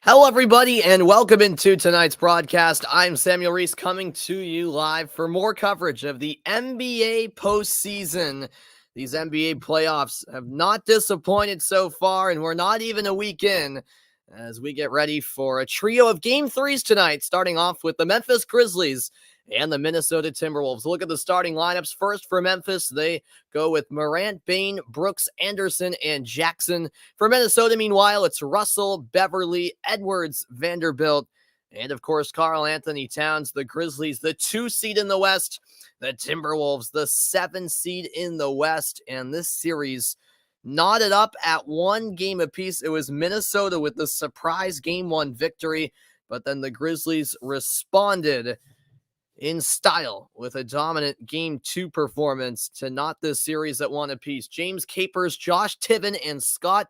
Hello, everybody, and welcome into tonight's broadcast. I'm Samuel Reese coming to you live for more coverage of the NBA postseason. These NBA playoffs have not disappointed so far, and we're not even a week in as we get ready for a trio of game threes tonight, starting off with the Memphis Grizzlies and the Minnesota Timberwolves. Look at the starting lineups. First for Memphis, they go with Morant, Bane, Brooks, Anderson, and Jackson. For Minnesota, meanwhile, it's Russell, Beverly, Edwards, Vanderbilt, and of course, Karl Anthony Towns. The Grizzlies, the 2 seed in the West, the Timberwolves, the 7 seed in the West, and this series knotted up at 1 game apiece. It was Minnesota with the surprise game 1 victory, but then the Grizzlies responded in style with a dominant game 2 performance to knot this series at 1 apiece. James Capers, Josh Tiven, and Scott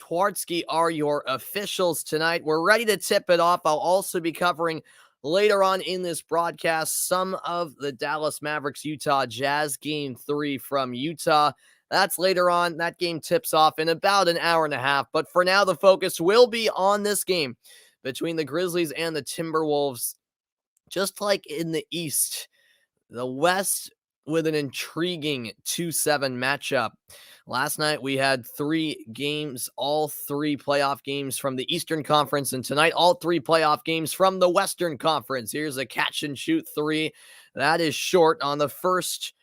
Twardsky are your officials tonight. We're ready to tip it off. I'll also be covering later on in this broadcast some of the Dallas Mavericks Utah Jazz game 3 from Utah. That's later on. That game tips off in about an hour and a half. But for now, the focus will be on this game between the Grizzlies and the Timberwolves. Just like in the East, the West with an intriguing 2-7 matchup. Last night we had 3 games, all 3 playoff games from the Eastern Conference, and tonight all 3 playoff games from the Western Conference. Here's a catch and shoot 3. That is short on the first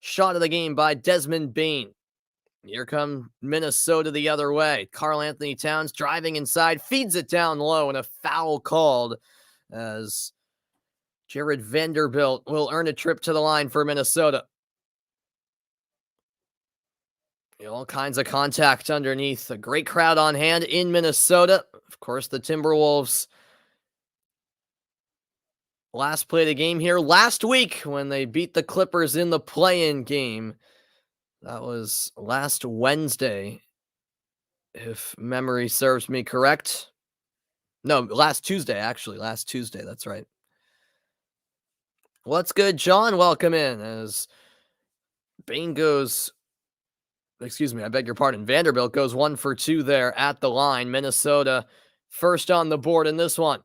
shot of the game by Desmond Bane. Here come Minnesota the other way. Karl Anthony Towns driving inside, feeds it down low, and a foul called as Jared Vanderbilt will earn a trip to the line for Minnesota. All kinds of contact underneath. A great crowd on hand in Minnesota. Of course, the Timberwolves last played a game here last week when they beat the Clippers in the play-in game. That was last Wednesday, if memory serves me correct. No, last Tuesday, actually. Last Tuesday, that's right. What's good, John? Welcome in as Bane goes, I beg your pardon. Vanderbilt goes 1 for 2 there at the line. Minnesota first on the board in this one.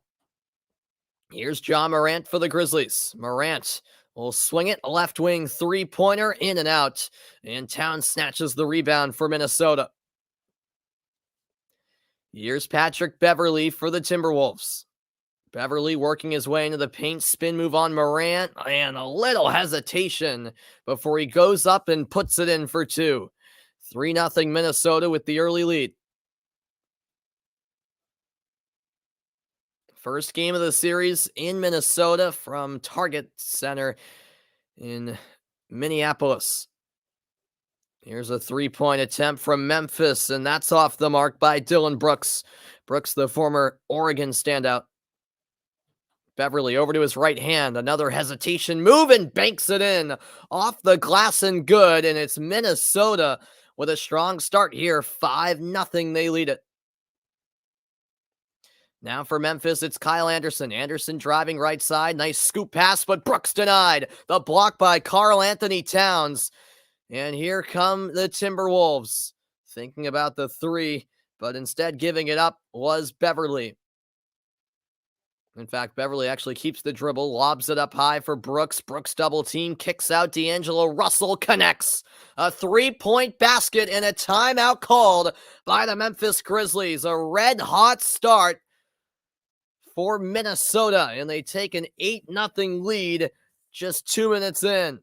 Here's John Morant for the Grizzlies. Morant will swing it, left wing 3-pointer, in and out, and Towns snatches the rebound for Minnesota. Here's Patrick Beverly for the Timberwolves. Beverly working his way into the paint, spin move on Morant, and a little hesitation before he goes up and puts it in for 2. 3-0 Minnesota with the early lead. First game of the series in Minnesota from Target Center in Minneapolis. Here's a 3-point attempt from Memphis, and that's off the mark by Dylan Brooks. Brooks, the former Oregon standout. Beverly over to his right hand. Another hesitation move and banks it in. Off the glass and good, and it's Minnesota with a strong start here. 5-0, they lead it. Now for Memphis, it's Kyle Anderson. Anderson driving right side. Nice scoop pass, but Brooks denied. The block by Karl Anthony Towns. And here come the Timberwolves. Thinking about the 3, but instead giving it up was Beverly. In fact, Beverly actually keeps the dribble, lobs it up high for Brooks. Brooks double team, kicks out D'Angelo Russell, connects. A 3-point basket and a timeout called by the Memphis Grizzlies. A red-hot start for Minnesota, and they take an 8-0 lead just 2 minutes in.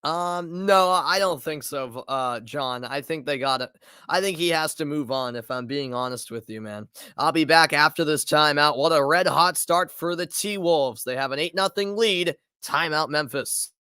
No, I don't think so, John. I think they got it. I think he has to move on, if I'm being honest with you, man. I'll be back after this timeout. What a red-hot start for the T-Wolves. They have an 8-0 lead. Timeout, Memphis.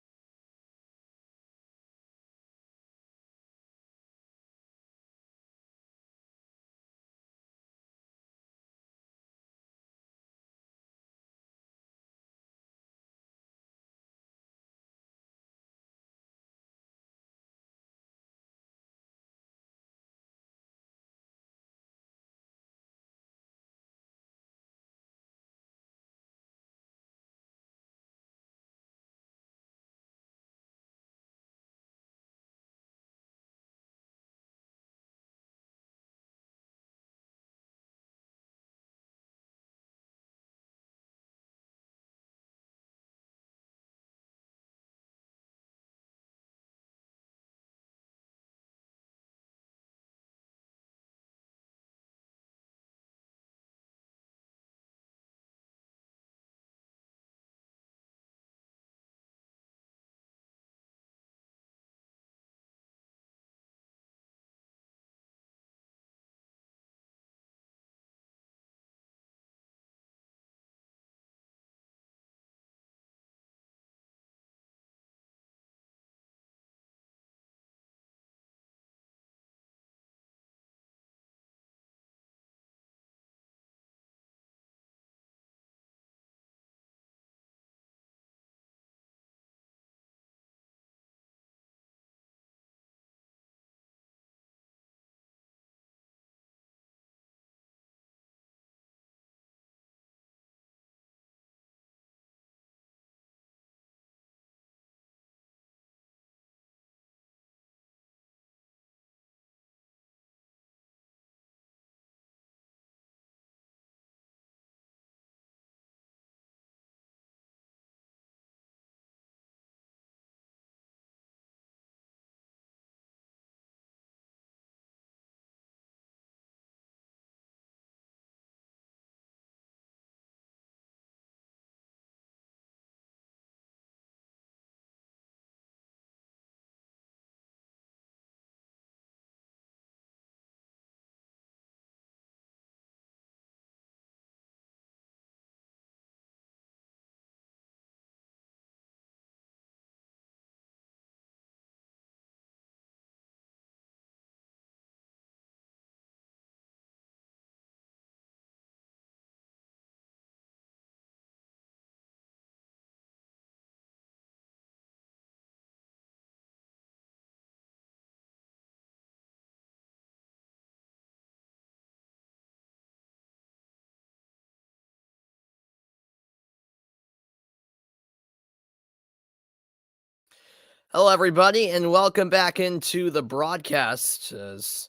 Hello, everybody, and welcome back into the broadcast as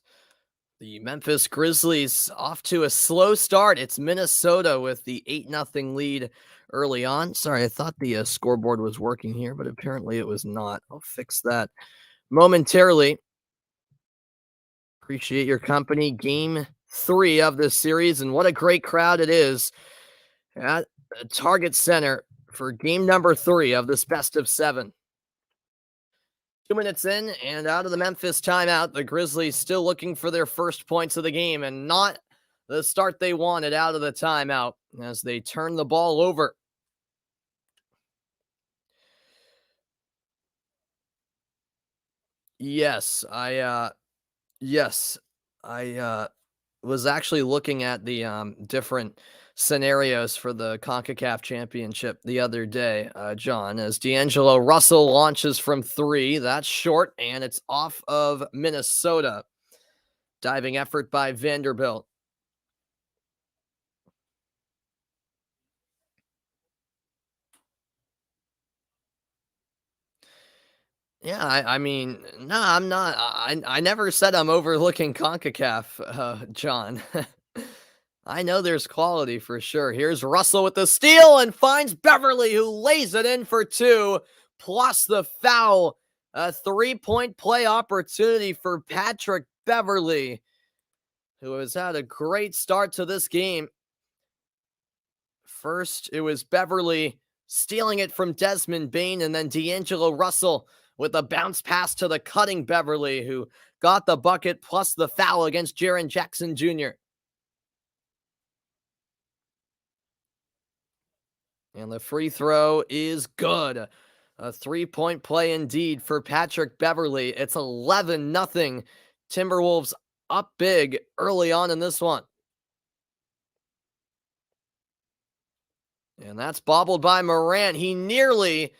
the Memphis Grizzlies off to a slow start. It's Minnesota with the 8-0 lead early on. Sorry, I thought the scoreboard was working here, but apparently it was not. I'll fix that momentarily. Appreciate your company. Game 3 of this series, and what a great crowd it is at Target Center for game number 3 of this best of 7. 2 minutes in and out of the Memphis timeout, the Grizzlies still looking for their first points of the game and not the start they wanted out of the timeout as they turn the ball over. Yes, I was actually looking at the different scenarios for the CONCACAF championship the other day, John, as D'Angelo Russell launches from 3. That's short, and it's off of Minnesota. Diving effort by Vanderbilt. Yeah, I mean, no, I'm not. I never said I'm overlooking CONCACAF, John. I know there's quality for sure. Here's Russell with the steal and finds Beverly, who lays it in for 2, plus the foul. A 3-point play opportunity for Patrick Beverly, who has had a great start to this game. First, it was Beverly stealing it from Desmond Bane, and then D'Angelo Russell with a bounce pass to the cutting Beverly, who got the bucket plus the foul against Jaren Jackson Jr. And the free throw is good. A 3-point play indeed for Patrick Beverly. It's 11-0. Timberwolves up big early on in this one. And that's bobbled by Morant. He nearly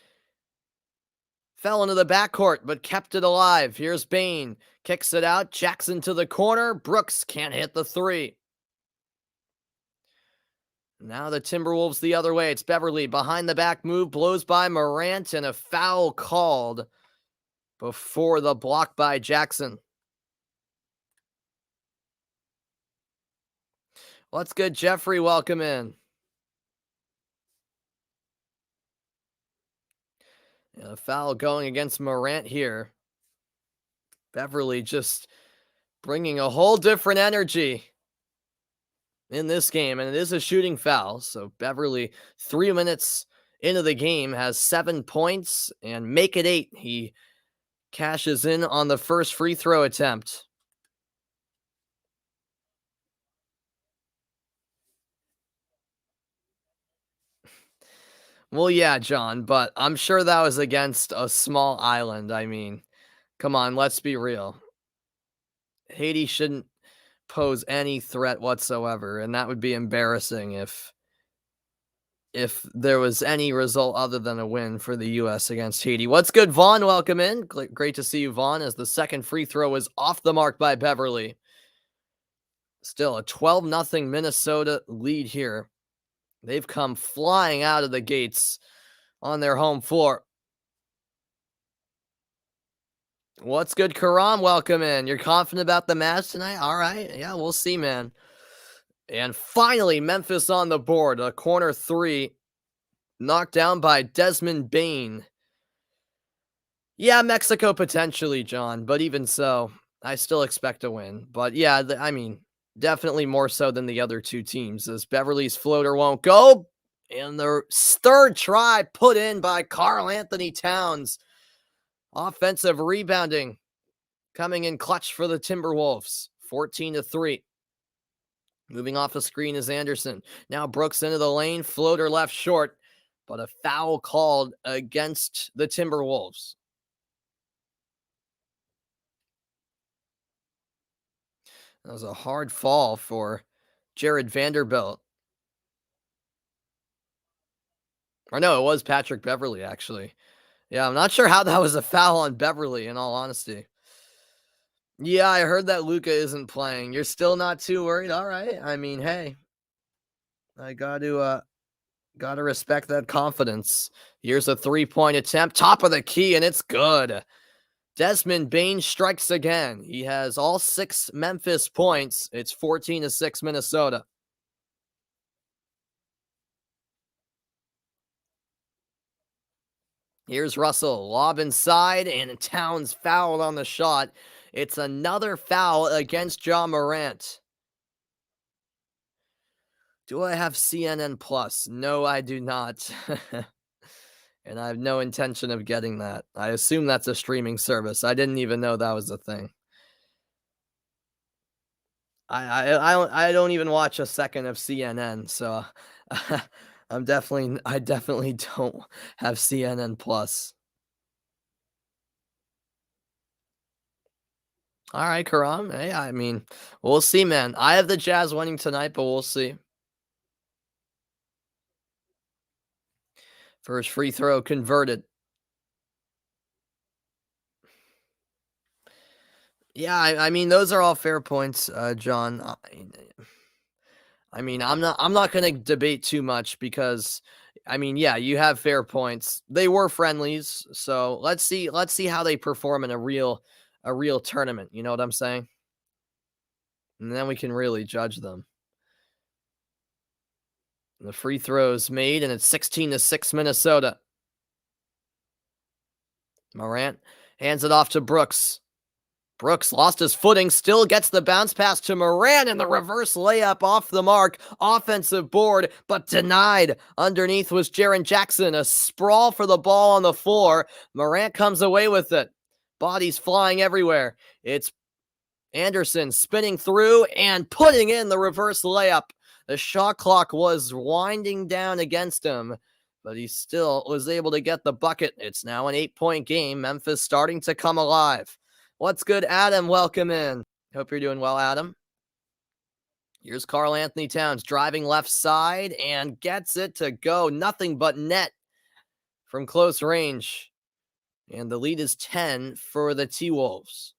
fell into the backcourt, but kept it alive. Here's Bane. Kicks it out. Jackson to the corner. Brooks can't hit the 3. Now the Timberwolves the other way. It's Beverly. Behind the back move. Blows by Morant, and a foul called before the block by Jackson. What's good, Jeffrey? Welcome in. A foul going against Morant here. Beverly just bringing a whole different energy in this game, and it is a shooting foul. So Beverly, 3 minutes into the game, has 7 points and make it 8. He cashes in on the first free throw attempt. Well, yeah, John, but I'm sure that was against a small island. I mean, come on, let's be real. Haiti shouldn't pose any threat whatsoever, and that would be embarrassing if there was any result other than a win for the US against Haiti. What's good, Vaughn? Welcome in. Great to see you, Vaughn, as the second free throw is off the mark by Beverly. Still a 12-0 Minnesota lead here. They've come flying out of the gates on their home floor. What's good, Karam? Welcome in. You're confident about the Mavs tonight? All right. Yeah, we'll see, man. And finally, Memphis on the board. A corner 3 knocked down by Desmond Bane. Yeah, Mexico potentially, John, but even so, I still expect a win. But yeah, I mean, definitely more so than the other two teams, as Beverly's floater won't go. And the third try put in by Karl Anthony Towns. Offensive rebounding coming in clutch for the Timberwolves. 14-3. Moving off the screen is Anderson. Now Brooks into the lane. Floater left short, but a foul called against the Timberwolves. That was a hard fall for Jared Vanderbilt. Or no, it was Patrick Beverly, actually. Yeah, I'm not sure how that was a foul on Beverly, in all honesty. Yeah, I heard that Luka isn't playing. You're still not too worried? All right. I mean, hey, I Gotta respect that confidence. Here's a three-point attempt, top of the key, and it's good. Desmond Bane strikes again. He has all 6 Memphis points. It's 14-6 Minnesota. Here's Russell, lob inside, and Towns fouled on the shot. It's another foul against Ja Morant. Do I have CNN Plus? No, I do not. And I have no intention of getting that. I assume that's a streaming service. I didn't even know that was a thing. I don't even watch a second of CNN, so I definitely don't have CNN Plus. All right, Karam. Hey, I mean, we'll see, man. I have the Jazz winning tonight, but we'll see. First free throw converted. Yeah, I mean, those are all fair points, John. I mean, I'm not going to debate too much because, I mean, yeah, you have fair points. They were friendlies, so let's see how they perform in a real tournament. You know what I'm saying? And then we can really judge them. The free throws made, and it's 16-6 Minnesota. Morant hands it off to Brooks. Brooks lost his footing, still gets the bounce pass to Morant, and the reverse layup off the mark. Offensive board, but denied. Underneath was Jaren Jackson, a sprawl for the ball on the floor. Morant comes away with it. Bodies flying everywhere. It's Anderson spinning through and putting in the reverse layup. The shot clock was winding down against him, but he still was able to get the bucket. It's now an 8-point game. Memphis starting to come alive. What's good, Adam? Welcome in. Hope you're doing well, Adam. Here's Karl Anthony Towns driving left side and gets it to go. Nothing but net from close range. And the lead is 10 for the T-Wolves.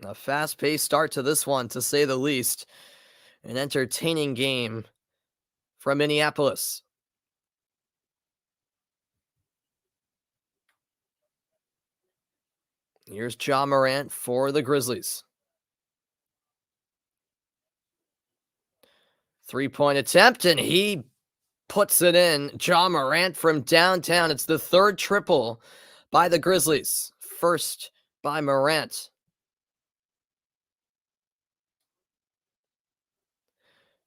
A fast-paced start to this one, to say the least. An entertaining game from Minneapolis. Here's Ja Morant for the Grizzlies. Three-point attempt, and he puts it in. Ja Morant from downtown. It's the third triple by the Grizzlies. First by Morant.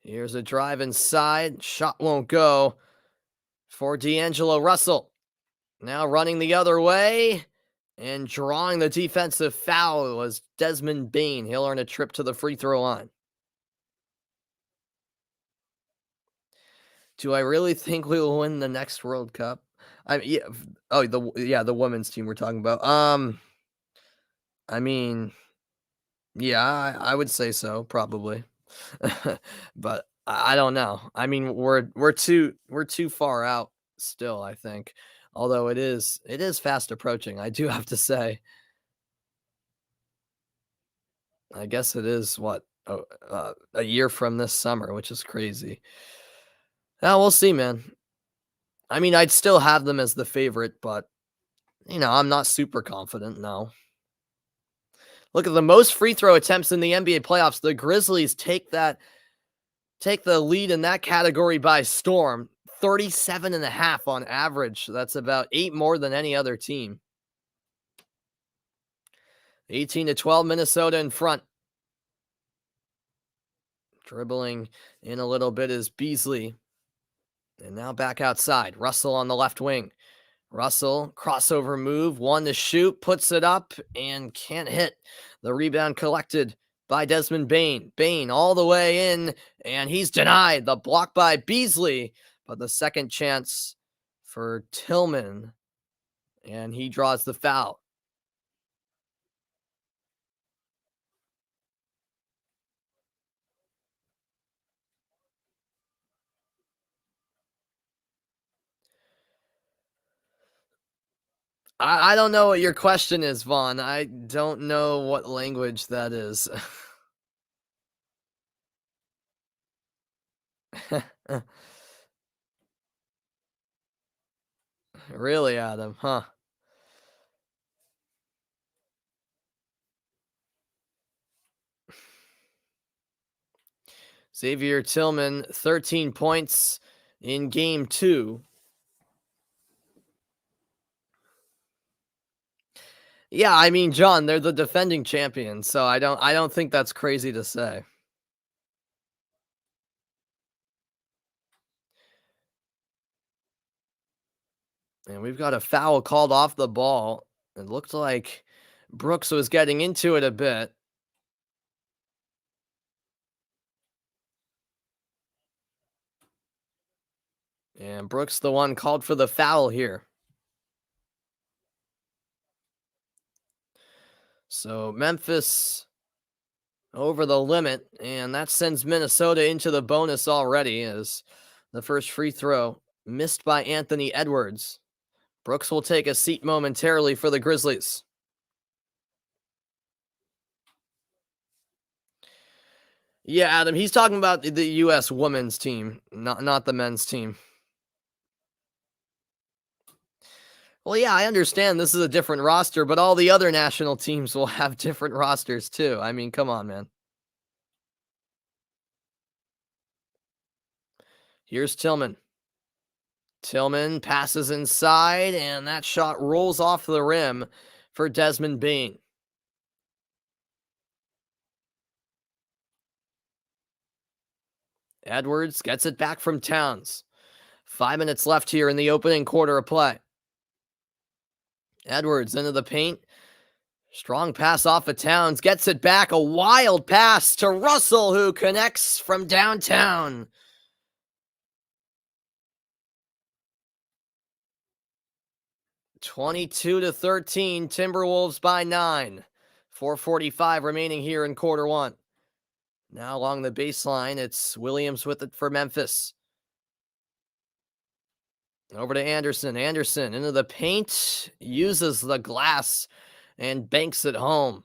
Here's a drive inside. Shot won't go for D'Angelo Russell. Now running the other way and drawing the defensive foul was Desmond Bane. He'll earn a trip to the free throw line. Do I really think we will win the next World Cup? The women's team we're talking about. I mean, yeah, I would say so, probably. But I don't know. I mean, we're too far out still, I think. Although it is fast approaching, I do have to say. I guess it is a year from this summer, which is crazy. Now we'll see, man. I mean, I'd still have them as the favorite, but I'm not super confident now. Look at the most free throw attempts in the NBA playoffs. The Grizzlies take the lead in that category by storm. 37.5 on average. That's about 8 more than any other team. 18-12 Minnesota in front. Dribbling in a little bit is Beasley. And now back outside. Russell on the left wing. Russell, crossover move, one to shoot, puts it up and can't hit. The rebound collected by Desmond Bane. Bane all the way in, and he's denied. The block by Beasley, but the second chance for Tillman, and he draws the foul. I don't know what your question is, Vaughn. I don't know what language that is. Really, Adam? Huh? Xavier Tillman, 13 points in game two. Yeah, I mean, John, they're the defending champions, so I don't think that's crazy to say. And we've got a foul called off the ball. It looked like Brooks was getting into it a bit. And Brooks, the one called for the foul here. So Memphis over the limit, and that sends Minnesota into the bonus already as the first free throw missed by Anthony Edwards. Brooks will take a seat momentarily for the Grizzlies. Yeah, Adam, he's talking about the U.S. women's team, not the men's team. Well, yeah, I understand this is a different roster, but all the other national teams will have different rosters too. I mean, come on, man. Here's Tillman. Tillman passes inside, and that shot rolls off the rim for Desmond Bane. Edwards gets it back from Towns. 5 minutes left here in the opening quarter of play. Edwards into the paint. Strong pass off of Towns. Gets it back. A wild pass to Russell, who connects from downtown. (22-13), Timberwolves by 9. 4:45 remaining here in quarter one. Now along the baseline, it's Williams with it for Memphis. Over to Anderson. Anderson into the paint, uses the glass and banks it home.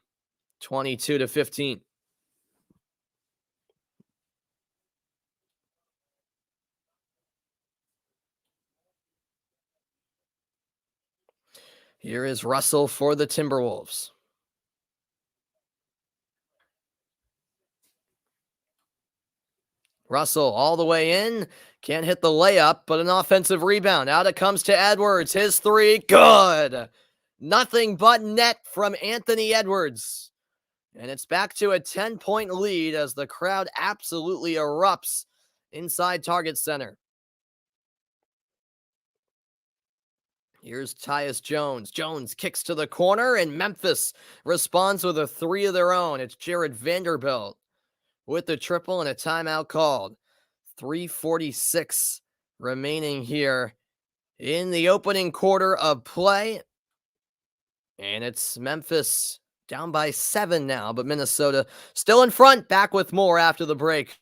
22-15. Here is Russell for the Timberwolves. Russell all the way in. Can't hit the layup, but an offensive rebound. Out it comes to Edwards. His three, good. Nothing but net from Anthony Edwards. And it's back to a 10-point lead as the crowd absolutely erupts inside Target Center. Here's Tyus Jones. Jones kicks to the corner, and Memphis responds with a three of their own. It's Jared Vanderbilt with the triple and a timeout called. 3:46 remaining here in the opening quarter of play. And it's Memphis down by 7 now, but Minnesota still in front. Back with more after the break.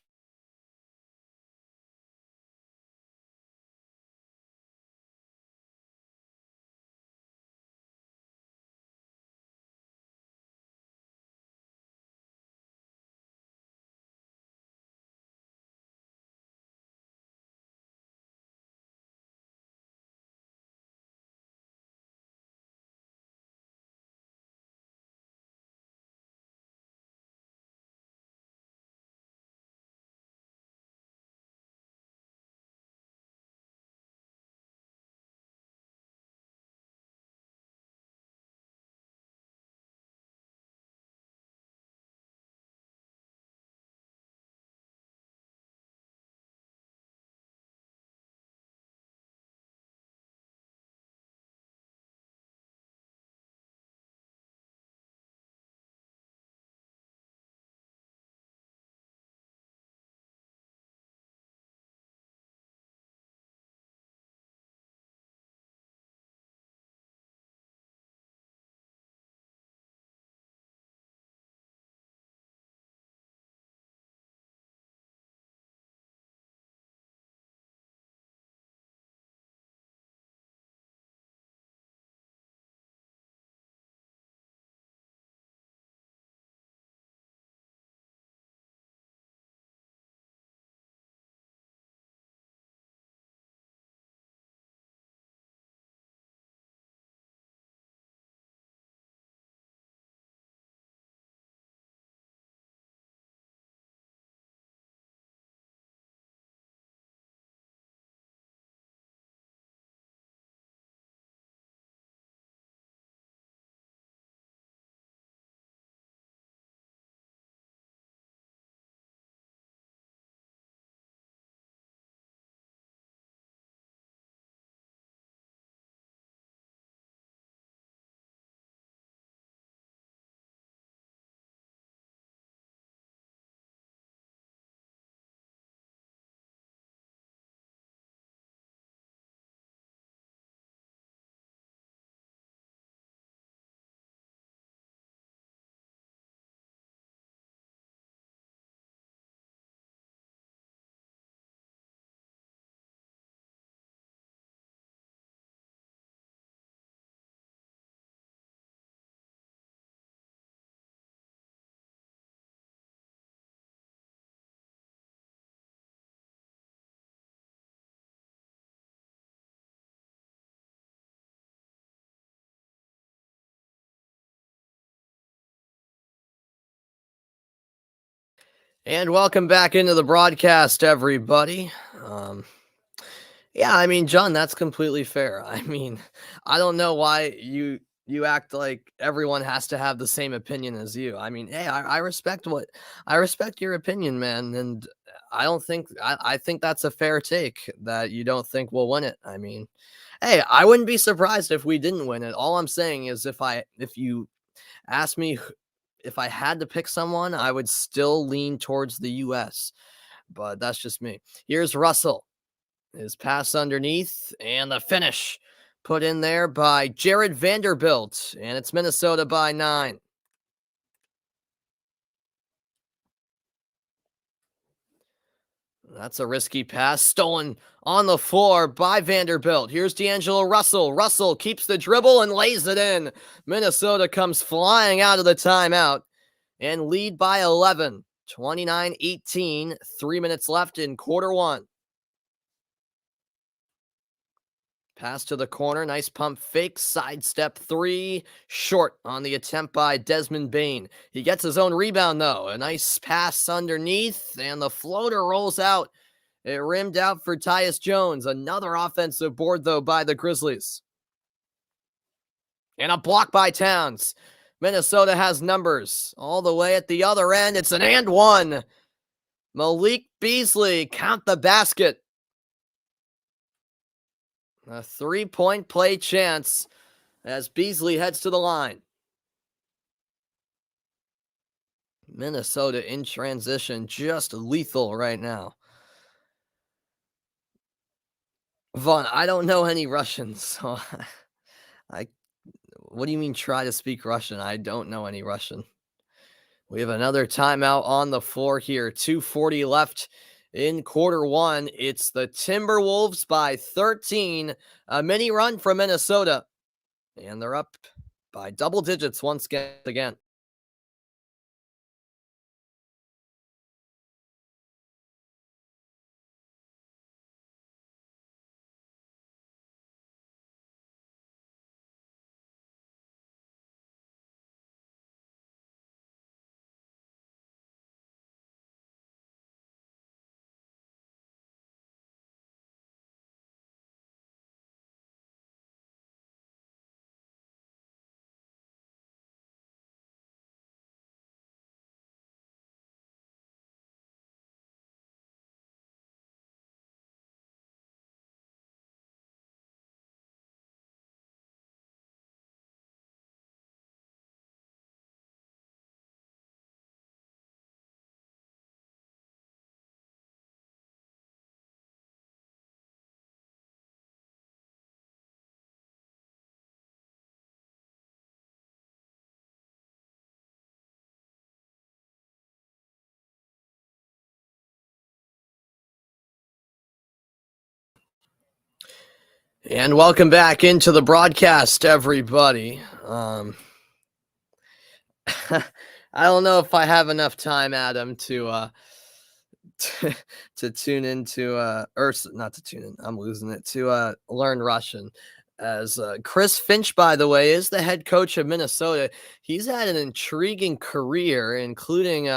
And welcome back into the broadcast, everybody. Um, yeah, I mean, John, that's completely fair. I mean, I don't know why you act like everyone has to have the same opinion as you. I mean, hey, I respect your opinion, man, and I think that's a fair take that you don't think we'll win it. I mean, hey, I wouldn't be surprised if we didn't win it. All I'm saying is if you ask me if I had to pick someone, I would still lean towards the US, but that's just me. Here's Russell. His pass underneath and the finish put in there by Jared Vanderbilt, and it's Minnesota by 9. That's a risky pass stolen on the floor by Vanderbilt. Here's D'Angelo Russell. Russell keeps the dribble and lays it in. Minnesota comes flying out of the timeout and lead by 11. 29-18, 3 minutes left in quarter one. Pass to the corner, nice pump fake, sidestep three, short on the attempt by Desmond Bane. He gets his own rebound though, a nice pass underneath, and the floater rolls out. It rimmed out for Tyus Jones, another offensive board though by the Grizzlies. And a block by Towns. Minnesota has numbers all the way at the other end. It's an and one. Malik Beasley, count the basket. A 3-point play chance as Beasley heads to the line. Minnesota in transition, just lethal right now. Vaughn, I don't know any Russian, so what do you mean try to speak Russian? I don't know any Russian. We have another timeout on the floor here. 2:40 left in quarter one. It's the Timberwolves by 13. A mini run from Minnesota. And they're up by double digits once again. And welcome back into the broadcast, everybody. I don't know if I have enough time, Adam, to to tune into or not to tune in. I'm losing it to learn Russian. As Chris Finch, by the way, is the head coach of Minnesota. He's had an intriguing career, including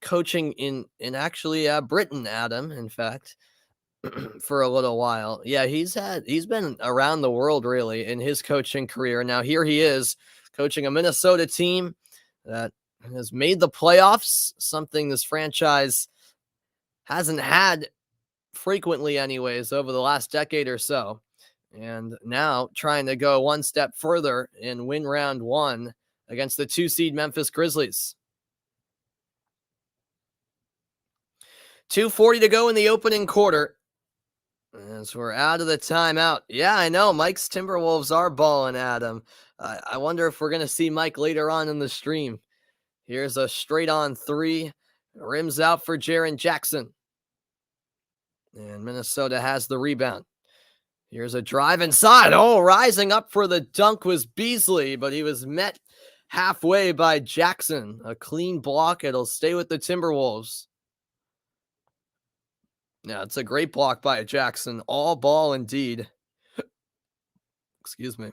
coaching in actually Britain, Adam. In fact, for a little while. Yeah, he's been around the world really in his coaching career. Now here he is coaching a Minnesota team that has made the playoffs, something this franchise hasn't had frequently anyways over the last decade or so. And now trying to go one step further and win round one against the 2 seed Memphis Grizzlies. 2:40 to go in the opening quarter. As we're out of the timeout. Yeah, I know. Mike's Timberwolves are balling, Adam. I wonder if we're going to see Mike later on in the stream. Here's a straight on three. Rims out for Jaren Jackson. And Minnesota has the rebound. Here's a drive inside. Oh, rising up for the dunk was Beasley, but he was met halfway by Jackson. A clean block. It'll stay with the Timberwolves. Yeah, it's a great block by Jackson. All ball indeed. Excuse me.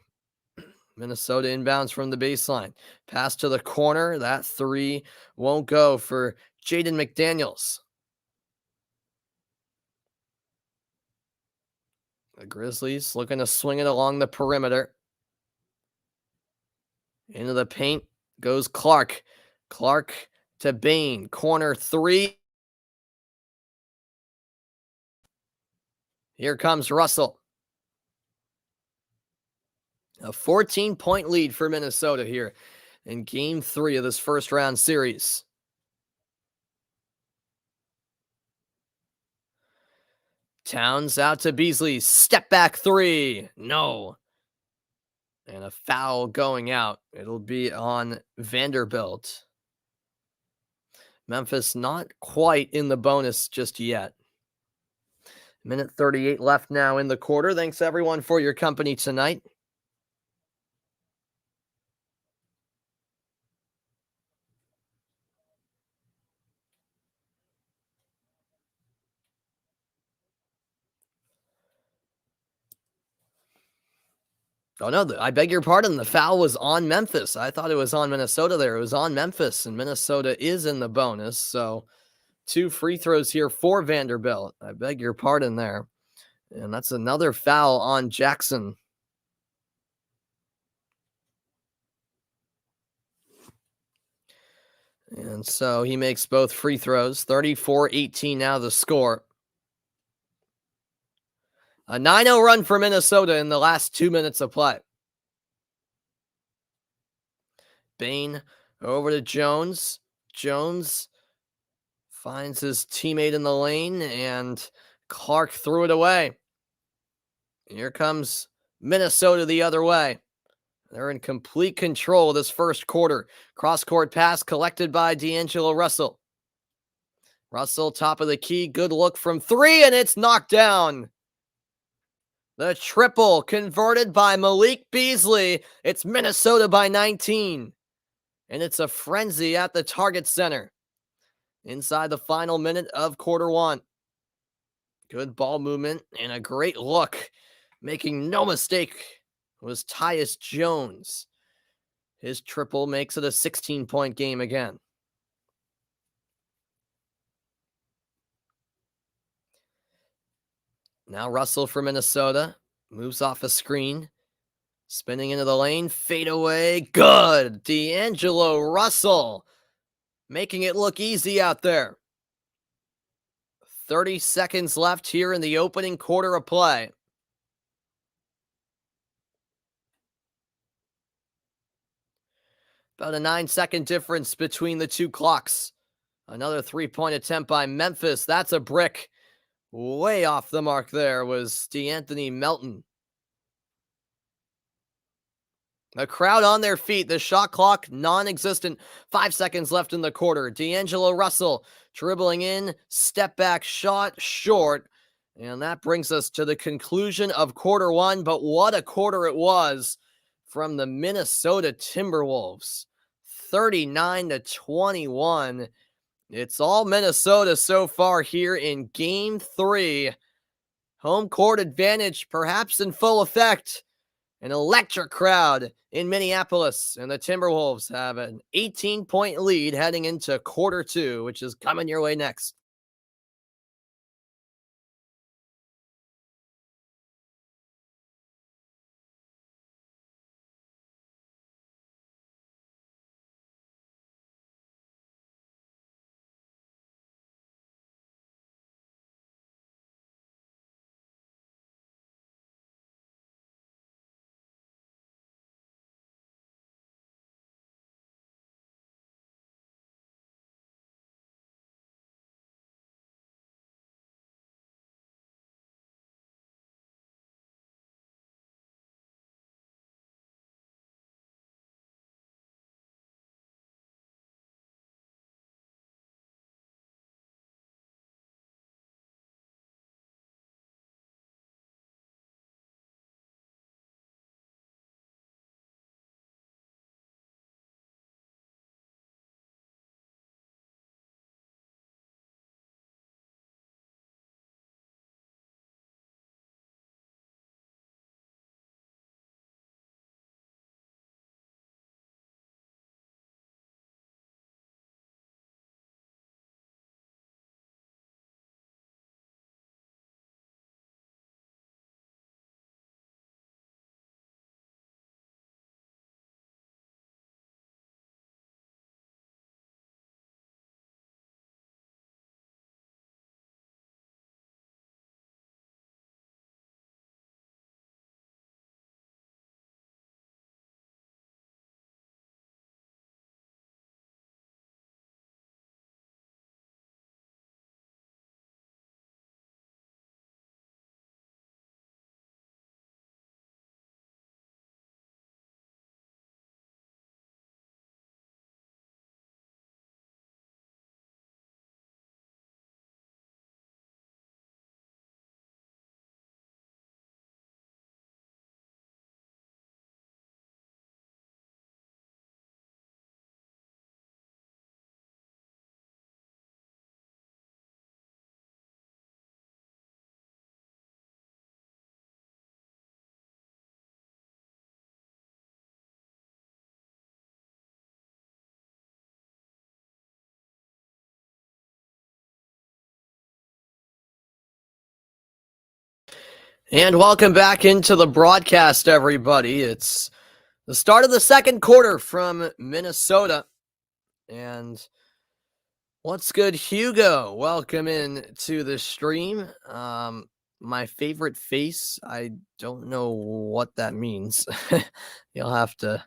Minnesota inbounds from the baseline. Pass to the corner. That three won't go for Jaden McDaniels. The Grizzlies looking to swing it along the perimeter. Into the paint goes Clark. Clark to Bane. Corner three. Here comes Russell. A 14-point lead for Minnesota here in Game 3 of this first-round series. Towns out to Beasley. Step back three. No. And a foul going out. It'll be on Vanderbilt. Memphis not quite in the bonus just yet. Minute 38 left now in the quarter. Thanks, everyone, for your company tonight. Oh, no, I beg your pardon. The foul was on Memphis. I thought it was on Minnesota there. It was on Memphis, and Minnesota is in the bonus. So 2 free throws here for Vanderbilt. I beg your pardon there. And that's another foul on Jackson. And so he makes both free throws. 34-18 now the score. A 9-0 run for Minnesota in the last 2 minutes of play. Bane over to Jones. Jones finds his teammate in the lane, and Clark threw it away. Here comes Minnesota the other way. They're in complete control this first quarter. Cross-court pass collected by D'Angelo Russell. Russell, top of the key, good look from three, and it's knocked down. The triple converted by Malik Beasley. It's Minnesota by 19. And it's a frenzy at the Target Center. Inside the final minute of quarter one. Good ball movement and a great look. Making no mistake was Tyus Jones. His triple makes it a 16-point game again. Now Russell for Minnesota. Moves off a screen. Spinning into the lane. Fade away. Good. D'Angelo Russell. Making it look easy out there. 30 seconds left here in the opening quarter of play. About a 9-second difference between the two clocks. Another 3-point attempt by Memphis. That's a brick. Way off the mark there was DeAnthony Melton. The crowd on their feet. The shot clock non-existent. 5 seconds left in the quarter. D'Angelo Russell dribbling in. Step back shot short. And that brings us to the conclusion of quarter one. But what a quarter it was from the Minnesota Timberwolves. 39-21. It's all Minnesota so far here in Game 3. Home court advantage perhaps in full effect. An electric crowd in Minneapolis, and the Timberwolves have an 18-point lead heading into quarter two, which is coming your way next. And welcome back into the broadcast, everybody. It's the start of the second quarter from Minnesota. And what's good, Hugo? Welcome in to the stream. My favorite face, I don't know what that means. You'll have to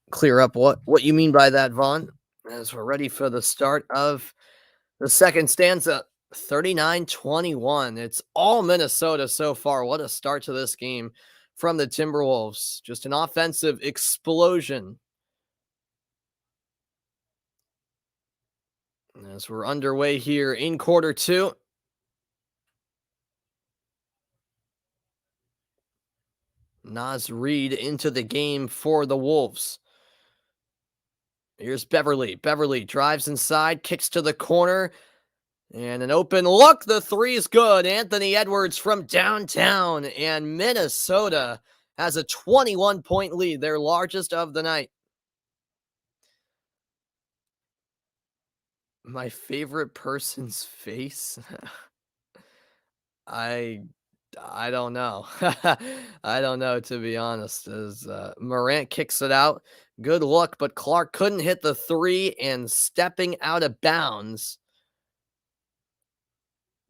clear up what you mean by that, Vaughn, as we're ready for the start of the second stanza. 39-21. It's all Minnesota so far. What a start to this game from the Timberwolves. Just an offensive explosion. As we're underway here in quarter two. Naz Reid into the game for the Wolves. Here's Beverly. Beverly drives inside, kicks to the corner. And an open look. The three is good. Anthony Edwards from downtown. And Minnesota has a 21-point lead, their largest of the night. My favorite person's face? I don't know. I don't know, to be honest. As Morant kicks it out. Good look, but Clark couldn't hit the three, and stepping out of bounds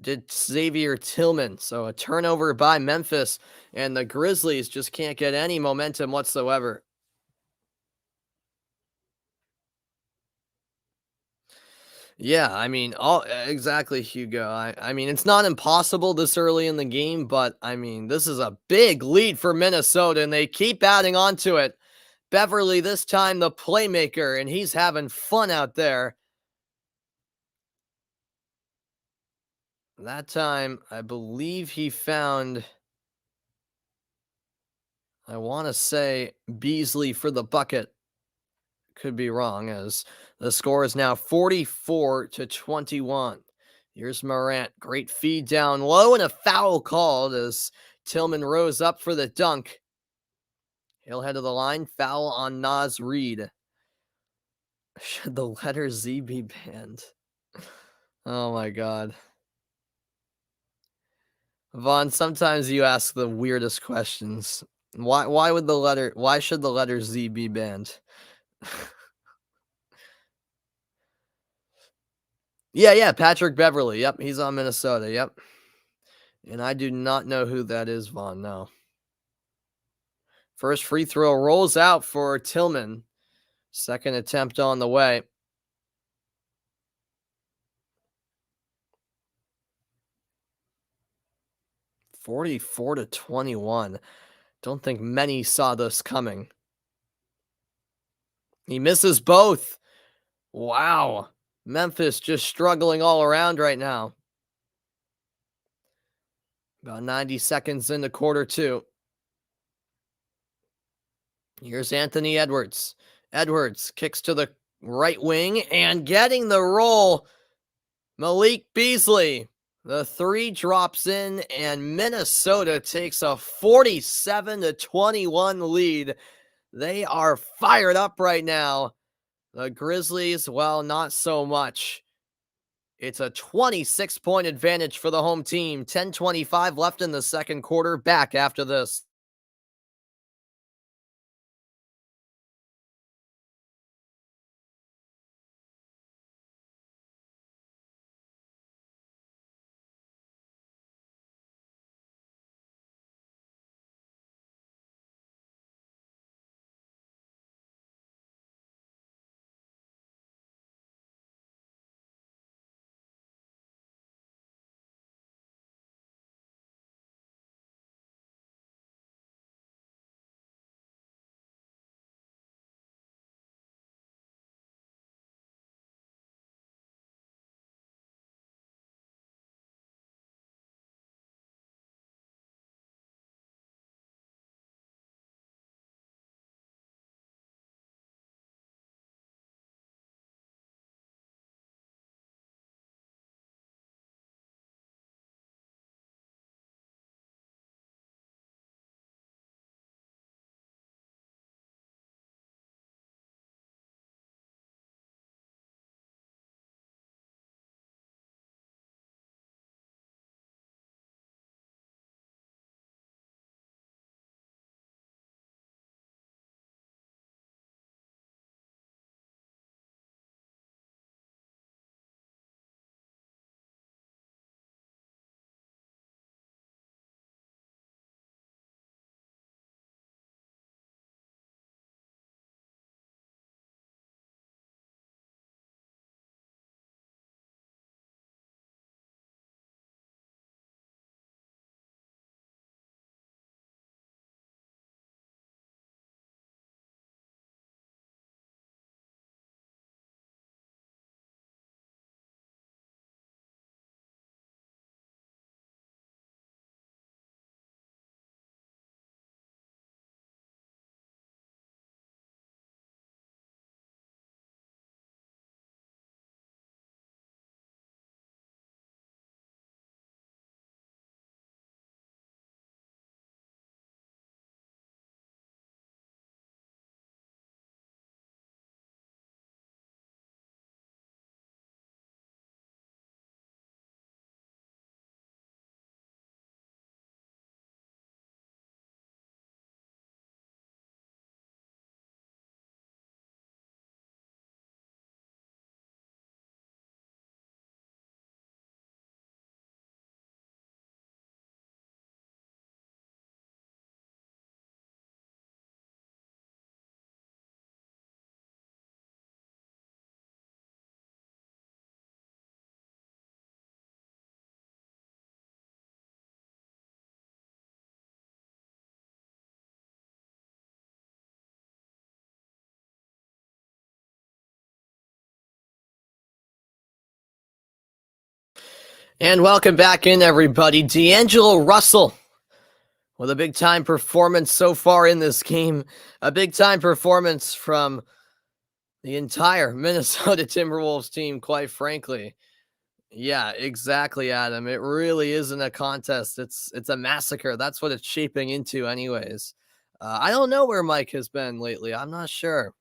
did Xavier Tillman. So a turnover by Memphis, and the Grizzlies just can't get any momentum whatsoever. Yeah, I mean, exactly, Hugo. I mean, it's not impossible this early in the game, but I mean, this is a big lead for Minnesota, and they keep adding on to it. Beverly, this time the playmaker, and he's having fun out there. That time, I believe he found, I want to say, Beasley for the bucket. Could be wrong, as the score is now 44-21. Here's Morant. Great feed down low, and a foul called as Tillman rose up for the dunk. He'll head to the line. Foul on Naz Reid. Should the letter Z be banned? Oh my God. Vaughn, sometimes you ask the weirdest questions. Why should the letter Z be banned? Yeah, Patrick Beverly. Yep, he's on Minnesota. Yep. And I do not know who that is, Vaughn. No. First free throw rolls out for Tillman. Second attempt on the way. (44-21). Don't think many saw this coming. He misses both. Wow. Memphis just struggling all around right now. About 90 seconds into quarter two. Here's Anthony Edwards. Edwards kicks to the right wing and getting the roll. Malik Beasley. The three drops in, and Minnesota takes a 47-21 lead. They are fired up right now. The Grizzlies, well, not so much. It's a 26-point advantage for the home team. 10:25 left in the second quarter. Back after this. And welcome back in, everybody. D'Angelo Russell with a big-time performance so far in this game. A big-time performance from the entire Minnesota Timberwolves team, quite frankly. Yeah, exactly, Adam. It really isn't a contest. It's a massacre. That's what it's shaping into anyways. I don't know where Mike has been lately. I'm not sure.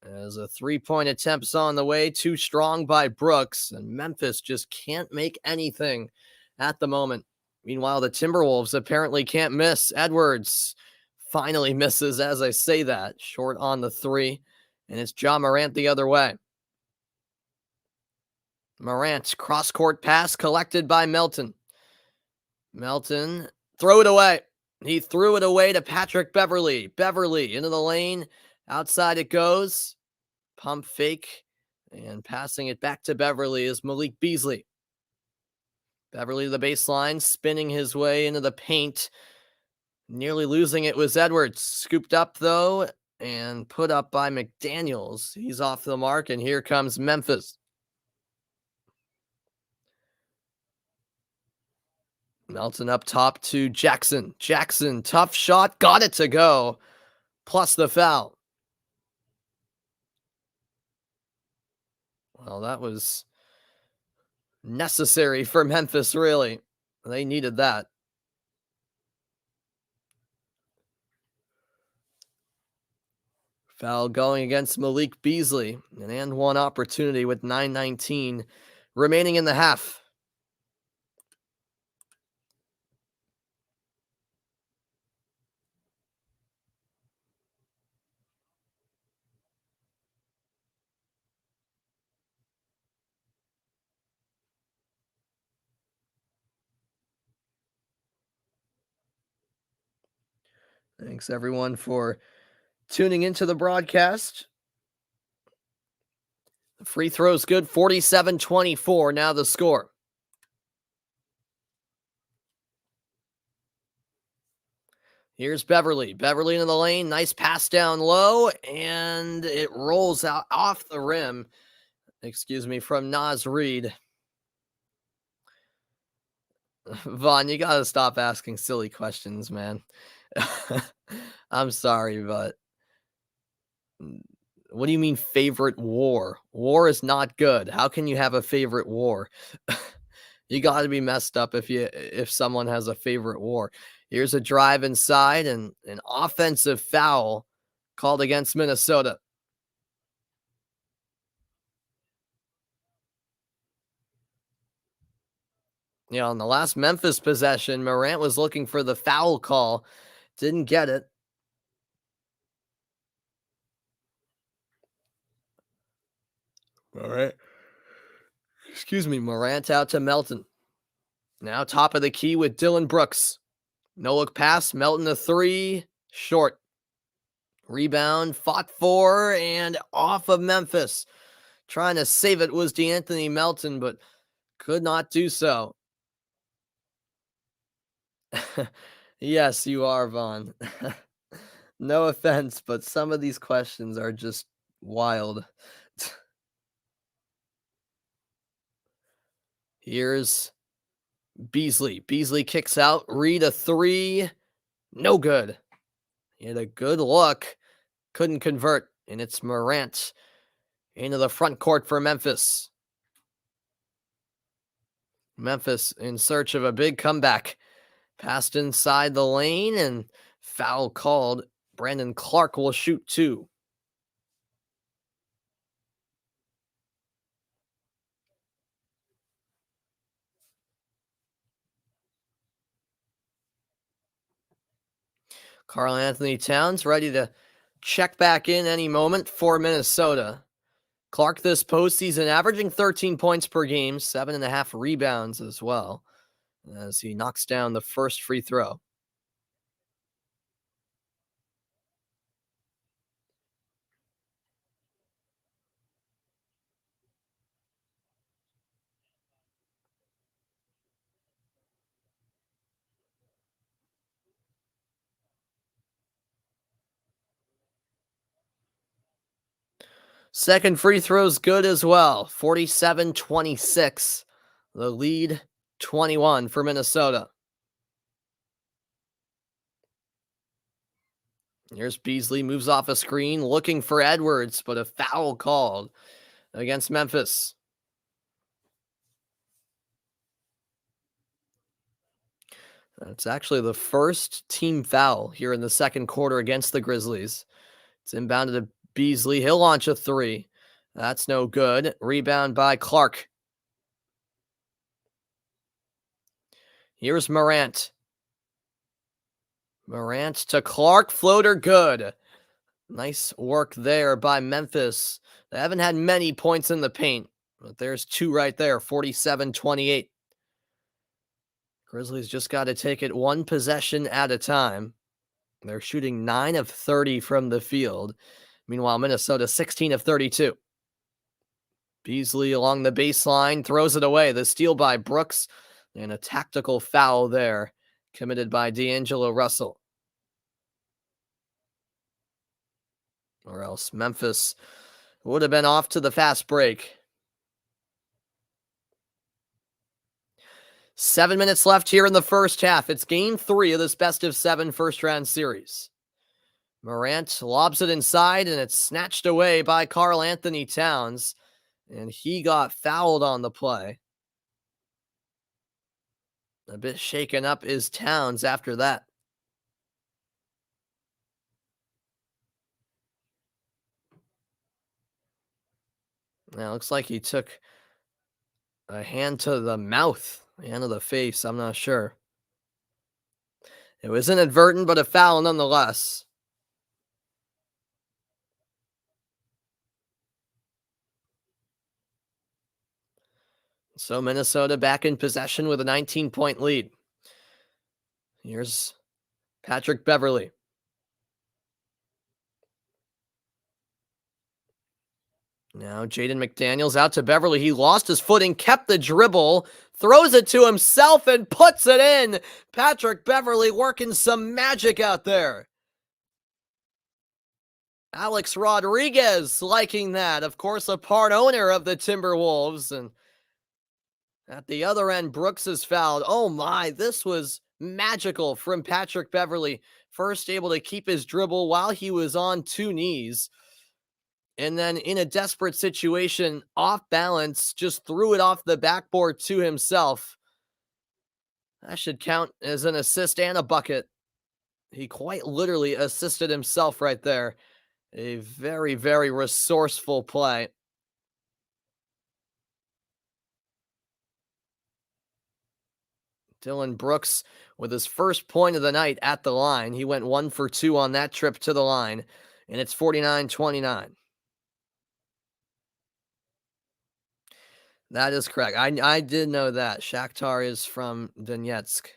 As a three-point attempt's on the way, too strong by Brooks, and Memphis just can't make anything at the moment. Meanwhile, the Timberwolves apparently can't miss. Edwards finally misses as I say that, short on the three, and it's Ja Morant the other way. Morant, cross-court pass collected by Melton. Melton, throw it away. He threw it away to Patrick Beverley. Beverley into the lane. Outside it goes. Pump fake. And passing it back to Beverley is Malik Beasley. Beverley to the baseline, spinning his way into the paint. Nearly losing it was Edwards. Scooped up, though, and put up by McDaniels. He's off the mark, and here comes Memphis. Melton up top to Jackson. Jackson, tough shot, got it to go, plus the foul. Well, that was necessary for Memphis, really. They needed that. Foul going against Malik Beasley. An and one opportunity with 9:19 remaining in the half. Thanks, everyone, for tuning into the broadcast. The free throw's good, 47-24. Now the score. Here's Beverley. Beverley into the lane. Nice pass down low, and it rolls out off the rim. Excuse me, from Naz Reid. Vaughn, you got to stop asking silly questions, man. I'm sorry, but what do you mean favorite war? War is not good. How can you have a favorite war? You got to be messed up if someone has a favorite war. Here's a drive inside and an offensive foul called against Minnesota. On the last Memphis possession, Morant was looking for the foul call. Didn't get it. All right. Excuse me, Morant out to Melton. Now top of the key with Dylan Brooks. No look pass, Melton a three, short. Rebound, fought for, and off of Memphis. Trying to save it was DeAnthony Melton, but could not do so. Yes, you are, Vaughn. No offense, but some of these questions are just wild. Here's Beasley. Beasley kicks out. Reid a three. No good. He had a good look. Couldn't convert. And it's Morant into the front court for Memphis. Memphis in search of a big comeback. Passed inside the lane and foul called. Brandon Clark will shoot two. Karl Anthony Towns ready to check back in any moment for Minnesota. Clark this postseason averaging 13 points per game, 7.5 rebounds as well, as he knocks down the first free throw. Second free throw's good as well, 47-26. The lead 21 for Minnesota. Here's Beasley, moves off a screen, looking for Edwards, but a foul called against Memphis. It's actually the first team foul here in the second quarter against the Grizzlies. It's inbounded to Beasley. He'll launch a three. That's no good. Rebound by Clark. Here's Morant. Morant to Clark. Floater good. Nice work there by Memphis. They haven't had many points in the paint, but there's two right there, 47-28. Grizzlies just got to take it one possession at a time. They're shooting 9 of 30 from the field. Meanwhile, Minnesota 16 of 32. Beasley along the baseline throws it away. The steal by Brooks and a tactical foul there committed by D'Angelo Russell. Or else Memphis would have been off to the fast break. 7 minutes left here in the first half. It's game 3 of this best-of-7 first-round series. Morant lobs it inside, and it's snatched away by Karl Anthony Towns, and he got fouled on the play. A bit shaken up is Towns after that. Now, looks like he took a hand to the mouth, hand to the face, I'm not sure. It was inadvertent, but a foul nonetheless. So Minnesota back in possession with a 19-point lead. Here's Patrick Beverley. Now Jaden McDaniels out to Beverley. He lost his footing, kept the dribble, throws it to himself, and puts it in. Patrick Beverley working some magic out there. Alex Rodriguez liking that. Of course, a part owner of the Timberwolves. And at the other end, Brooks is fouled. Oh my, this was magical from Patrick Beverley. First able to keep his dribble while he was on 2 knees. And then in a desperate situation, off balance, just threw it off the backboard to himself. That should count as an assist and a bucket. He quite literally assisted himself right there. A very, very resourceful play. Dylan Brooks with his first point of the night at the line. He went 1 for 2 on that trip to the line, and it's 49-29. That is correct. I did know that. Shakhtar is from Donetsk.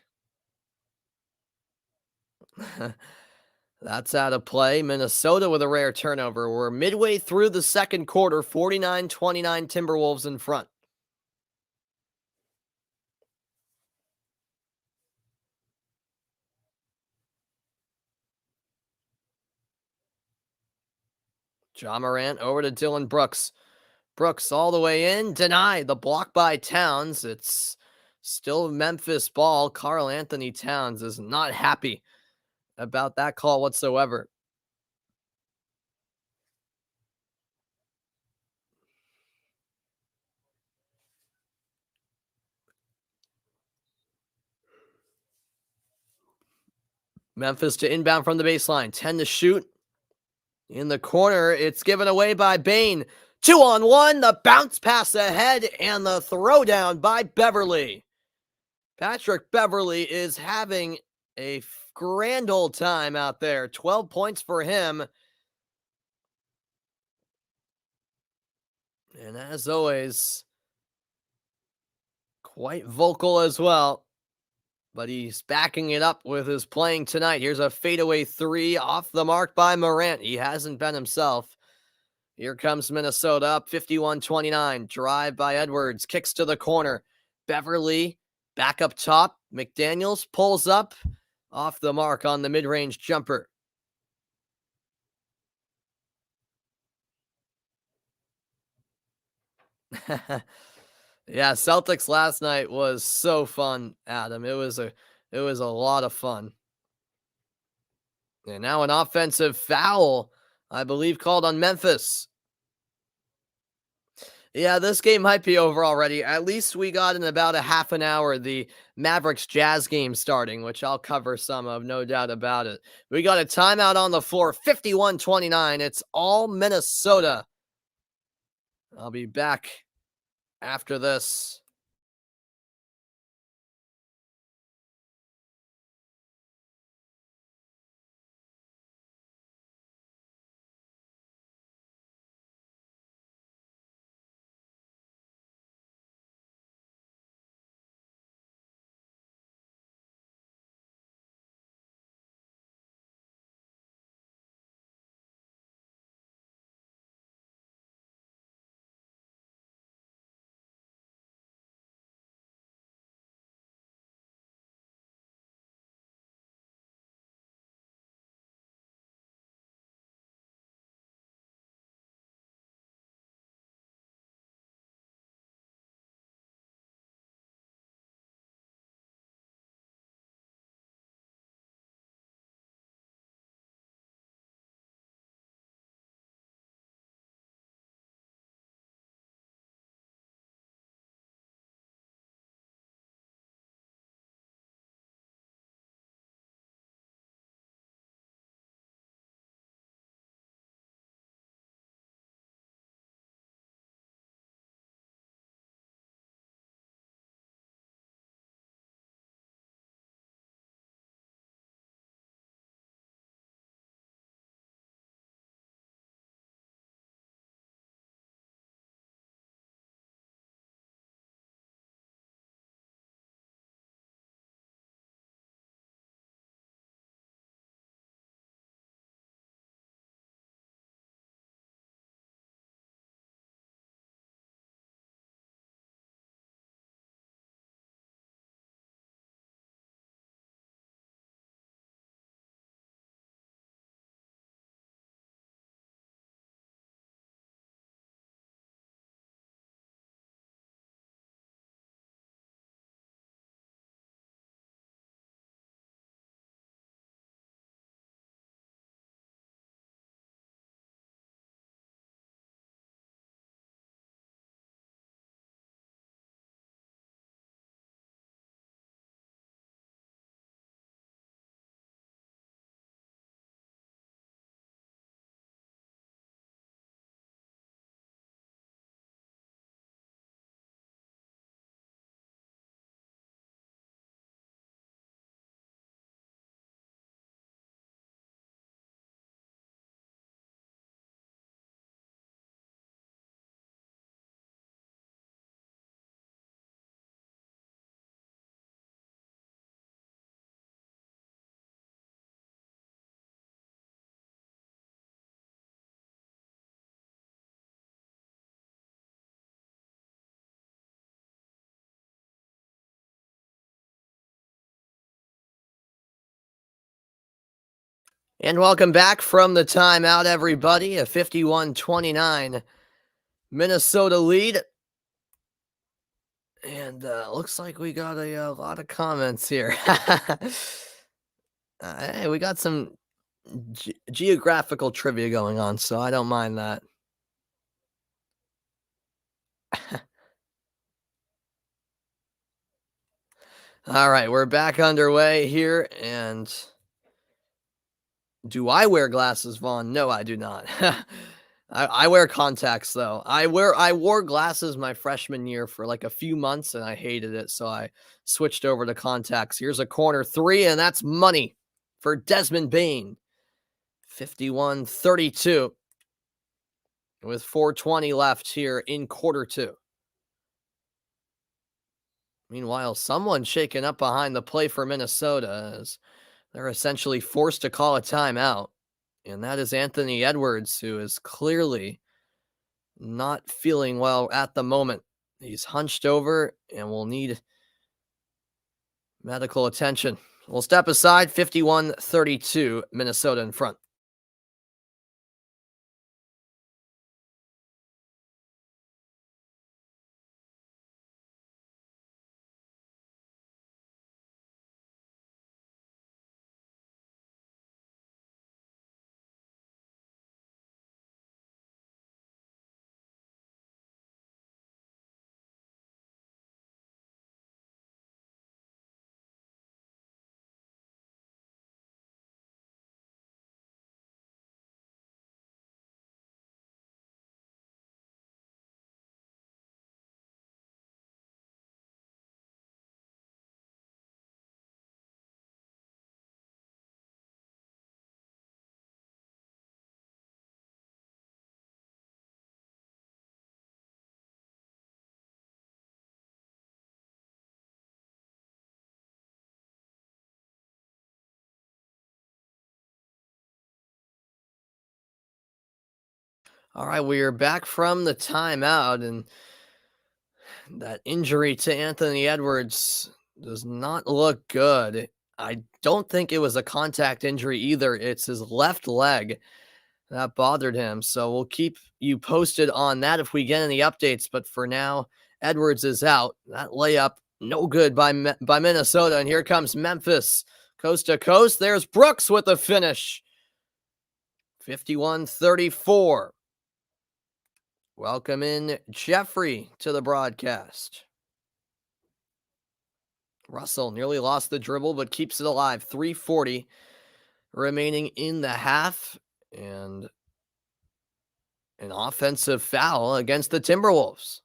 That's out of play. Minnesota with a rare turnover. We're midway through the second quarter, 49-29 Timberwolves in front. Ja Morant over to Dylan Brooks. Brooks all the way in, denied. The block by Towns. It's still Memphis ball. Karl Anthony Towns is not happy about that call whatsoever. Memphis to inbound from the baseline. 10 to shoot. In the corner, it's given away by Bane. 2-on-1, the bounce pass ahead, and the throwdown by Beverley. Patrick Beverley is having a grand old time out there. 12 points for him. And as always, quite vocal as well. But he's backing it up with his playing tonight. Here's a fadeaway 3 off the mark by Morant. He hasn't been himself. Here comes Minnesota up 51-29. Drive by Edwards. Kicks to the corner. Beverley back up top. McDaniels pulls up off the mark on the mid-range jumper. Yeah, Celtics last night was so fun, Adam. It was a lot of fun. And now an offensive foul, I believe, called on Memphis. Yeah, this game might be over already. At least we got in about a half an hour the Mavericks Jazz game starting, which I'll cover some of, no doubt about it. We got a timeout on the floor, 51-29. It's all Minnesota. I'll be back after this. And welcome back from the timeout, everybody. A 51-29 Minnesota lead. And looks like we got a lot of comments here. Hey, we got some geographical trivia going on, so I don't mind that. All right, we're back underway here. And do I wear glasses, Vaughn? No, I do not. I wear contacts though. I wore glasses my freshman year for like a few months and I hated it, so I switched over to contacts. Here's a corner three, and that's money for Desmond Bain. 51-32 with 4:20 left here in quarter two. Meanwhile, someone's shaken up behind the play for Minnesota as they're essentially forced to call a timeout. And that is Anthony Edwards, who is clearly not feeling well at the moment. He's hunched over and will need medical attention. We'll step aside. 51-32, Minnesota in front. All right, we are back from the timeout, and that injury to Anthony Edwards does not look good. I don't think it was a contact injury either. It's his left leg that bothered him. So we'll keep you posted on that if we get any updates. But for now, Edwards is out. That layup, no good by Minnesota. And here comes Memphis, coast to coast. There's Brooks with the finish. 51-34. Welcome in Jeffrey to the broadcast. Russell nearly lost the dribble, but keeps it alive. 3:40 remaining in the half, and an offensive foul against the Timberwolves.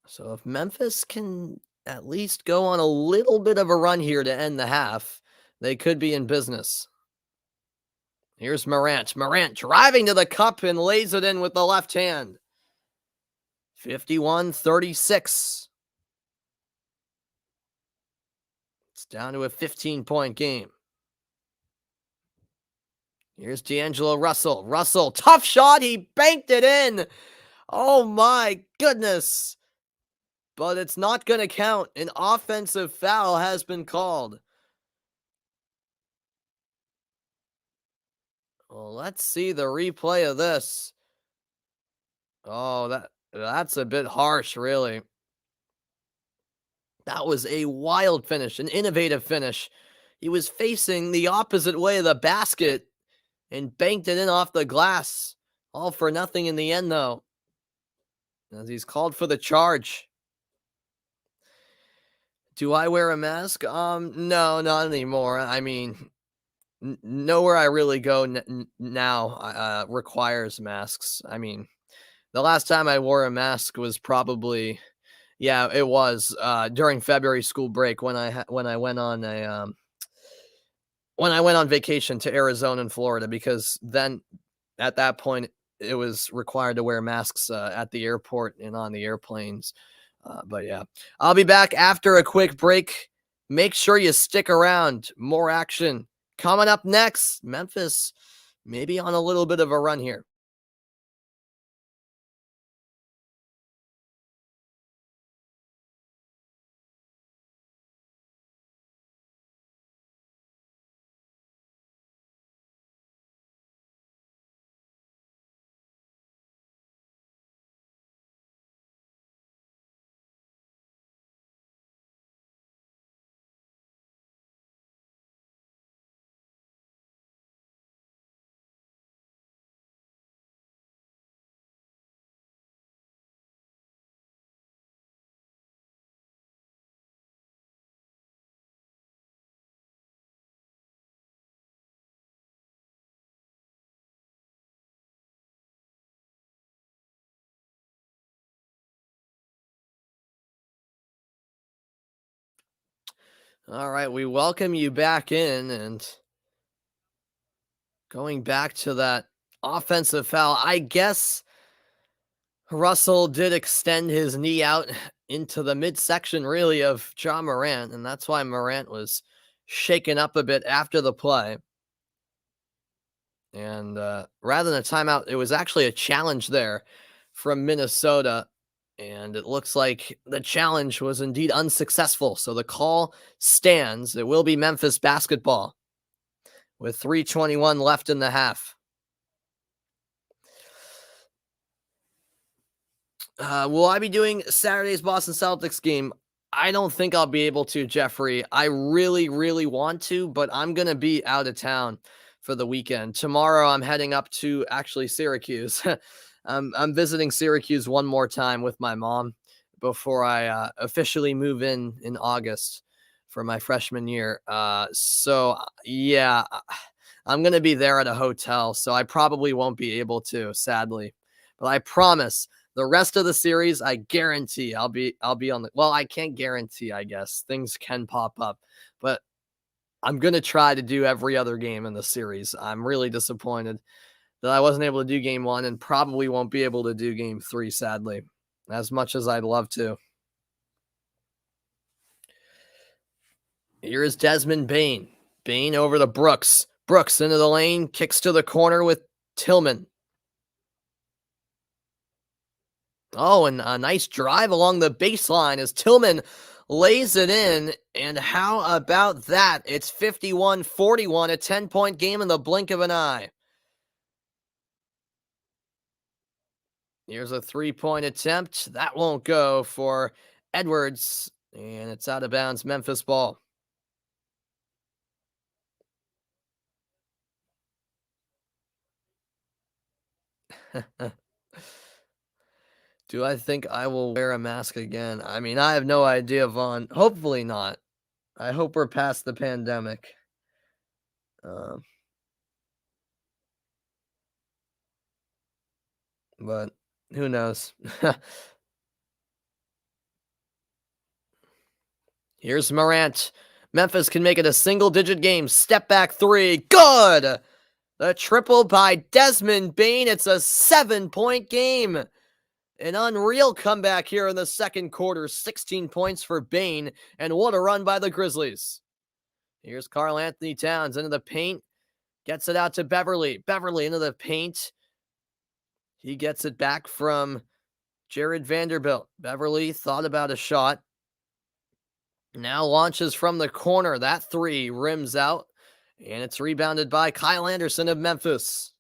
So if Memphis can at least go on a little bit of a run here to end the half, they could be in business. Here's Morant. Morant driving to the cup and lays it in with the left hand. 51-36. It's down to a 15-point game. Here's D'Angelo Russell. Russell, tough shot. He banked it in. Oh my goodness. But it's not going to count. An offensive foul has been called. Well, let's see the replay of this. Oh, that's a bit harsh, really. That was a wild finish, an innovative finish. He was facing the opposite way of the basket and banked it in off the glass. All for nothing in the end, though, as he's called for the charge. Do I wear a mask? No, not anymore. I mean, nowhere I really go now requires masks. I mean, the last time I wore a mask was probably, yeah, it was during February school break when I went on vacation to Arizona and Florida, because then at that point it was required to wear masks at the airport and on the airplanes. But yeah, I'll be back after a quick break. Make sure you stick around. More action coming up next. Memphis maybe on a little bit of a run here. All right, we welcome you back in, and going back to that offensive foul, I guess Russell did extend his knee out into the midsection, really, of Ja Morant, and that's why Morant was shaken up a bit after the play. And rather than a timeout, it was actually a challenge there from Minnesota. And it looks like the challenge was indeed unsuccessful. So the call stands. It will be Memphis basketball with 3:21 left in the half. Will I be doing Saturday's Boston Celtics game? I don't think I'll be able to, Jeffrey. I really, really want to, but I'm going to be out of town for the weekend. Tomorrow, I'm heading up to actually Syracuse. I'm visiting Syracuse one more time with my mom before I officially move in August for my freshman year. So yeah, I'm going to be there at a hotel, so I probably won't be able to, sadly. But I promise the rest of the series, I guarantee I'll be on the, well, I can't guarantee, I guess. Things can pop up, but I'm going to try to do every other game in the series. I'm really disappointed that I wasn't able to do game 1 and probably won't be able to do game 3, sadly, as much as I'd love to. Here is Desmond Bane. Bane over to Brooks. Brooks into the lane, kicks to the corner with Tillman. Oh, and a nice drive along the baseline as Tillman lays it in. And how about that? It's 51-41, a 10-point game in the blink of an eye. Here's a three-point attempt. That won't go for Edwards, and it's out of bounds, Memphis ball. Do I think I will wear a mask again? I mean, I have no idea, Vaughn. Hopefully not. I hope we're past the pandemic. Um, but who knows? Here's Morant. Memphis can make it a single-digit game. Step back three. Good! The triple by Desmond Bane. It's a 7-point game. An unreal comeback here in the second quarter. 16 points for Bane. And what a run by the Grizzlies. Here's Karl Anthony Towns into the paint. Gets it out to Beverly. Beverly into the paint. He gets it back from Jared Vanderbilt. Beverly thought about a shot. Now launches from the corner. That three rims out. And it's rebounded by Kyle Anderson of Memphis.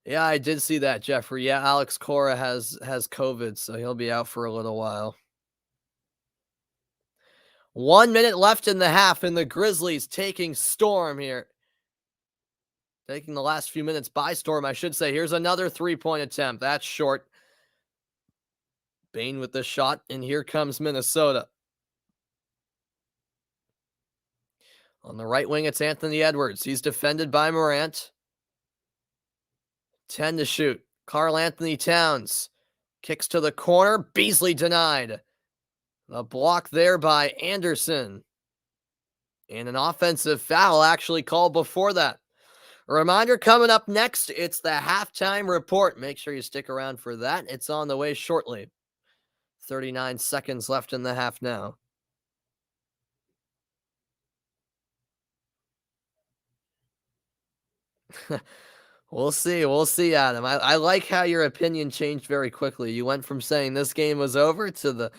Yeah, I did see that, Jeffrey. Yeah, Alex Cora has COVID, so he'll be out for a little while. 1 minute left in the half, and the Grizzlies taking storm here. Taking the last few minutes by storm, I should say. Here's another three-point attempt. That's short. Bane with the shot, and here comes Minnesota. On the right wing, it's Anthony Edwards. He's defended by Morant. 10 to shoot. Karl Anthony Towns kicks to the corner. Beasley denied. A block there by Anderson. And an offensive foul actually called before that. A reminder coming up next, it's the halftime report. Make sure you stick around for that. It's on the way shortly. 39 seconds left in the half now. We'll see. We'll see, Adam. I like how your opinion changed very quickly. You went from saying this game was over to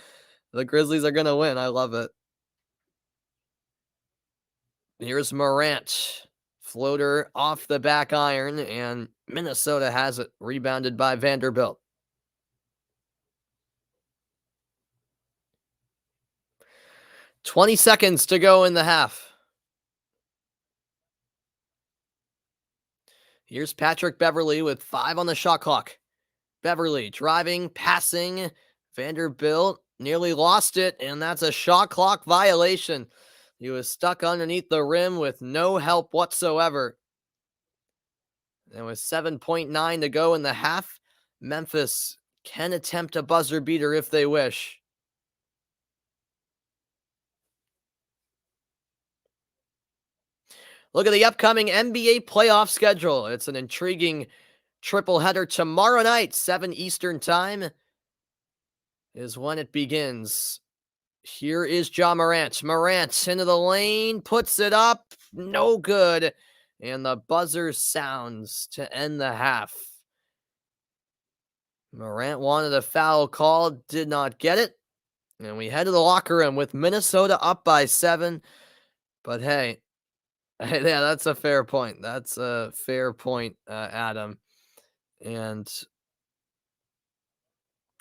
the Grizzlies are going to win. I love it. Here's Morant. Floater off the back iron, and Minnesota has it. Rebounded by Vanderbilt. 20 seconds to go in the half. Here's Patrick Beverly with 5 on the shot clock. Beverly driving, passing. Vanderbilt nearly lost it, and that's a shot clock violation. He was stuck underneath the rim with no help whatsoever. And with 7.9 to go in the half, Memphis can attempt a buzzer beater if they wish. Look at the upcoming NBA playoff schedule. It's an intriguing triple header tomorrow night, 7 Eastern time is when it begins. Here is Ja Morant. Morant into the lane, puts it up, no good. And the buzzer sounds to end the half. Morant wanted a foul call, did not get it. And we head to the locker room with Minnesota up by 7. But hey, yeah, that's a fair point. That's a fair point, Adam. And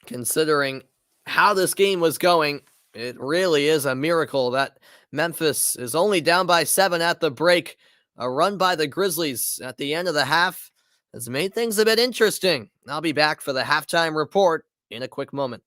considering how this game was going, it really is a miracle that Memphis is only down by 7 at the break. A run by the Grizzlies at the end of the half has made things a bit interesting. I'll be back for the halftime report in a quick moment.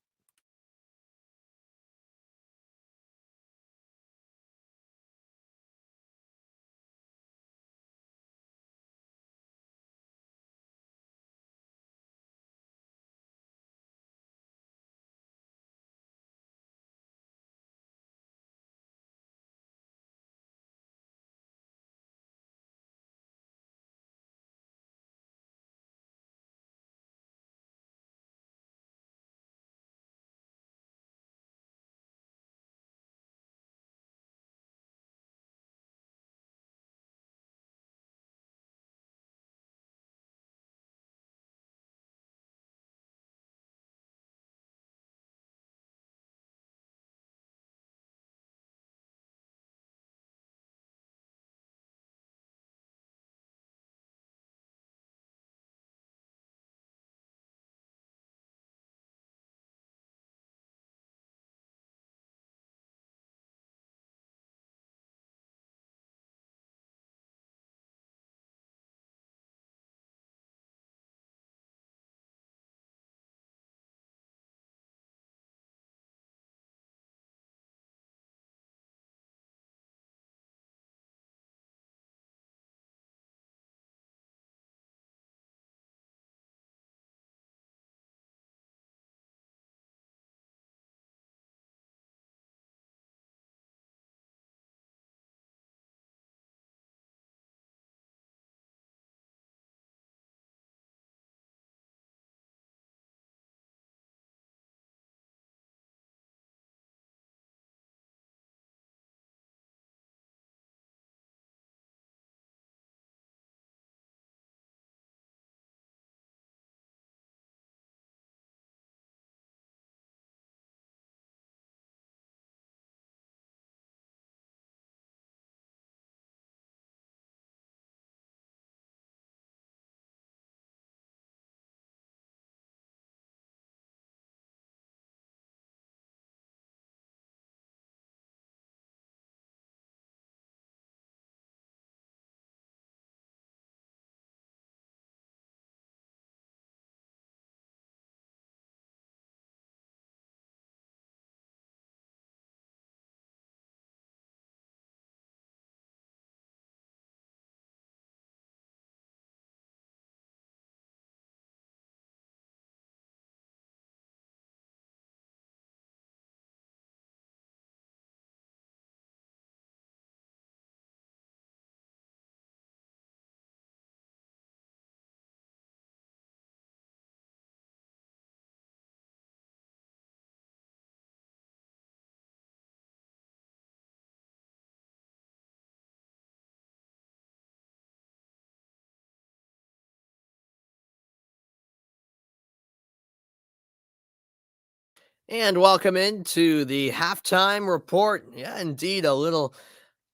And welcome into the halftime report. Yeah, indeed, a little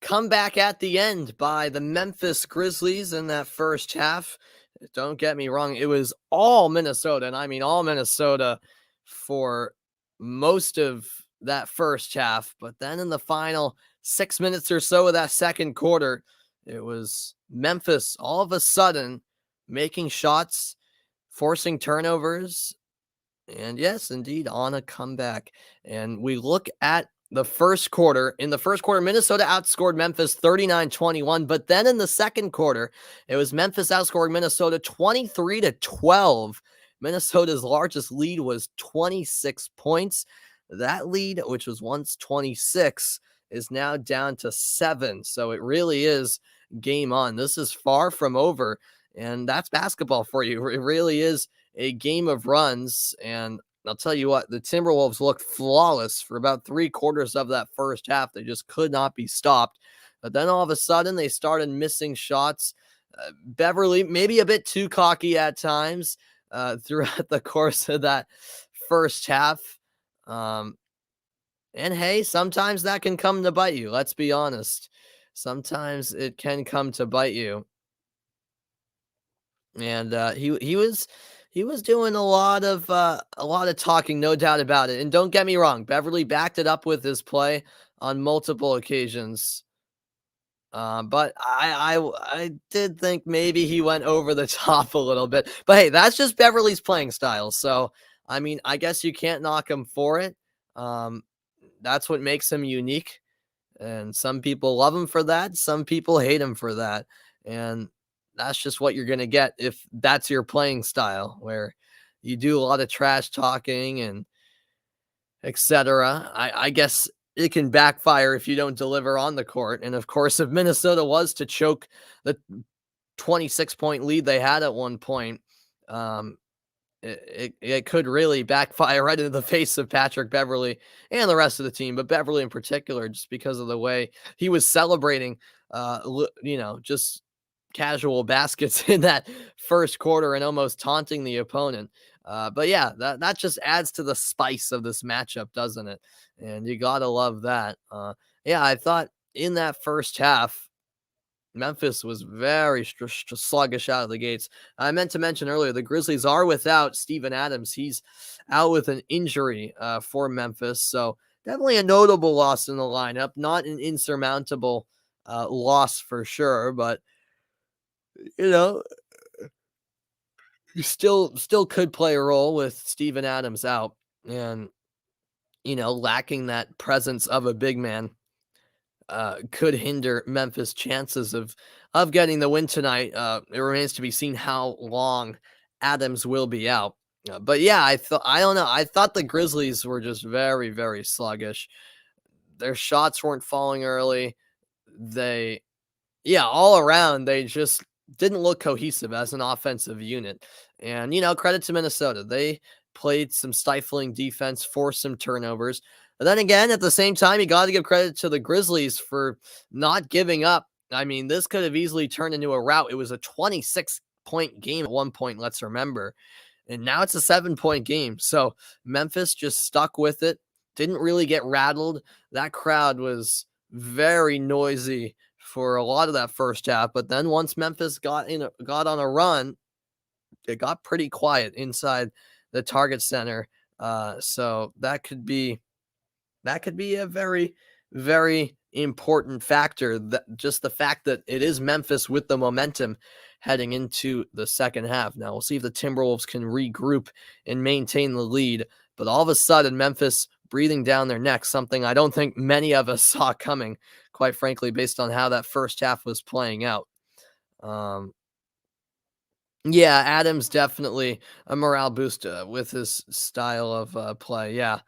comeback at the end by the Memphis Grizzlies in that first half. Don't get me wrong, it was all Minnesota, and I mean all Minnesota for most of that first half. But then in the final 6 minutes or so of that second quarter, it was Memphis all of a sudden making shots, forcing turnovers, and yes, indeed, on a comeback. And we look at the first quarter. In the first quarter, Minnesota outscored Memphis 39-21. But then in the second quarter, it was Memphis outscoring Minnesota 23-12. Minnesota's largest lead was 26 points. That lead, which was once 26, is now down to 7. So it really is game on. This is far from over. And that's basketball for you. It really is a game of runs. And I'll tell you what, the Timberwolves looked flawless for about 3/4 of that first half. They just could not be stopped. But then all of a sudden, they started missing shots. Beverly, maybe a bit too cocky at times throughout the course of that first half. Um, and hey, sometimes that can come to bite you. Let's be honest. Sometimes it can come to bite you. And he was doing a lot of talking, no doubt about it. And don't get me wrong, Beverly backed it up with his play on multiple occasions. But I did think maybe he went over the top a little bit. But hey, that's just Beverly's playing style. So I mean, I guess you can't knock him for it. Um, that's what makes him unique. And some people love him for that. Some people hate him for that. And that's just what you're going to get if that's your playing style, where you do a lot of trash talking and etc. I guess it can backfire if you don't deliver on the court. And of course, if Minnesota was to choke the 26-point lead they had at one point, um, it could really backfire right into the face of Patrick Beverly and the rest of the team, but Beverly in particular, just because of the way he was celebrating, just casual baskets in that first quarter and almost taunting the opponent. But yeah, that just adds to the spice of this matchup, doesn't it? And you gotta love that. Yeah, I thought in that first half, Memphis was very sluggish out of the gates. I meant to mention earlier, the Grizzlies are without Steven Adams. He's out with an injury for Memphis. So definitely a notable loss in the lineup. Not an insurmountable loss for sure, but you know, you still could play a role with Steven Adams out and lacking that presence of a big man could hinder Memphis' chances of getting the win tonight. It remains to be seen how long Adams will be out. But yeah, I don't know. I thought the Grizzlies were just very, very sluggish. Their shots weren't falling early. All around, they just didn't look cohesive as an offensive unit. And, credit to Minnesota. They played some stifling defense, forced some turnovers. But then again, at the same time, you got to give credit to the Grizzlies for not giving up. I mean, this could have easily turned into a rout. It was a 26-point game at one point, let's remember. And now it's a 7-point game. So Memphis just stuck with it, didn't really get rattled. That crowd was very noisy for a lot of that first half. But then once Memphis got on a run, it got pretty quiet inside the Target Center. So that could be a very, very important factor. That just the fact that it is Memphis with the momentum heading into the second half. Now we'll see if the Timberwolves can regroup and maintain the lead. But all of a sudden, Memphis breathing down their neck, something I don't think many of us saw coming, quite frankly, based on how that first half was playing out. Yeah, Adams definitely a morale booster with his style of play. Yeah.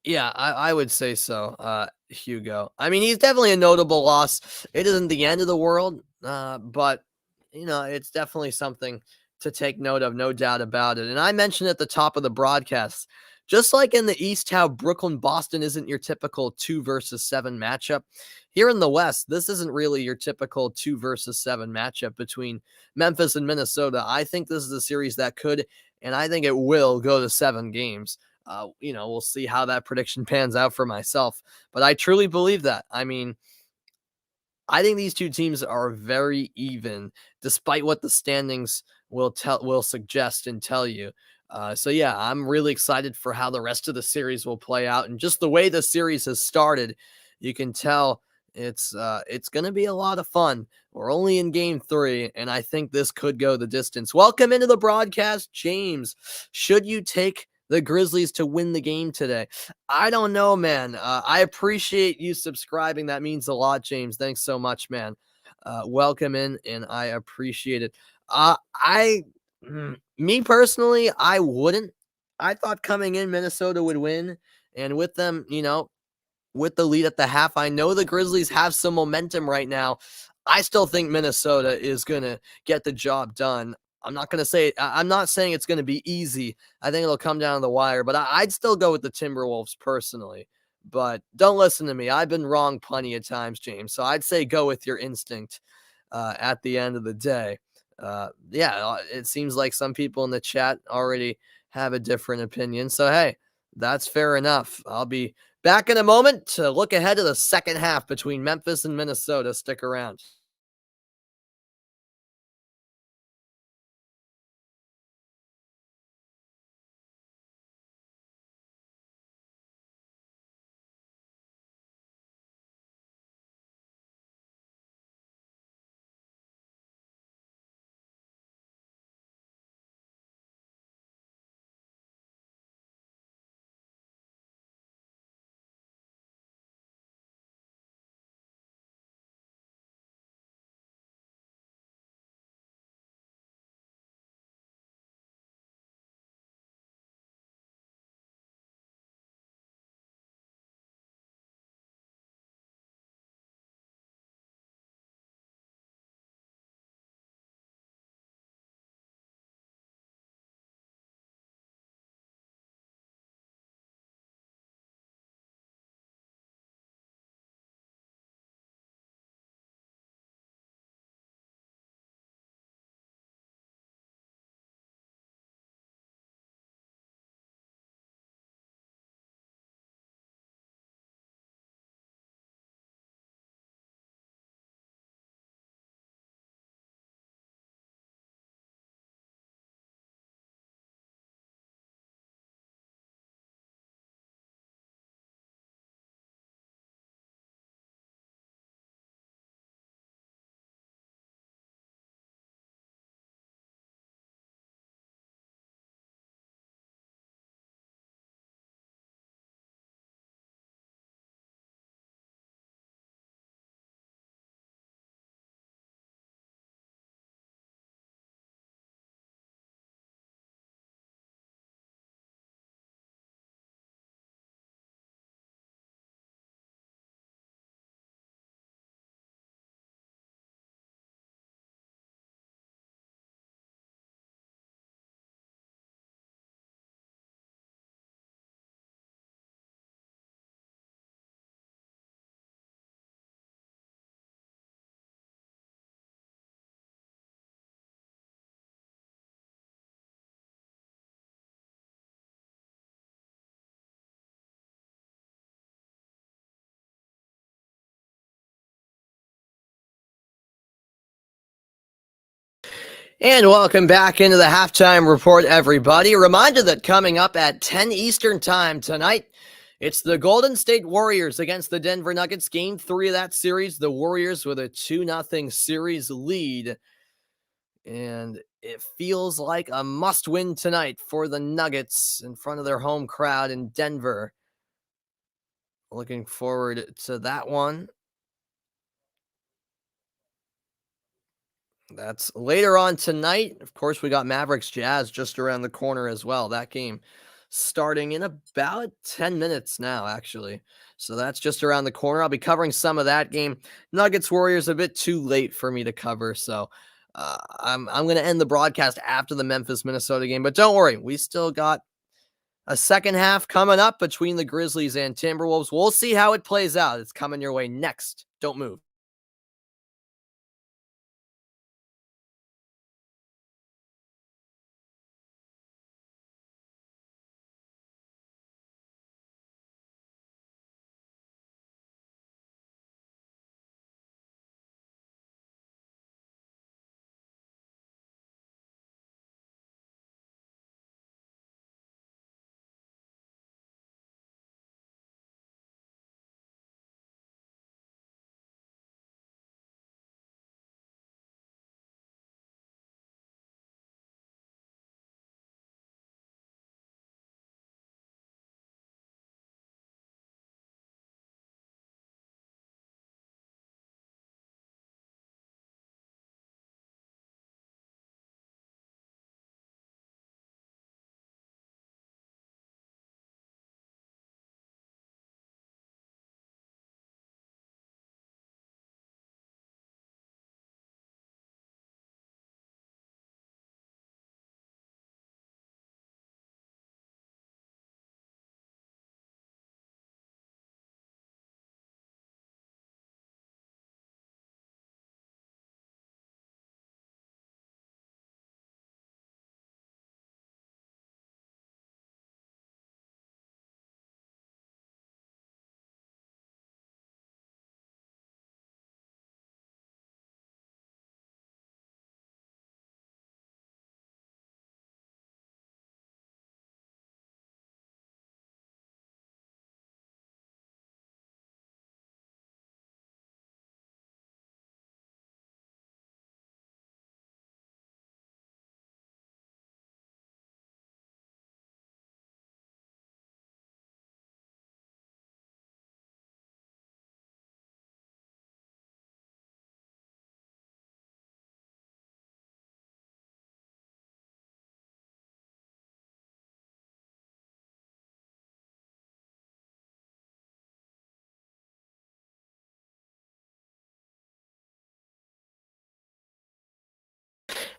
Yeah, I would say so, Hugo. I mean, he's definitely a notable loss. It isn't the end of the world, but it's definitely something to take note of, no doubt about it. And I mentioned at the top of the broadcast, just like in the East, how Brooklyn Boston isn't your typical 2 versus 7 matchup. Here in the West, this isn't really your typical 2 versus 7 matchup between Memphis and Minnesota. I think this is a series that could, and I think it will, go to 7 games. we'll see how that prediction pans out for myself. But I truly believe that. I mean, I think these two teams are very even, despite what the standings will suggest and tell you. So yeah, I'm really excited for how the rest of the series will play out, and just the way the series has started, you can tell it's going to be a lot of fun. We're only in game 3, and I think this could go the distance. Welcome into the broadcast, James. Should you take the Grizzlies to win the game today? I don't know, man. I appreciate you subscribing. That means a lot, James. Thanks so much, man. Welcome in, and I appreciate it. Me personally, I wouldn't. I thought coming in, Minnesota would win, and with them, with the lead at the half, I know the Grizzlies have some momentum right now. I still think Minnesota is gonna get the job done. I'm not saying it's gonna be easy. I think it'll come down to the wire, but I'd still go with the Timberwolves personally. But don't listen to me. I've been wrong plenty of times, James. So I'd say go with your instinct at the end of the day. Yeah, it seems like some people in the chat already have a different opinion. So hey, that's fair enough. I'll be back in a moment to look ahead to the second half between Memphis and Minnesota. Stick around. And welcome back into the halftime report, everybody. A reminder that coming up at 10 Eastern time tonight, it's the Golden State Warriors against the Denver Nuggets. Game 3 of that series, the Warriors with a 2-0 series lead. And it feels like a must-win tonight for the Nuggets in front of their home crowd in Denver. Looking forward to that one. That's later on tonight. Of course, we got Mavericks Jazz just around the corner as well. That game starting in about 10 minutes now, actually. So that's just around the corner. I'll be covering some of that game. Nuggets Warriors a bit too late for me to cover. So I'm going to end the broadcast after the Memphis Minnesota game. But don't worry, we still got a second half coming up between the Grizzlies and Timberwolves. We'll see how it plays out. It's coming your way next. Don't move.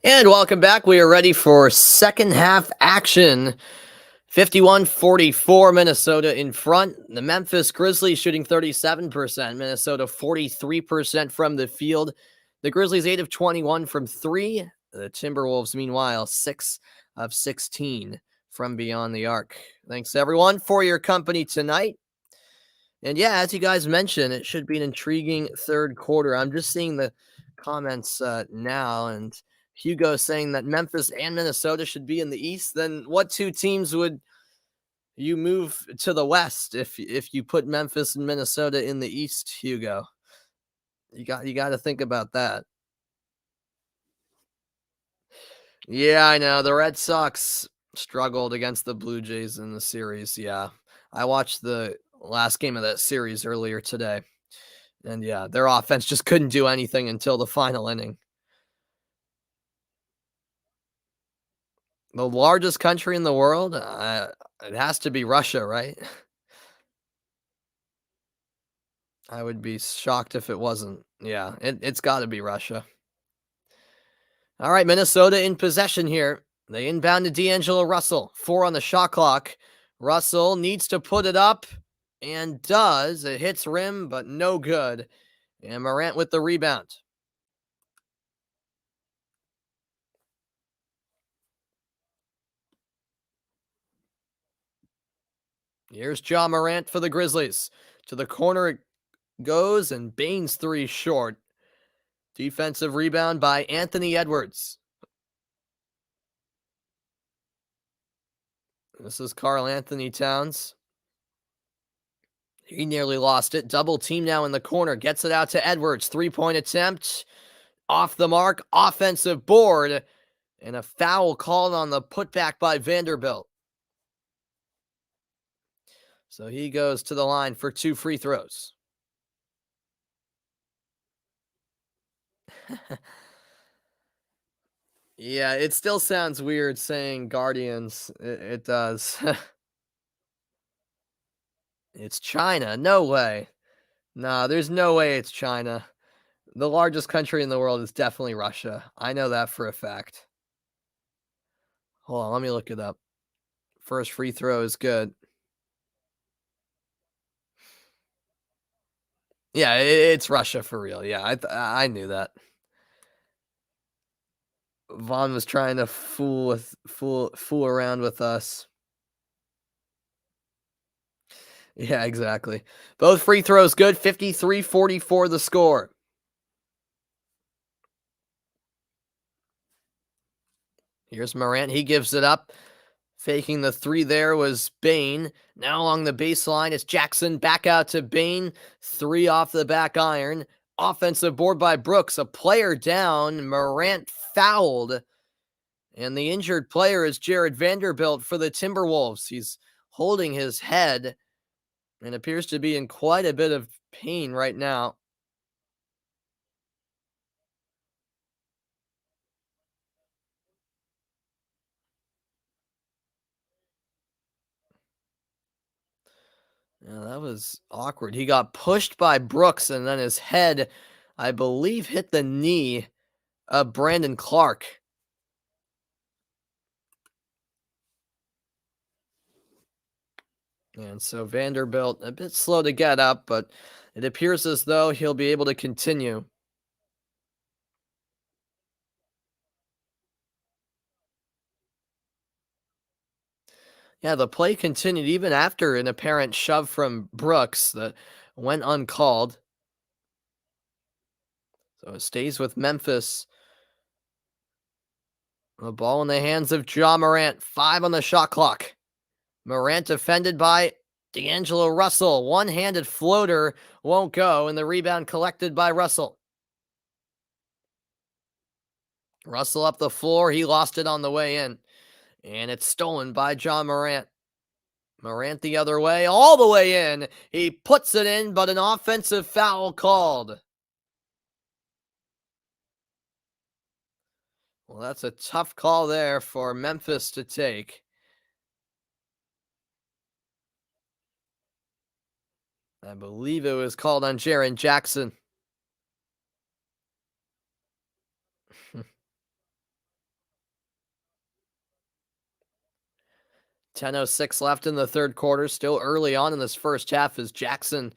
And welcome back. We are ready for second half action. 51-44, Minnesota in front. The Memphis Grizzlies shooting 37%, Minnesota 43% from the field. The Grizzlies 8 of 21 from 3. The Timberwolves, meanwhile, 6 of 16 from beyond the arc. Thanks, everyone, for your company tonight. And yeah, as you guys mentioned, it should be an intriguing third quarter. I'm just seeing the comments now, and Hugo saying that Memphis and Minnesota should be in the East. Then what two teams would you move to the West if you put Memphis and Minnesota in the East, Hugo? You got to think about that. Yeah, I know. The Red Sox struggled against the Blue Jays in the series. Yeah. I watched the last game of that series earlier today. And yeah, their offense just couldn't do anything until the final inning. The largest country in the world? It has to be Russia, right? I would be shocked if it wasn't. Yeah, it's got to be Russia. All right, Minnesota in possession here. They inbound to D'Angelo Russell. 4 on the shot clock. Russell needs to put it up and does. It hits rim, but no good. And Morant with the rebound. Here's Ja Morant for the Grizzlies. To the corner it goes, and Baines 3 short. Defensive rebound by Anthony Edwards. This is Karl Anthony Towns. He nearly lost it. Double team now in the corner. Gets it out to Edwards. 3-point attempt. Off the mark. Offensive board. And a foul called on the putback by Vanderbilt. So he goes to the line for 2 free throws. Yeah, it still sounds weird saying Guardians. It does. It's China. No way. Nah, there's no way it's China. The largest country in the world is definitely Russia. I know that for a fact. Hold on, let me look it up. First free throw is good. Yeah, it's Russia for real. Yeah, I knew that. Vaughn was trying to fool around with us. Yeah, exactly. Both free throws good. 53-44 the score. Here's Morant. He gives it up. Faking the 3 there was Bane. Now along the baseline, it's Jackson back out to Bane. 3 off the back iron. Offensive board by Brooks. A player down. Morant fouled. And the injured player is Jared Vanderbilt for the Timberwolves. He's holding his head and appears to be in quite a bit of pain right now. Yeah, that was awkward. He got pushed by Brooks, and then his head, I believe, hit the knee of Brandon Clark. And so Vanderbilt, a bit slow to get up, but it appears as though he'll be able to continue. Yeah, the play continued even after an apparent shove from Brooks that went uncalled. So it stays with Memphis. The ball in the hands of Ja Morant. 5 on the shot clock. Morant defended by D'Angelo Russell. One-handed floater won't go, and the rebound collected by Russell. Russell up the floor. He lost it on the way in. And it's stolen by Ja Morant. Morant the other way, all the way in. He puts it in, but an offensive foul called. Well, that's a tough call there for Memphis to take. I believe it was called on Jaren Jackson. 10:06 left in the third quarter. Still early on in this first half as Jackson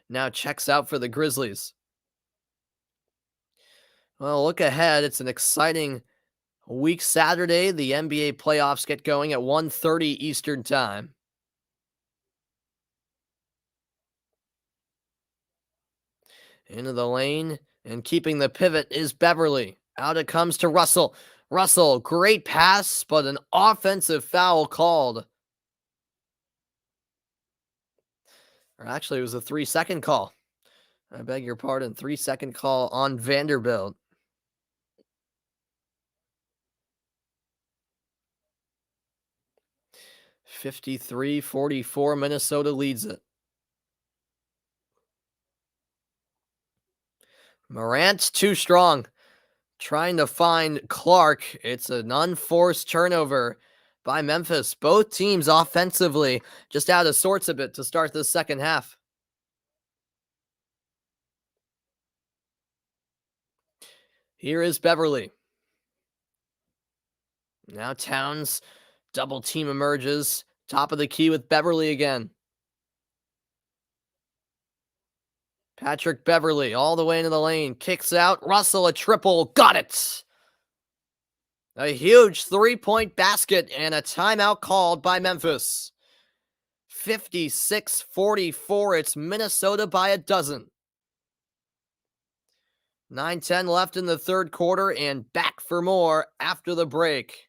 now checks out for the Grizzlies. Well, look ahead. It's an exciting week Saturday. The NBA playoffs get going at 1:30 Eastern Time. Into the lane and keeping the pivot is Beverly. Out it comes to Russell. Russell, great pass, but an offensive foul called. Or actually, it was a 3-second call. I beg your pardon. 3-second call on Vanderbilt. (53-44), Minnesota leads it. Morant's too strong. Trying to find Clark. It's an unforced turnover by Memphis. Both teams offensively just out of sorts a bit to start the second half. Here is Beverly. Now Towns, double team emerges. Top of the key with Beverly again. Patrick Beverly all the way into the lane. Kicks out. Russell, a triple. Got it. A huge three-point basket and a timeout called by Memphis. 56-44. It's Minnesota by a dozen. 9:10 left in the third quarter and back for more after the break.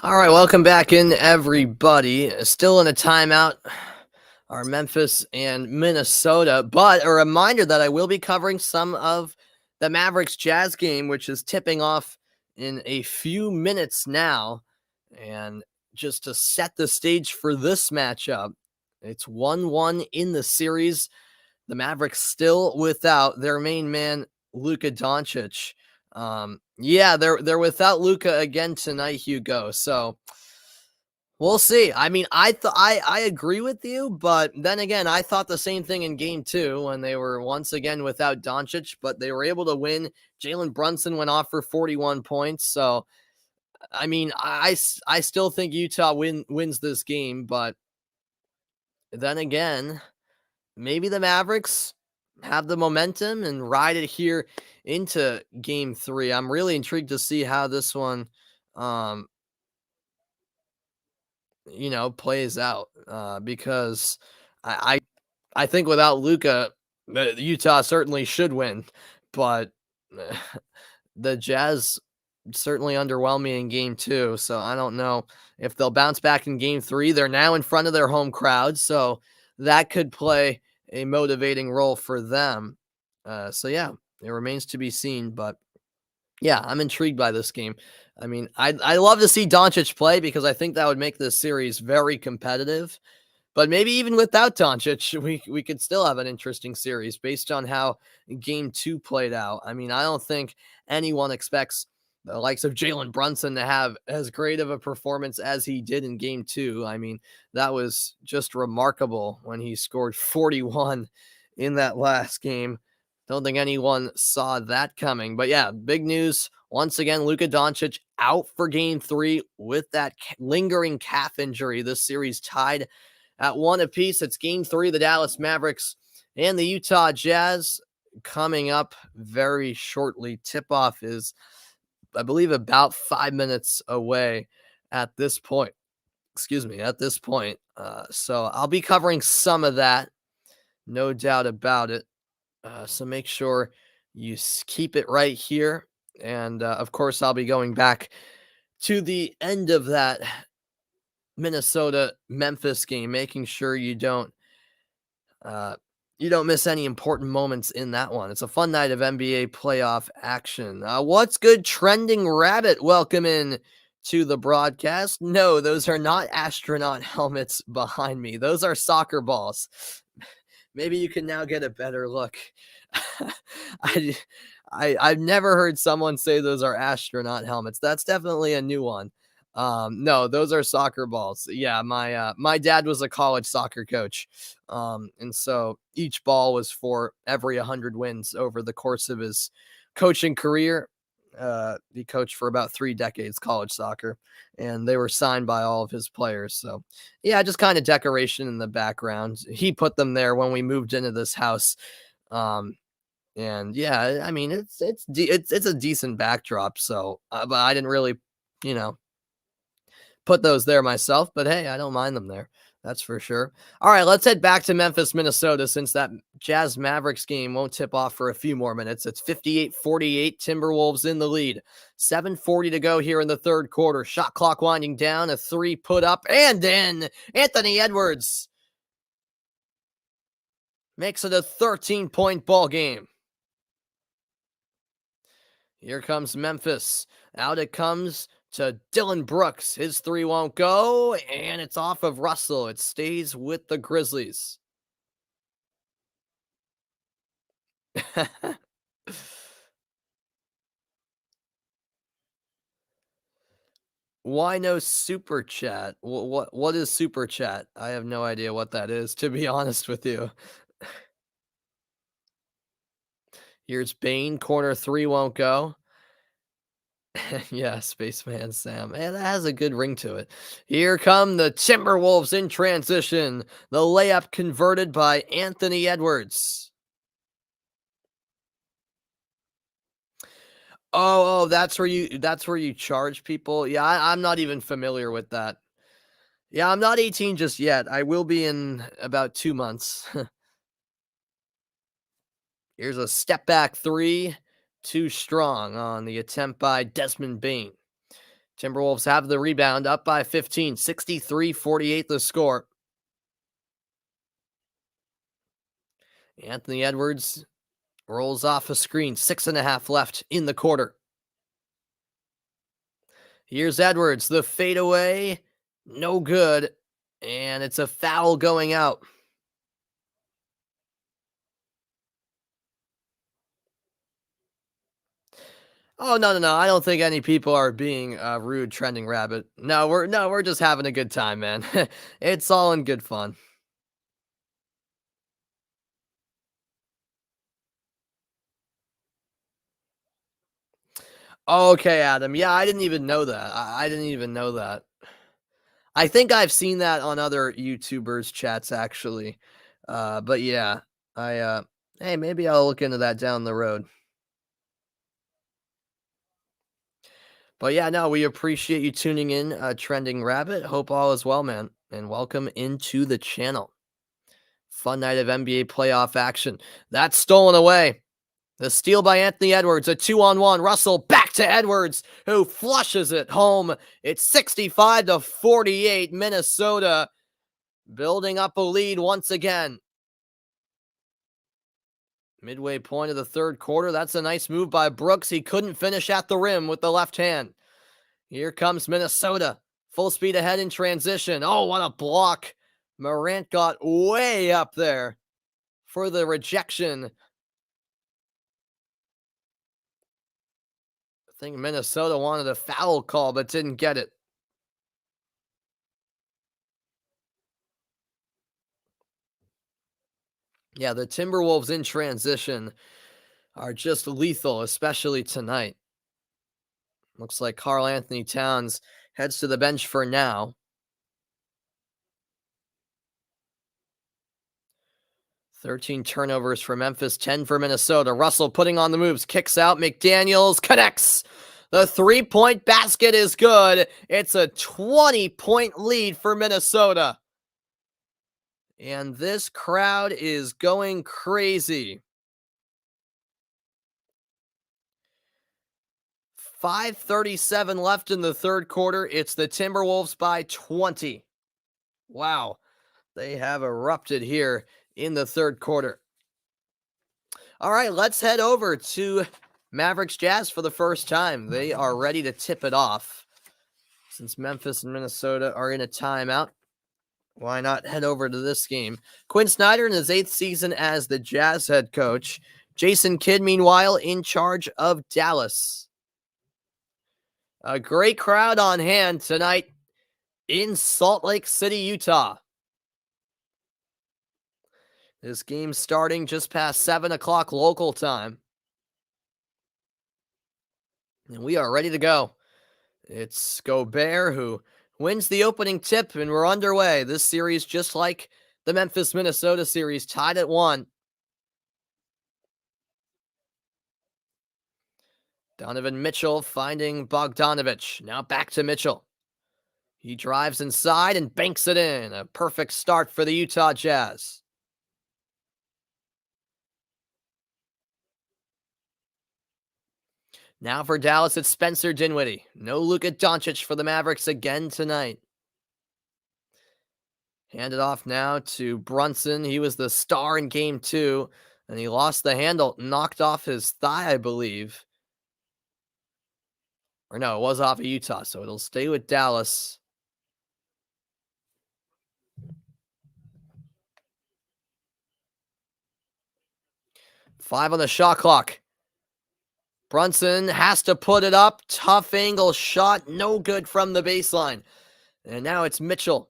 All right, welcome back in, everybody. Still in a timeout are Memphis and Minnesota, but a reminder that I will be covering some of the Mavericks Jazz game, which is tipping off in a few minutes now. And just to set the stage for this matchup, it's 1-1 in the series. The Mavericks still without their main man, Luka Doncic. They're without Luka again tonight, Hugo. So we'll see. I mean, I agree with you, but then again, I thought the same thing in game 2 when they were once again without Doncic, but they were able to win. Jalen Brunson went off for 41 points. So, I mean, I still think Utah wins this game, but then again, maybe the Mavericks have the momentum and ride it here into game 3. I'm really intrigued to see how this one, plays out because I think without Luka, Utah certainly should win, but the Jazz certainly underwhelmed me in game 2. So I don't know if they'll bounce back in game 3. They're now in front of their home crowd, so that could play a motivating role for them. It remains to be seen, but yeah, I'm intrigued by this game. I mean, I love to see Doncic play because I think that would make this series very competitive. But maybe even without Doncic, we could still have an interesting series based on how game 2 played out. I mean, I don't think anyone expects the likes of Jalen Brunson to have as great of a performance as he did in game two. I mean, that was just remarkable when he scored 41 in that last game. Don't think anyone saw that coming. But yeah, big news. Once again, Luka Doncic out for game three with that lingering calf injury. This series tied at one apiece. It's game three, the Dallas Mavericks and the Utah Jazz coming up very shortly. Tip-off is, I believe, about 5 minutes away at this point. At this point. So I'll be covering some of that, no doubt about it. So make sure you keep it right here. And of course, I'll be going back to the end of that Minnesota Memphis game, making sure you don't miss any important moments in that one. It's a fun night of NBA playoff action. What's good, Trending Rabbit? Welcome in to the broadcast. No, those are not astronaut helmets behind me. Those are soccer balls. Maybe you can now get a better look. I've never heard someone say those are astronaut helmets. That's definitely a new one. No, those are soccer balls. Yeah, my dad was a college soccer coach. And so each ball was for every 100 wins over the course of his coaching career. He coached for about 3 decades college soccer, and they were signed by all of his players. So yeah, just kind of decoration in the background. He put them there when we moved into this house. And yeah, I mean, it's a decent backdrop. So, but I didn't really, put those there myself, but hey, I don't mind them there. That's for sure. All right, let's head back to Memphis, Minnesota, since that Jazz Mavericks game won't tip off for a few more minutes. It's 58-48, Timberwolves in the lead. 7:40 to go here in the third quarter. Shot clock winding down, a three put up and in. Anthony Edwards makes it a 13-point ball game. Here comes Memphis. Out it comes to Dylan Brooks. His three won't go, and it's off of Russell. It stays with the Grizzlies. Why no super chat? What is super chat? I have no idea what that is, to be honest with you. Here's Bane. Corner three won't go. Yeah, Spaceman Sam. And that has a good ring to it. Here come the Timberwolves in transition. The layup converted by Anthony Edwards. Oh, that's where you charge people. Yeah, I'm not even familiar with that. Yeah, I'm not 18 just yet. I will be in about 2 months. Here's a step back three. Too strong on the attempt by Desmond Bane. Timberwolves have the rebound, up by 15, 63-48 the score. Anthony Edwards rolls off a screen, 6.5 left in the quarter. Here's Edwards, the fadeaway, no good, and it's a foul going out. Oh, no. I don't think any people are being rude, Trending Rabbit. No, we're just having a good time, man. It's all in good fun. Okay, Adam. Yeah, I didn't even know that. I didn't even know that. I think I've seen that on other YouTubers' chats actually. But yeah, hey, maybe I'll look into that down the road. But yeah, no, we appreciate you tuning in, Trending Rabbit. Hope all is well, man, and welcome into the channel. Fun night of NBA playoff action. That's stolen away. The steal by Anthony Edwards, a 2-on-1. Russell back to Edwards, who flushes it home. It's 65-48. Minnesota building up a lead once again. Midway point of the third quarter. That's a nice move by Brooks. He couldn't finish at the rim with the left hand. Here comes Minnesota. Full speed ahead in transition. Oh, what a block. Morant got way up there for the rejection. I think Minnesota wanted a foul call but didn't get it. Yeah, the Timberwolves in transition are just lethal, especially tonight. Looks like Karl Anthony Towns heads to the bench for now. 13 turnovers for Memphis, 10 for Minnesota. Russell putting on the moves, kicks out, McDaniels connects. The three-point basket is good. It's a 20-point lead for Minnesota. And this crowd is going crazy. 5:37 left in the third quarter. It's the Timberwolves by 20. Wow. They have erupted here in the third quarter. All right, let's head over to Mavericks Jazz for the first time. They are ready to tip it off. Since Memphis and Minnesota are in a timeout, why not head over to this game? Quinn Snyder in his 8th season as the Jazz head coach. Jason Kidd, meanwhile, in charge of Dallas. A great crowd on hand tonight in Salt Lake City, Utah. This game starting just past 7 o'clock local time. And we are ready to go. It's Gobert who wins the opening tip, and we're underway. This series, just like the Memphis-Minnesota series, tied at 1. Donovan Mitchell finding Bogdanovich. Now back to Mitchell. He drives inside and banks it in. A perfect start for the Utah Jazz. Now for Dallas, it's Spencer Dinwiddie. No Luka Doncic for the Mavericks again tonight. Handed off now to Brunson. He was the star in game 2, and he lost the handle, knocked off his thigh, I believe. Or no, it was off of Utah, so it'll stay with Dallas. Five on the shot clock. Brunson has to put it up. Tough angle shot. No good from the baseline. And now it's Mitchell.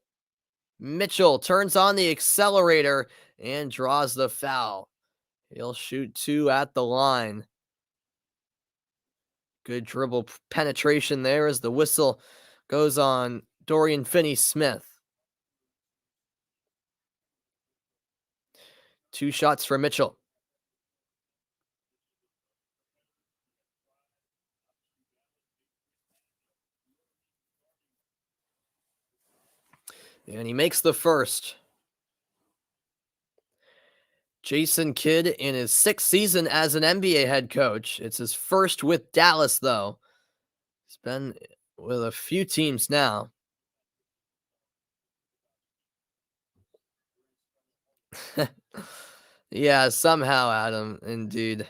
Mitchell turns on the accelerator and draws the foul. He'll shoot 2 at the line. Good dribble penetration there as the whistle goes on Dorian Finney-Smith. 2 shots for Mitchell. And he makes the first. Jason Kidd in his 6th season as an NBA head coach. It's his first with Dallas, though. He's been with a few teams now. Yeah, somehow, Adam. Indeed.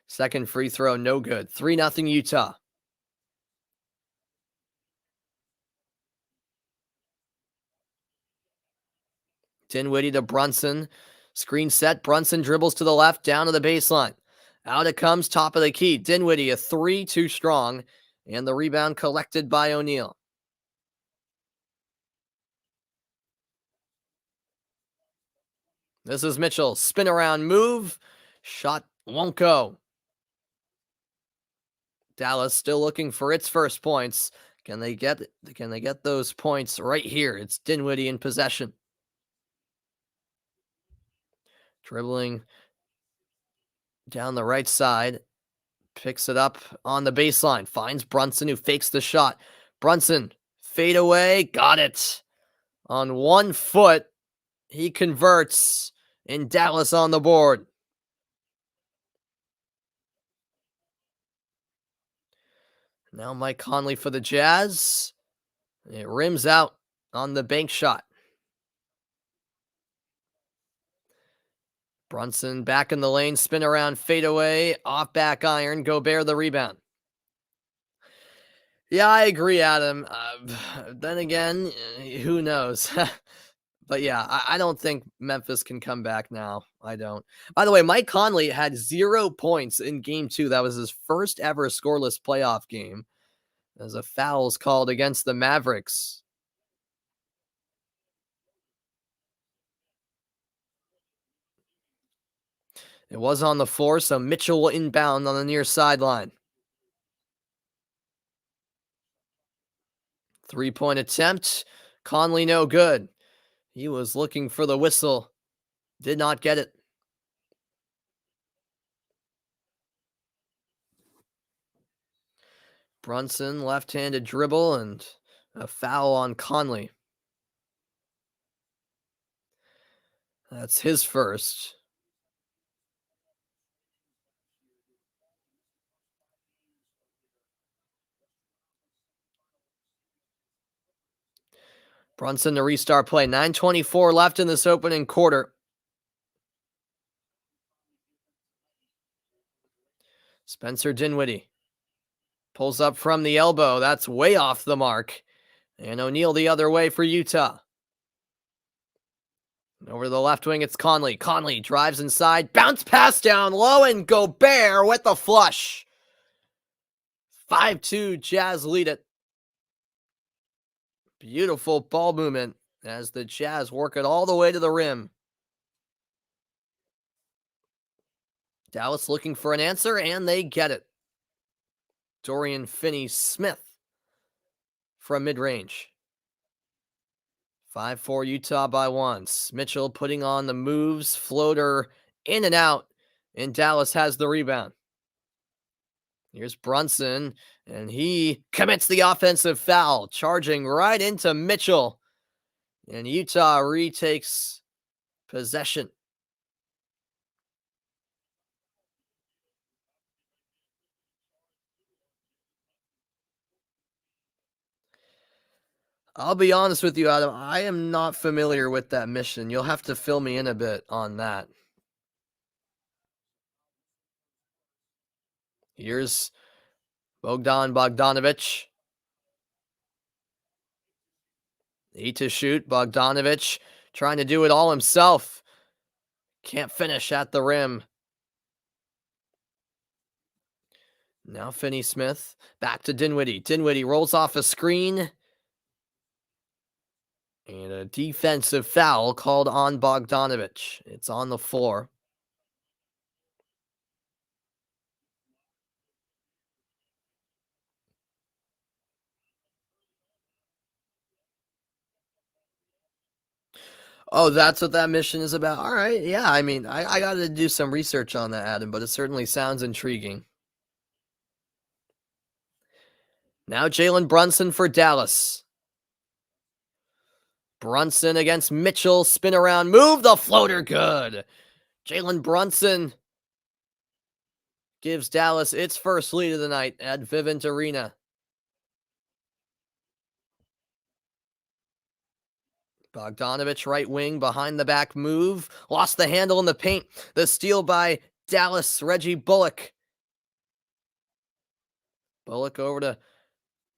Second free throw, no good. 3-0 Utah. Dinwiddie to Brunson. Screen set. Brunson dribbles to the left, down to the baseline. Out it comes, top of the key. Dinwiddie, a 3, too strong. And the rebound collected by O'Neal. This is Mitchell. Spin around move. Shot won't go. Dallas still looking for its first points. Can they get those points right here? It's Dinwiddie in possession. Dribbling down the right side. Picks it up on the baseline. Finds Brunson, who fakes the shot. Brunson, fade away. Got it. On 1 foot, he converts. And Dallas on the board. Now Mike Conley for the Jazz. It rims out on the bank shot. Brunson back in the lane, spin around, fade away, off back iron, Gobert the rebound. Yeah, I agree, Adam. Then again, who knows? But yeah, I don't think Memphis can come back now. I don't. By the way, Mike Conley had 0 points in game 2. That was his first ever scoreless playoff game, as a foul's called against the Mavericks. It was on the floor, so Mitchell will inbound on the near sideline. 3-point attempt. Conley no good. He was looking for the whistle. Did not get it. Brunson, left-handed dribble, and a foul on Conley. That's his first. Brunson to restart play. 9:24 left in this opening quarter. Spencer Dinwiddie pulls up from the elbow. That's way off the mark. And O'Neal the other way for Utah. Over to the left wing, it's Conley. Conley drives inside. Bounce pass down low, and Gobert with the flush. 5-2, Jazz lead it. Beautiful ball movement as the Jazz work it all the way to the rim. Dallas looking for an answer, and they get it. Dorian Finney-Smith from mid-range. 5-4 Utah by once. Mitchell putting on the moves, floater in and out, and Dallas has the rebound. Here's Brunson, and he commits the offensive foul, charging right into Mitchell. And Utah retakes possession. I'll be honest with you, Adam. I am not familiar with that mission. You'll have to fill me in a bit on that. Here's Bogdanovic. 8 to shoot. Bogdanovic trying to do it all himself. Can't finish at the rim. Now Finney-Smith. Back to Dinwiddie. Dinwiddie rolls off a screen. And a defensive foul called on Bogdanovic. It's on the floor. Oh, that's what that mission is about. All right. Yeah, I mean, I got to do some research on that, Adam, but it certainly sounds intriguing. Now Jalen Brunson for Dallas. Brunson against Mitchell. Spin around move. The floater good. Jalen Brunson gives Dallas its first lead of the night at Vivint Arena. Bogdanovic right wing behind the back move. Lost the handle in the paint. The steal by Dallas. Reggie Bullock. Bullock over to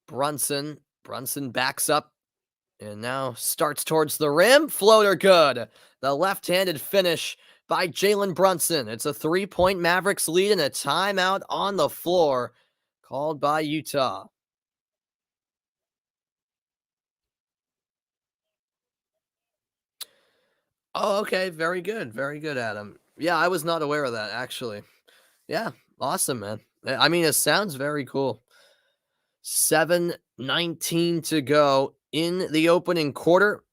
Brunson. Brunson backs up and now starts towards the rim. Floater good. The left-handed finish by Jalen Brunson. It's a 3-point Mavericks lead and a timeout on the floor called by Utah. Oh, okay. Very good. Very good, Adam. Yeah, I was not aware of that, actually. Yeah, awesome, man. I mean, it sounds very cool. 7:19 to go in the opening quarter.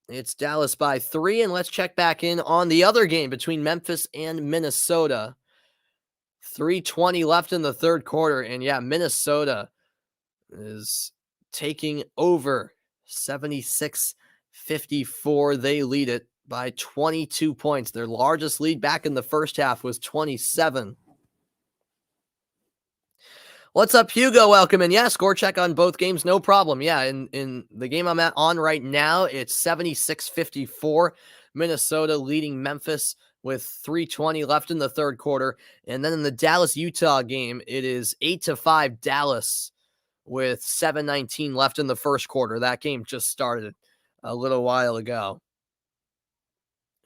It's Dallas by 3, and let's check back in on the other game between Memphis and Minnesota. 3:20 left in the third quarter, and yeah, Minnesota is taking over 76-54. They lead it by 22 points. Their largest lead back in the first half was 27. What's up, Hugo? Welcome in. Yeah, score check on both games, no problem. Yeah, in the game I'm on right now, it's 76-54. Minnesota leading Memphis with 3:20 left in the third quarter. And then in the Dallas-Utah game, it is 8-5 Dallas with 7:19 left in the first quarter. That game just started. a little while ago.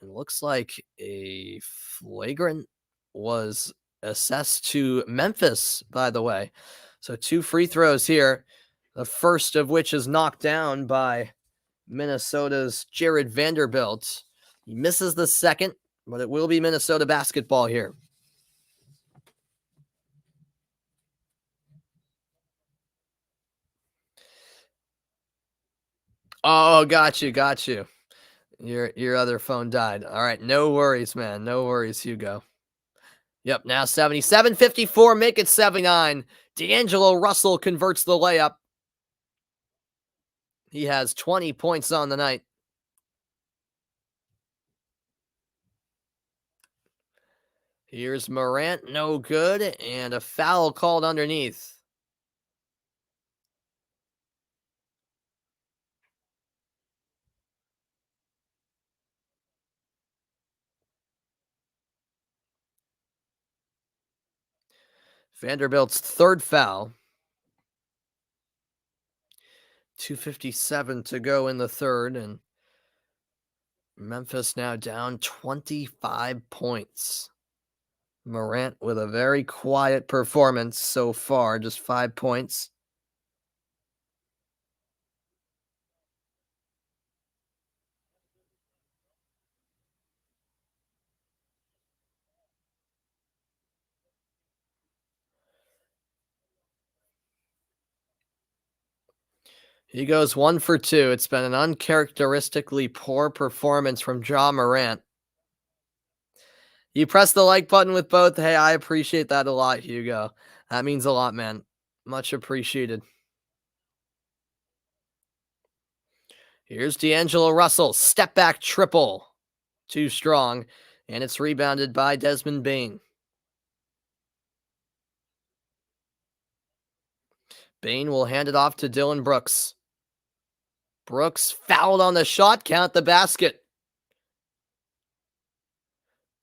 It looks like a flagrant was assessed to Memphis, by the way. So 2 free throws here, the first of which is knocked down by Minnesota's Jared Vanderbilt. He misses the second, but it will be Minnesota basketball here. Oh, got you. Your other phone died. All right, no worries, man. No worries, Hugo. Yep, now 77-54, make it 79. D'Angelo Russell converts the layup. He has 20 points on the night. Here's Morant, no good, and a foul called underneath. Vanderbilt's third foul. 2:57 to go in the third, and Memphis now down 25 points. Morant with a very quiet performance so far, just 5 points. He goes 1 for 2. It's been an uncharacteristically poor performance from Ja Morant. You press the like button with both. Hey, I appreciate that a lot, Hugo. That means a lot, man. Much appreciated. Here's D'Angelo Russell. Step back triple. Too strong. And it's rebounded by Desmond Bane. Bane will hand it off to Dylan Brooks. Brooks fouled on the shot count, the basket.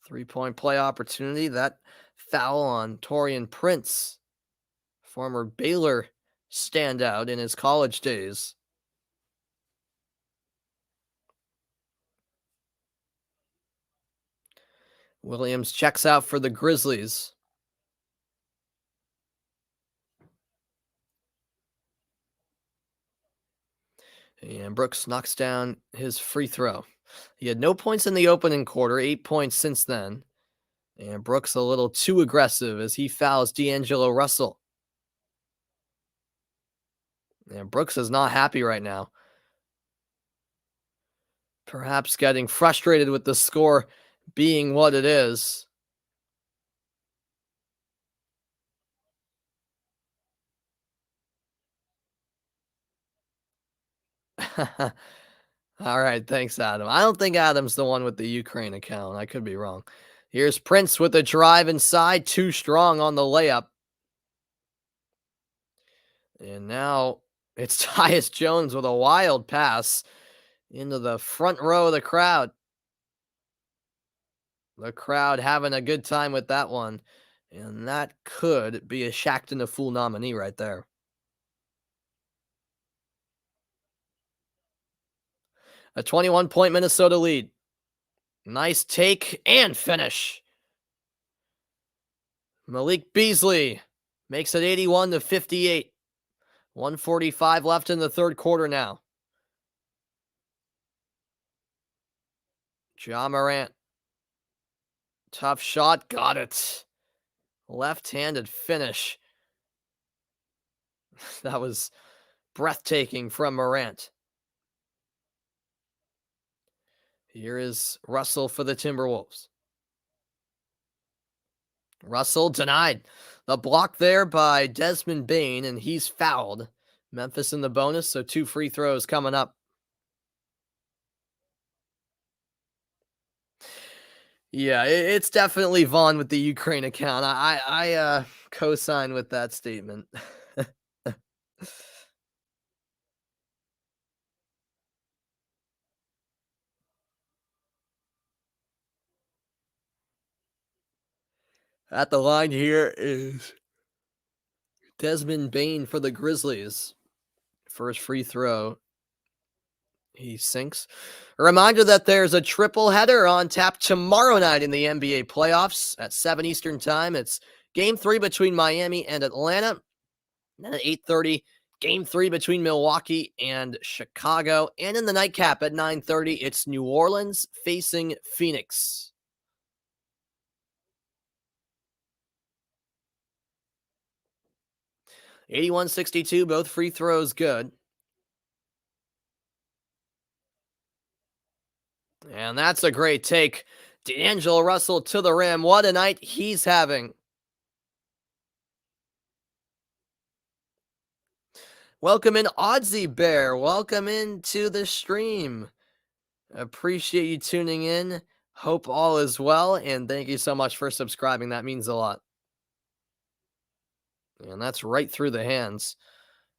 3-point play opportunity. That foul on Taurean Prince, former Baylor standout in his college days. Williams checks out for the Grizzlies. And Brooks knocks down his free throw. He had no points in the opening quarter, 8 points since then. And Brooks a little too aggressive as he fouls D'Angelo Russell. And Brooks is not happy right now. Perhaps getting frustrated with the score being what it is. All right, thanks, Adam. I don't think Adam's the one with the Ukraine account. I could be wrong. Here's Prince with a drive inside, too strong on the layup. And now it's Tyus Jones with a wild pass into the front row of the crowd. The crowd having a good time with that one. And that could be a Shaqtin' the Fool nominee right there. A 21-point Minnesota lead. Nice take and finish. Malik Beasley makes it 81-58. 1:45 left in the third quarter now. Ja Morant. Tough shot. Got it. Left-handed finish. That was breathtaking from Morant. Here is Russell for the Timberwolves. Russell denied. The block there by Desmond Bane, and he's fouled. Memphis in the bonus, so 2 free throws coming up. Yeah, it's definitely Vaughn with the Ukraine account. I co-sign with that statement. At the line here is Desmond Bane for the Grizzlies. First free throw. He sinks. A reminder that there's a triple header on tap tomorrow night in the NBA playoffs at 7 Eastern time. It's game 3 between Miami and Atlanta. And then at 8:30, game 3 between Milwaukee and Chicago. And in the nightcap at 9:30, it's New Orleans facing Phoenix. 81-62, both free throws good. And that's a great take. D'Angelo Russell to the rim. What a night he's having. Welcome in, Oddsy Bear. Welcome into the stream. Appreciate you tuning in. Hope all is well. And thank you so much for subscribing. That means a lot. And that's right through the hands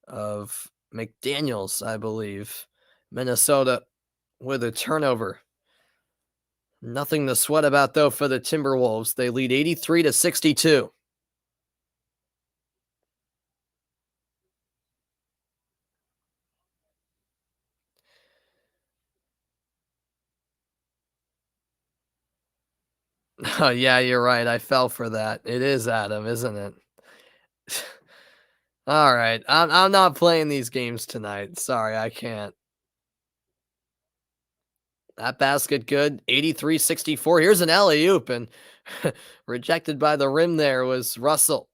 of McDaniels, I believe. Minnesota with a turnover. Nothing to sweat about, though, for the Timberwolves. They lead 83-62. Oh, yeah, you're right. I fell for that. It is Adam, isn't it? All right. I'm not playing these games tonight. Sorry, I can't. That basket good. 83-64. Here's an alley-oop, and rejected by the rim there was Russell.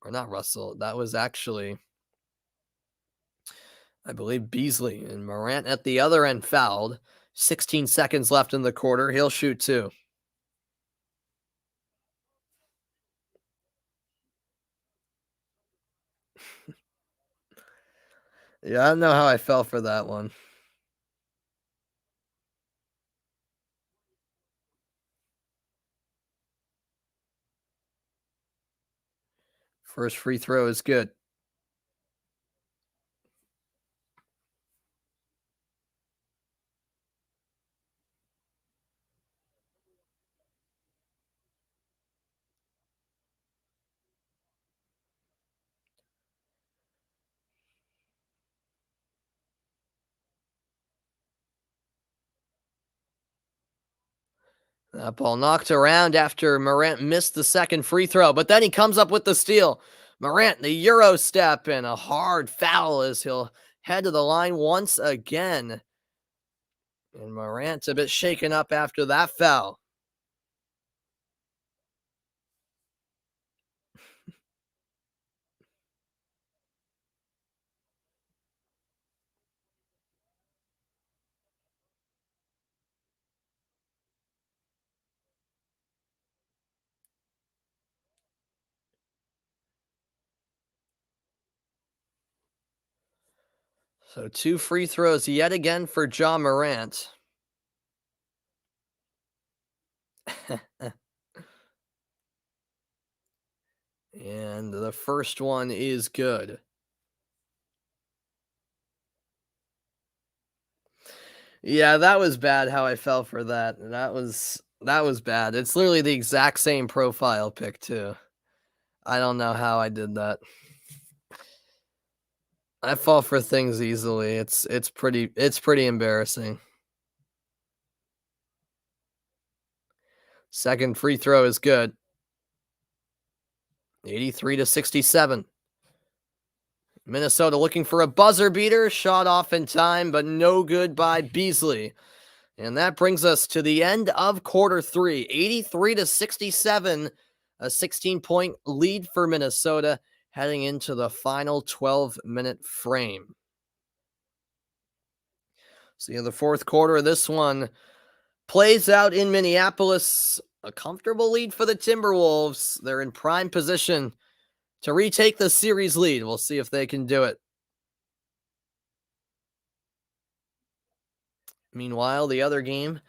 Or not Russell. That was actually, I believe, Beasley. And Morant at the other end fouled. 16 seconds left in the quarter. He'll shoot two. Yeah, I don't know how I fell for that one. First free throw is good. That ball knocked around after Morant missed the second free throw, but then he comes up with the steal. Morant, the Euro step, and a hard foul as he'll head to the line once again. And Morant's a bit shaken up after that foul. So 2 free throws yet again for Ja Morant. And the first one is good. Yeah, that was bad how I fell for that. That was bad. It's literally the exact same profile pic too. I don't know how I did that. I fall for things easily. It's pretty embarrassing. Second free throw is good. 83-67. Minnesota looking for a buzzer beater, shot off in time, but no good by Beasley. And that brings us to the end of quarter 3, 83-67, a 16-point lead for Minnesota heading into the final 12-minute frame. See, in the fourth quarter, this one plays out in Minneapolis. A comfortable lead for the Timberwolves. They're in prime position to retake the series lead. We'll see if they can do it. Meanwhile, the other game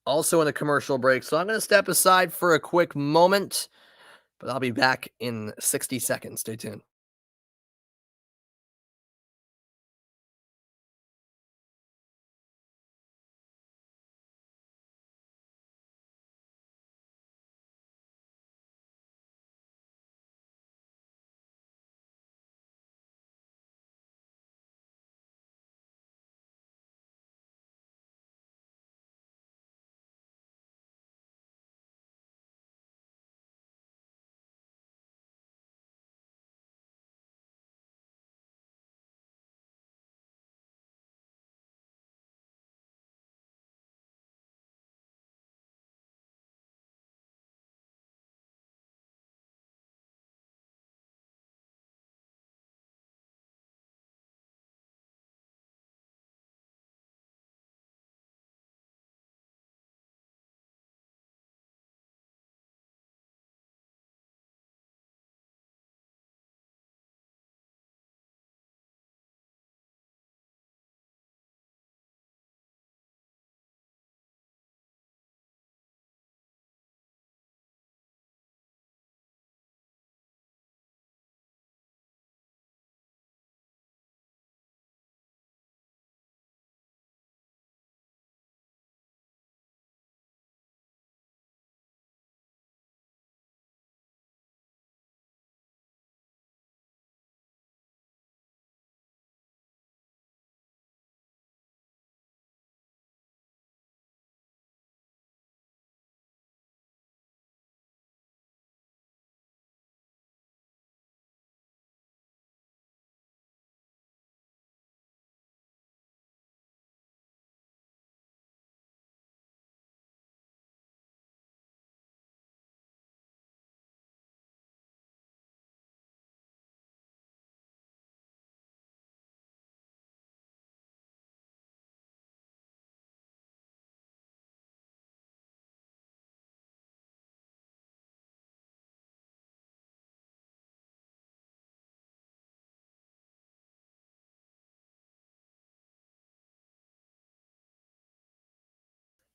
also in a commercial break. So I'm going to step aside for a quick moment, but I'll be back in 60 seconds. Stay tuned.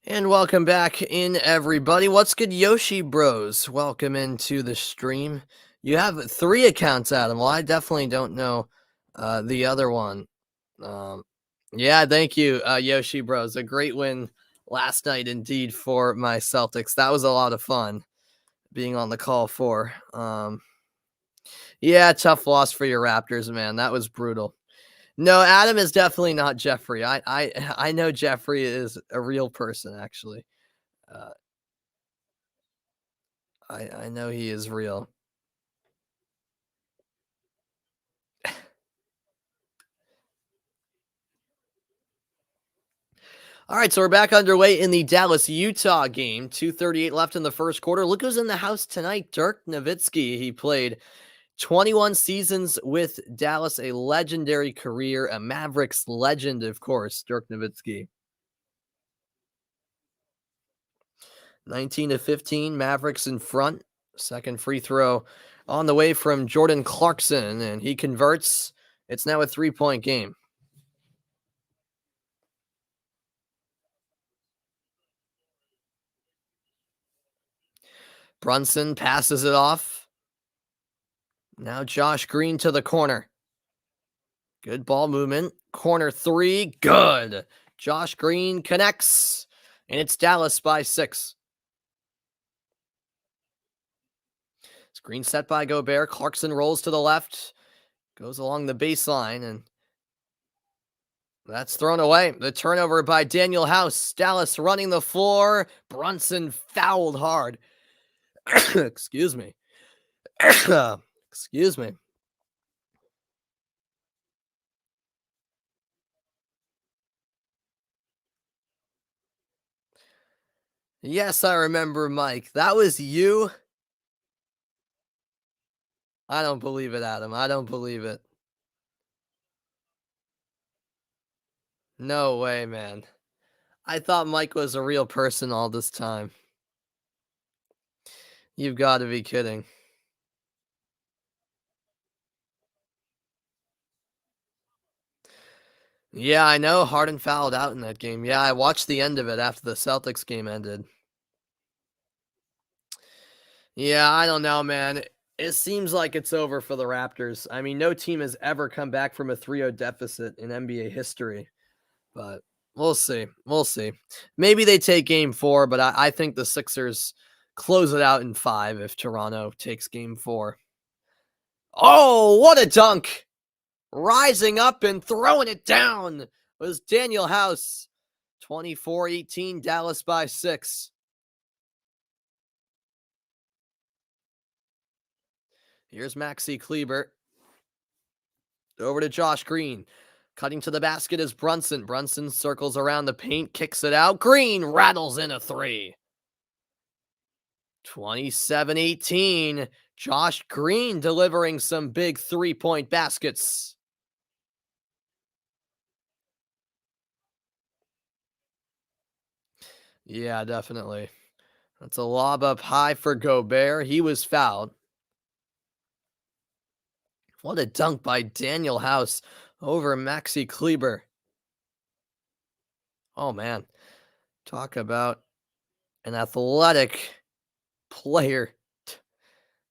And welcome back in, everybody. What's good, Yoshi Bros? Welcome into the stream. You have three accounts, Adam. Well, I definitely don't know the other one. Um, yeah, thank you, Yoshi Bros. A great win last night, indeed, for my Celtics. That was a lot of fun being on the call for. Yeah, tough loss for your Raptors, man. That was brutal. No, Adam is definitely not Jeffrey. I know Jeffrey is a real person, actually. Uh, I know he is real. All right, so we're back underway in the Dallas-Utah game. 2:38 left in the first quarter. Look who's in the house tonight. Dirk Nowitzki. He played 21 seasons with Dallas, a legendary career, a Mavericks legend, of course, Dirk Nowitzki. 19-15, Mavericks in front. Second free throw on the way from Jordan Clarkson, and he converts. It's now a three-point game. Brunson passes it off. Now Josh Green to the corner. Good ball movement. Corner three. Good. Josh Green connects, and it's Dallas by 6. Screen set by Gobert. Clarkson rolls to the left. Goes along the baseline, and that's thrown away. The turnover by Daniel House. Dallas running the floor. Brunson fouled hard. Excuse me. Excuse me. Yes, I remember, Mike. That was you? I don't believe it, Adam. I don't believe it. No way, man. I thought Mike was a real person all this time. You've got to be kidding. Yeah, I know Harden fouled out in that game. Yeah, I watched the end of it after the Celtics game ended. Yeah, I don't know, man. It seems like it's over for the Raptors. I mean, no team has ever come back from a 3-0 deficit in NBA history, but we'll see. We'll see. Maybe they take game 4, but I think the Sixers close it out in 5 if Toronto takes game 4. Oh, what a dunk! Rising up and throwing it down was Daniel House. 24-18, Dallas by 6. Here's Maxi Kleber. Over to Josh Green. Cutting to the basket is Brunson. Brunson circles around the paint, kicks it out. Green rattles in a 3. 27-18. Josh Green delivering some big 3-point baskets. Yeah, definitely. That's a lob up high for Gobert. He was fouled. What a dunk by Daniel House over Maxi Kleber. Oh, man. Talk about an athletic player.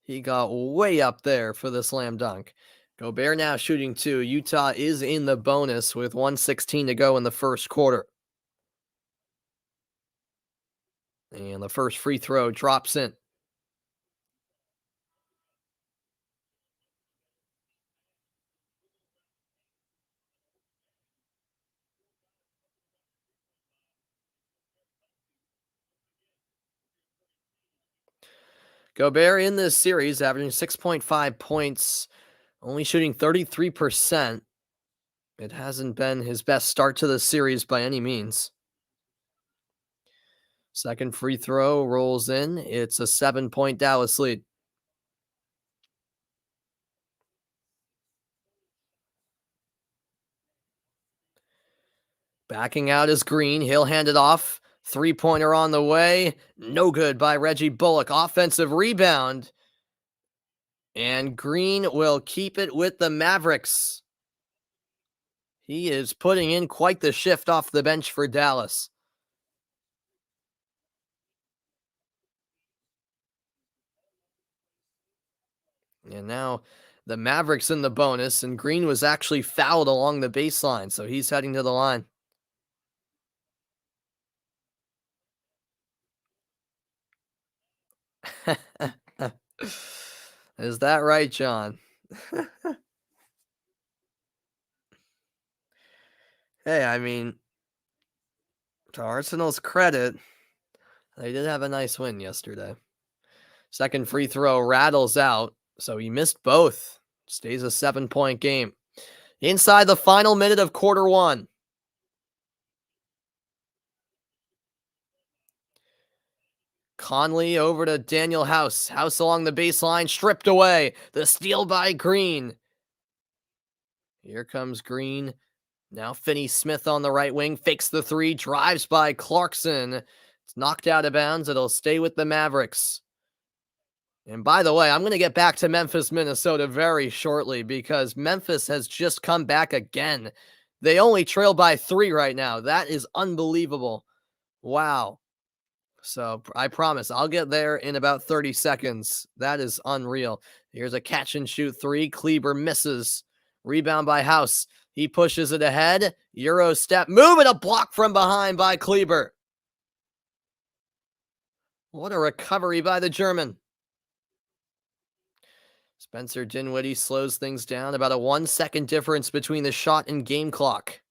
He got way up there for the slam dunk. Gobert now shooting 2. Utah is in the bonus with 1:16 to go in the first quarter. And the first free throw drops in. Gobert in this series averaging 6.5 points, only shooting 33%. It hasn't been his best start to the series by any means. Second free throw rolls in. It's a 7-point Dallas lead. Backing out is Green. He'll hand it off. 3-pointer on the way. No good by Reggie Bullock. Offensive rebound. And Green will keep it with the Mavericks. He is putting in quite the shift off the bench for Dallas. And now the Mavericks in the bonus, and Green was actually fouled along the baseline, so he's heading to the line. Is that right, John? Hey, I mean, to Arsenal's credit, they did have a nice win yesterday. Second free throw rattles out, so he missed both. Stays a 7-point game. Inside the final minute of quarter one. Conley over to Daniel House. House along the baseline, stripped away. The steal by Green. Here comes Green. Now Finney-Smith on the right wing, fakes the three, drives by Clarkson. It's knocked out of bounds. It'll stay with the Mavericks. And by the way, I'm going to get back to Memphis, Minnesota very shortly because Memphis has just come back again. They only trail by 3 right now. That is unbelievable. Wow. So I promise I'll get there in about 30 seconds. That is unreal. Here's a catch and shoot 3. Kleber misses. Rebound by House. He pushes it ahead. Euro step. Move and a block from behind by Kleber. What a recovery by the German. Spencer Dinwiddie slows things down. About a 1-second difference between the shot and game clock.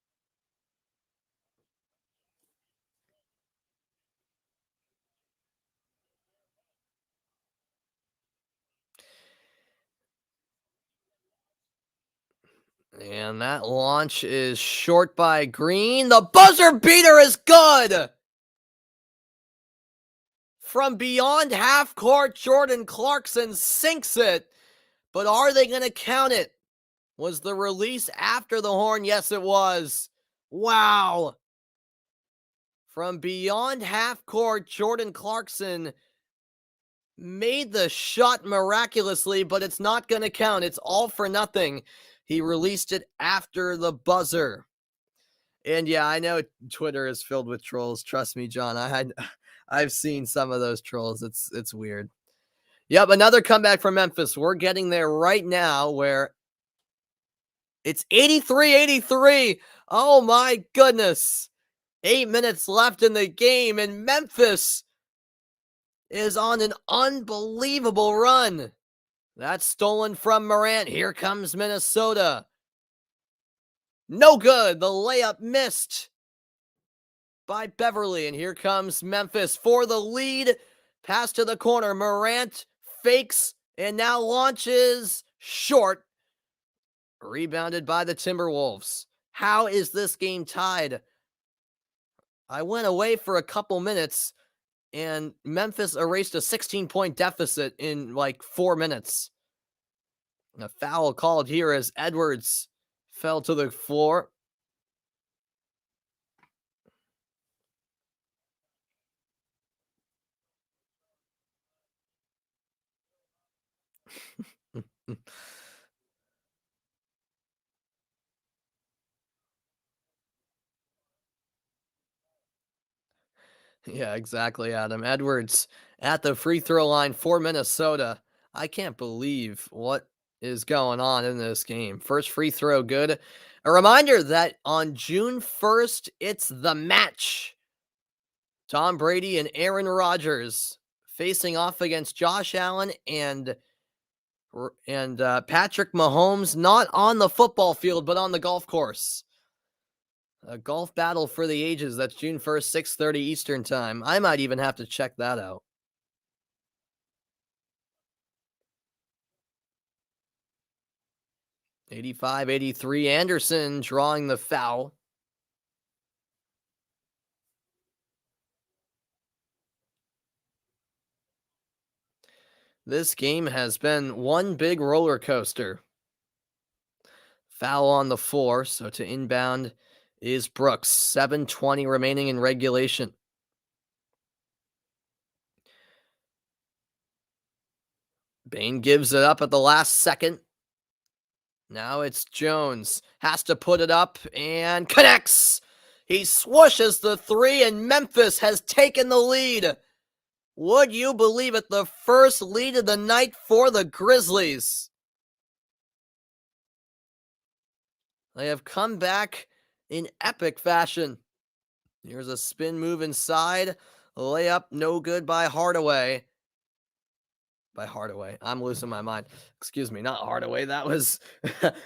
And that launch is short by Green. The buzzer beater is good. From beyond half court, Jordan Clarkson sinks it. But are they going to count it? Was the release after the horn? Yes, it was. Wow. From beyond half court, Jordan Clarkson made the shot miraculously, but it's not going to count. It's all for nothing. He released it after the buzzer. And yeah, I know Twitter is filled with trolls. Trust me, John. I've seen some of those trolls. It's weird. Yep, another comeback from Memphis. We're getting there right now where it's 83-83. Oh my goodness. 8 minutes left in the game, and Memphis is on an unbelievable run. That's stolen from Morant. Here comes Minnesota. No good. The layup missed by Beverly. And here comes Memphis for the lead. Pass to the corner. Morant fakes and now launches short. Rebounded by the Timberwolves. How is this game tied? I went away for a couple minutes and Memphis erased a 16-point deficit in like 4 minutes. A foul called here as Edwards fell to the floor. Yeah, exactly, Adam. Edwards at the free throw line for Minnesota. I can't believe what is going on in this game. First free throw good. A reminder that on June 1st, it's the match. Tom Brady and Aaron Rodgers facing off against Josh Allen and Patrick Mahomes, not on the football field, but on the golf course. A golf battle for the ages. That's June 1st, 6:30 Eastern time. I might even have to check that out. 85-83. Anderson drawing the foul. This game has been one big roller coaster. Foul on the 4, so to inbound is Brooks. 7:20 remaining in regulation. Bane gives it up at the last second. Now it's Jones. Has to put it up and connects. He swooshes the 3 and Memphis has taken the lead. Would you believe it? The first lead of the night for the Grizzlies. They have come back in epic fashion. Here's a spin move inside. Layup, no good by Hardaway. I'm losing my mind. Excuse me, not Hardaway. That was,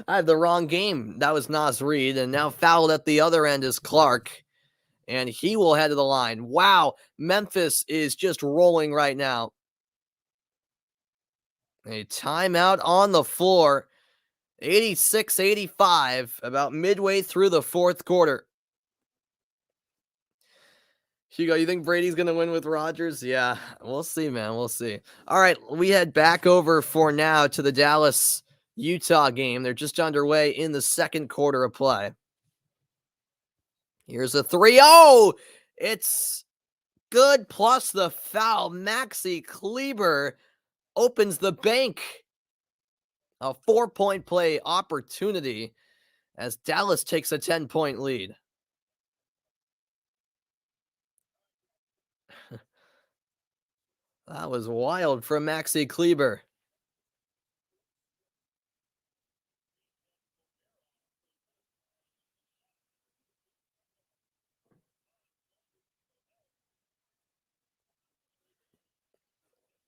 I have the wrong game. That was Nas Reed. And now fouled at the other end is Clark. And he will head to the line. Wow. Memphis is just rolling right now. A timeout on the floor. 86-85, about midway through the fourth quarter. Hugo, you think Brady's going to win with Rodgers? Yeah, we'll see, man. We'll see. All right, we head back over for now to the Dallas-Utah game. They're just underway in the second quarter of play. Here's a 3-0. It's good, plus the foul. Maxi Kleber opens the bank. A 4-point play opportunity as Dallas takes a 10-point lead. That was wild from Maxi Kleber.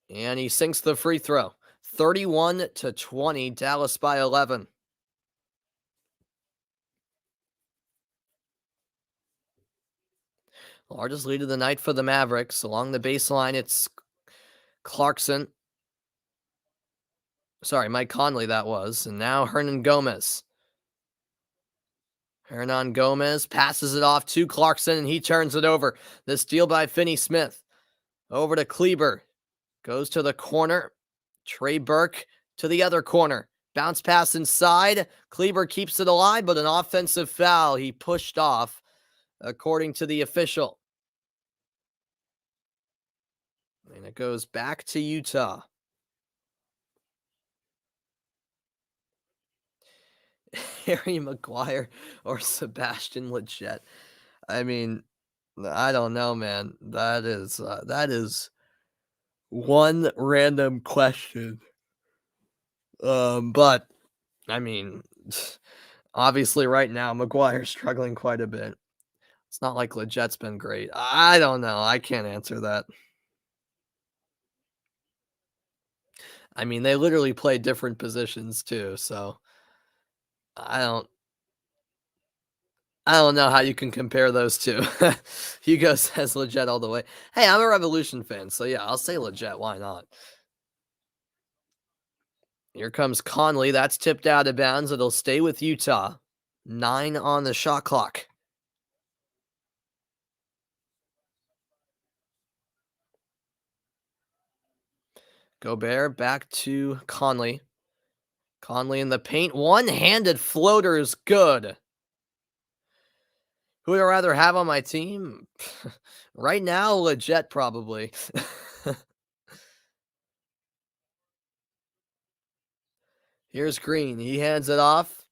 And he sinks the free throw. 31-20, Dallas by 11. Largest lead of the night for the Mavericks. Along the baseline, it's Clarkson. Sorry, Mike Conley that was. And now Hernan Gomez. Hernan Gomez passes it off to Clarkson, and he turns it over. The steal by Finney-Smith. Over to Kleber. Goes to the corner. Trey Burke to the other corner. Bounce pass inside. Kleber keeps it alive, but an offensive foul he pushed off, according to the official. And it goes back to Utah. Harry Maguire or Sebastian Lletget. I mean, I don't know, man. That is one random question. But I mean, obviously right now Maguire's struggling quite a bit. It's not like Lletget's been great. I don't know. I can't answer that. I mean, they literally play different positions too, so I don't know how you can compare those two. Hugo says Lletget all the way. Hey, I'm a Revolution fan, so yeah, I'll say Lletget. Why not? Here comes Conley. That's tipped out of bounds. It'll stay with Utah. 9 on the shot clock. Gobert back to Conley. Conley in the paint. One-handed floater is good. Who would I rather have on my team? Right now, Lletget probably. Here's Green. He hands it off.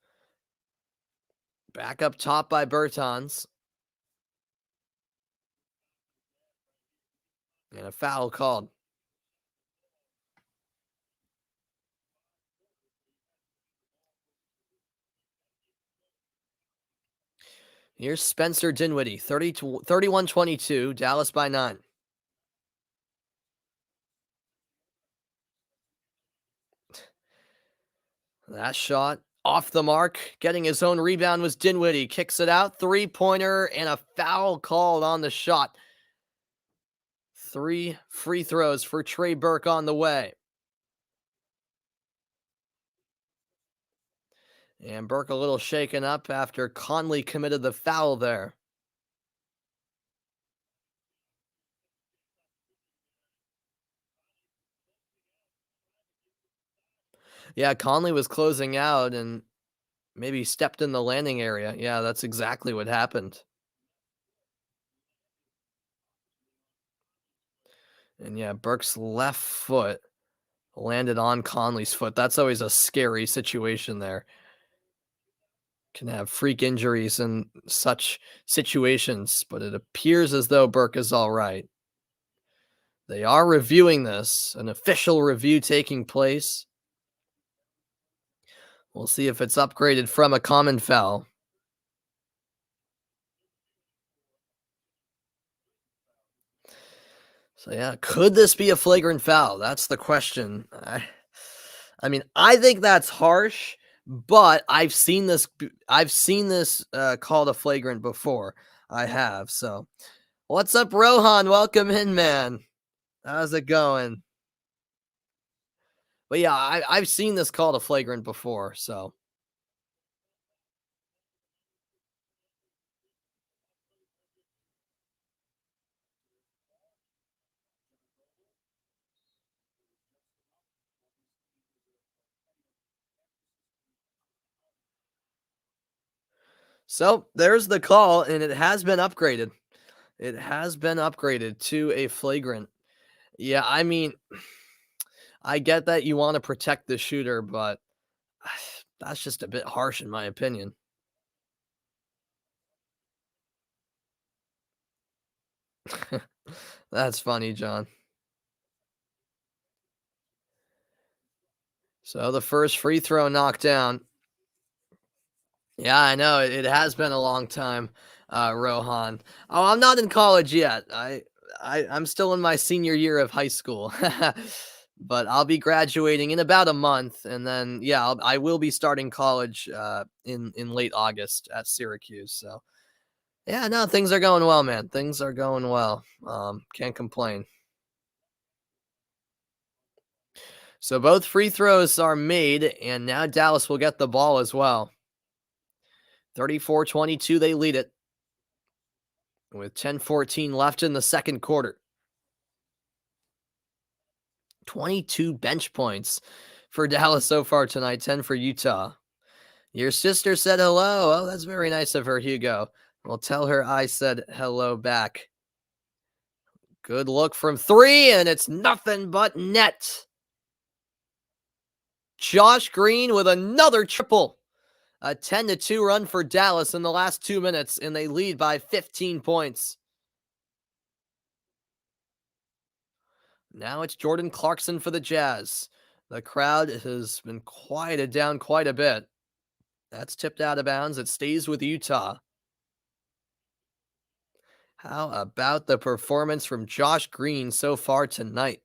Back up top by Bertans. And a foul called. Here's Spencer Dinwiddie. 31-22. Dallas by 9. That shot off the mark. Getting his own rebound was Dinwiddie. Kicks it out. Three-pointer and a foul called on the shot. 3 free throws for Trey Burke on the way. And Burke a little shaken up after Conley committed the foul there. Yeah, Conley was closing out and maybe stepped in the landing area. Yeah, that's exactly what happened. And yeah, Burke's left foot landed on Conley's foot. That's always a scary situation there. Can have freak injuries in such situations, but it appears as though Burke is all right. They are reviewing this, an official review taking place. We'll see if it's upgraded from a common foul. So yeah, could this be a flagrant foul? That's the question. I mean, I think that's harsh, but I've seen this called a flagrant before. I have. So, what's up, Rohan? Welcome in, man. How's it going? But yeah, I've seen this called a flagrant before. So, there's the call, and it has been upgraded. It has been upgraded to a flagrant. Yeah, I mean, I get that you want to protect the shooter, but that's just a bit harsh in my opinion. That's funny, John. So the first free throw knocked down. Yeah, I know it has been a long time, Rohan. Oh, I'm not in college yet. I'm still in my senior year of high school, but I'll be graduating in about a month, and then yeah, I will be starting college in late August at Syracuse. So yeah, no, things are going well, man. Things are going well. Can't complain. So both free throws are made, and now Dallas will get the ball as well. 34-22, they lead it with 10:14 left in the second quarter. 22 bench points for Dallas so far tonight, 10 for Utah. Your sister said hello. Oh, that's very nice of her, Hugo. Well, tell her I said hello back. Good look from three, and it's nothing but net. Josh Green with another triple. A 10-2 run for Dallas in the last 2 minutes, and they lead by 15 points. Now it's Jordan Clarkson for the Jazz. The crowd has been quieted down quite a bit. That's tipped out of bounds. It stays with Utah. How about the performance from Josh Green so far tonight?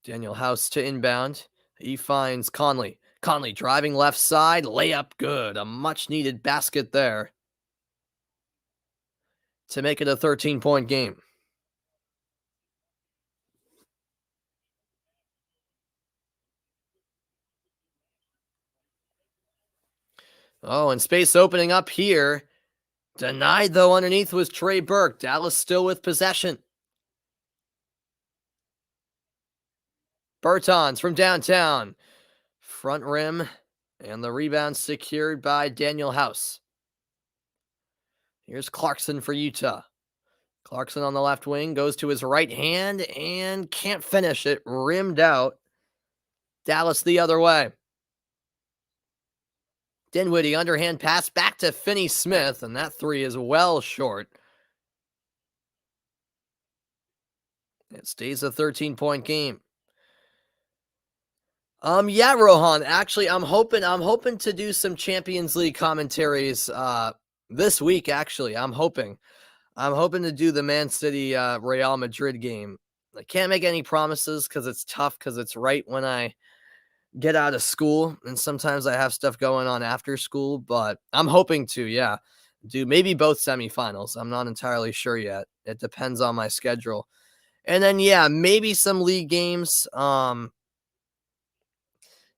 Daniel House to inbound. He finds Conley. Conley driving left side. Layup good. A much needed basket there to make it a 13-point game. Oh, and space opening up here. Denied, though, underneath was Trey Burke. Dallas still with possession. Bertans from downtown. Front rim, and the rebound secured by Daniel House. Here's Clarkson for Utah. Clarkson on the left wing goes to his right hand and can't finish it. Rimmed out. Dallas the other way. Dinwiddie underhand pass back to Finney-Smith, and that three is well short. It stays a 13-point game. Yeah, Rohan. Actually, I'm hoping to do some Champions League commentaries this week. Actually, I'm hoping to do the Man City Real Madrid game. I can't make any promises because it's tough because it's right when I get out of school, and sometimes I have stuff going on after school, but I'm hoping to, yeah, do maybe both semifinals. I'm not entirely sure yet. It depends on my schedule. And then, yeah, maybe some league games.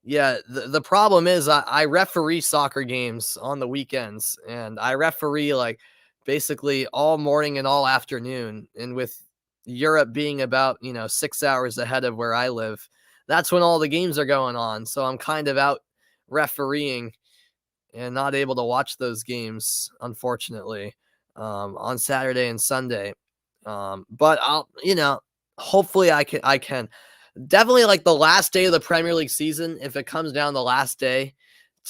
Yeah, the problem is I referee soccer games on the weekends, and I referee like basically all morning and all afternoon. And with Europe being about, 6 hours ahead of where I live, that's when all the games are going on. So I'm kind of out refereeing and not able to watch those games, unfortunately, on Saturday and Sunday. But hopefully I can. Definitely like the last day of the Premier League season, if it comes down the last day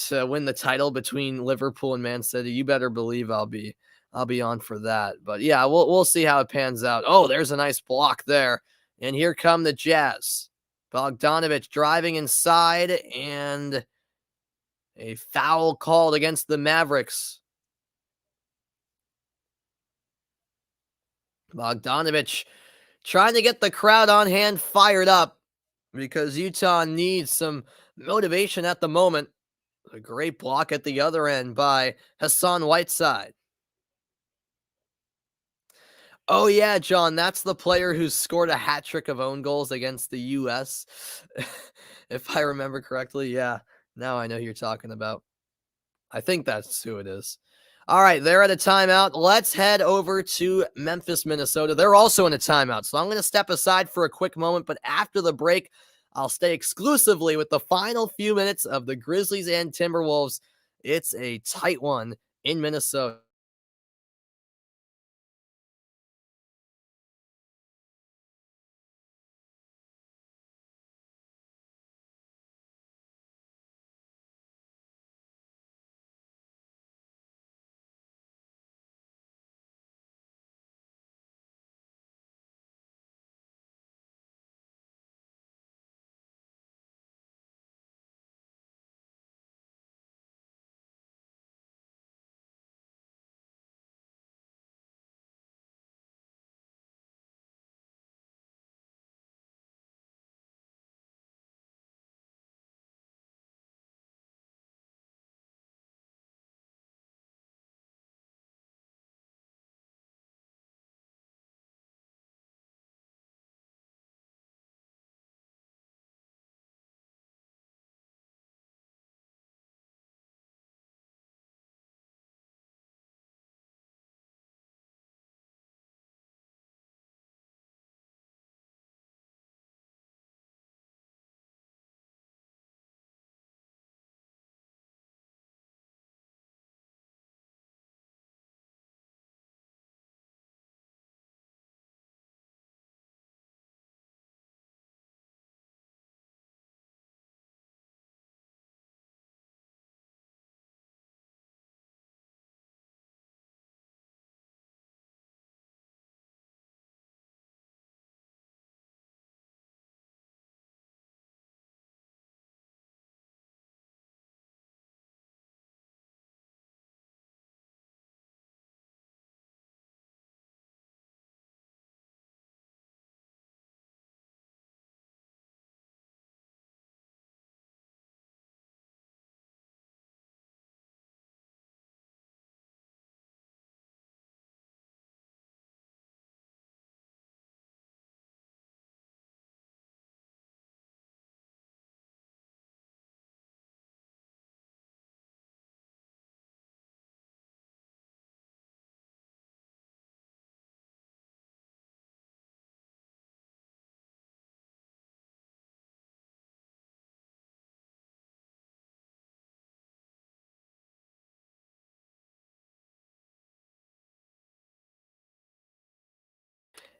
to win the title between Liverpool and Man City, you better believe I'll be I'll be on for that. But yeah, we'll see how it pans out. Oh, there's a nice block there. And here come the Jazz. Bogdanović driving inside, and a foul called against the Mavericks. Bogdanović trying to get the crowd on hand fired up because Utah needs some motivation at the moment. A great block at the other end by Hassan Whiteside. Oh, yeah, John, that's the player who scored a hat trick of own goals against the U.S., if I remember correctly. Yeah, now I know who you're talking about. I think that's who it is. All right, they're at a timeout. Let's head over to Memphis, Minnesota. They're also in a timeout, so I'm going to step aside for a quick moment, but after the break, I'll stay exclusively with the final few minutes of the Grizzlies and Timberwolves. It's a tight one in Minnesota.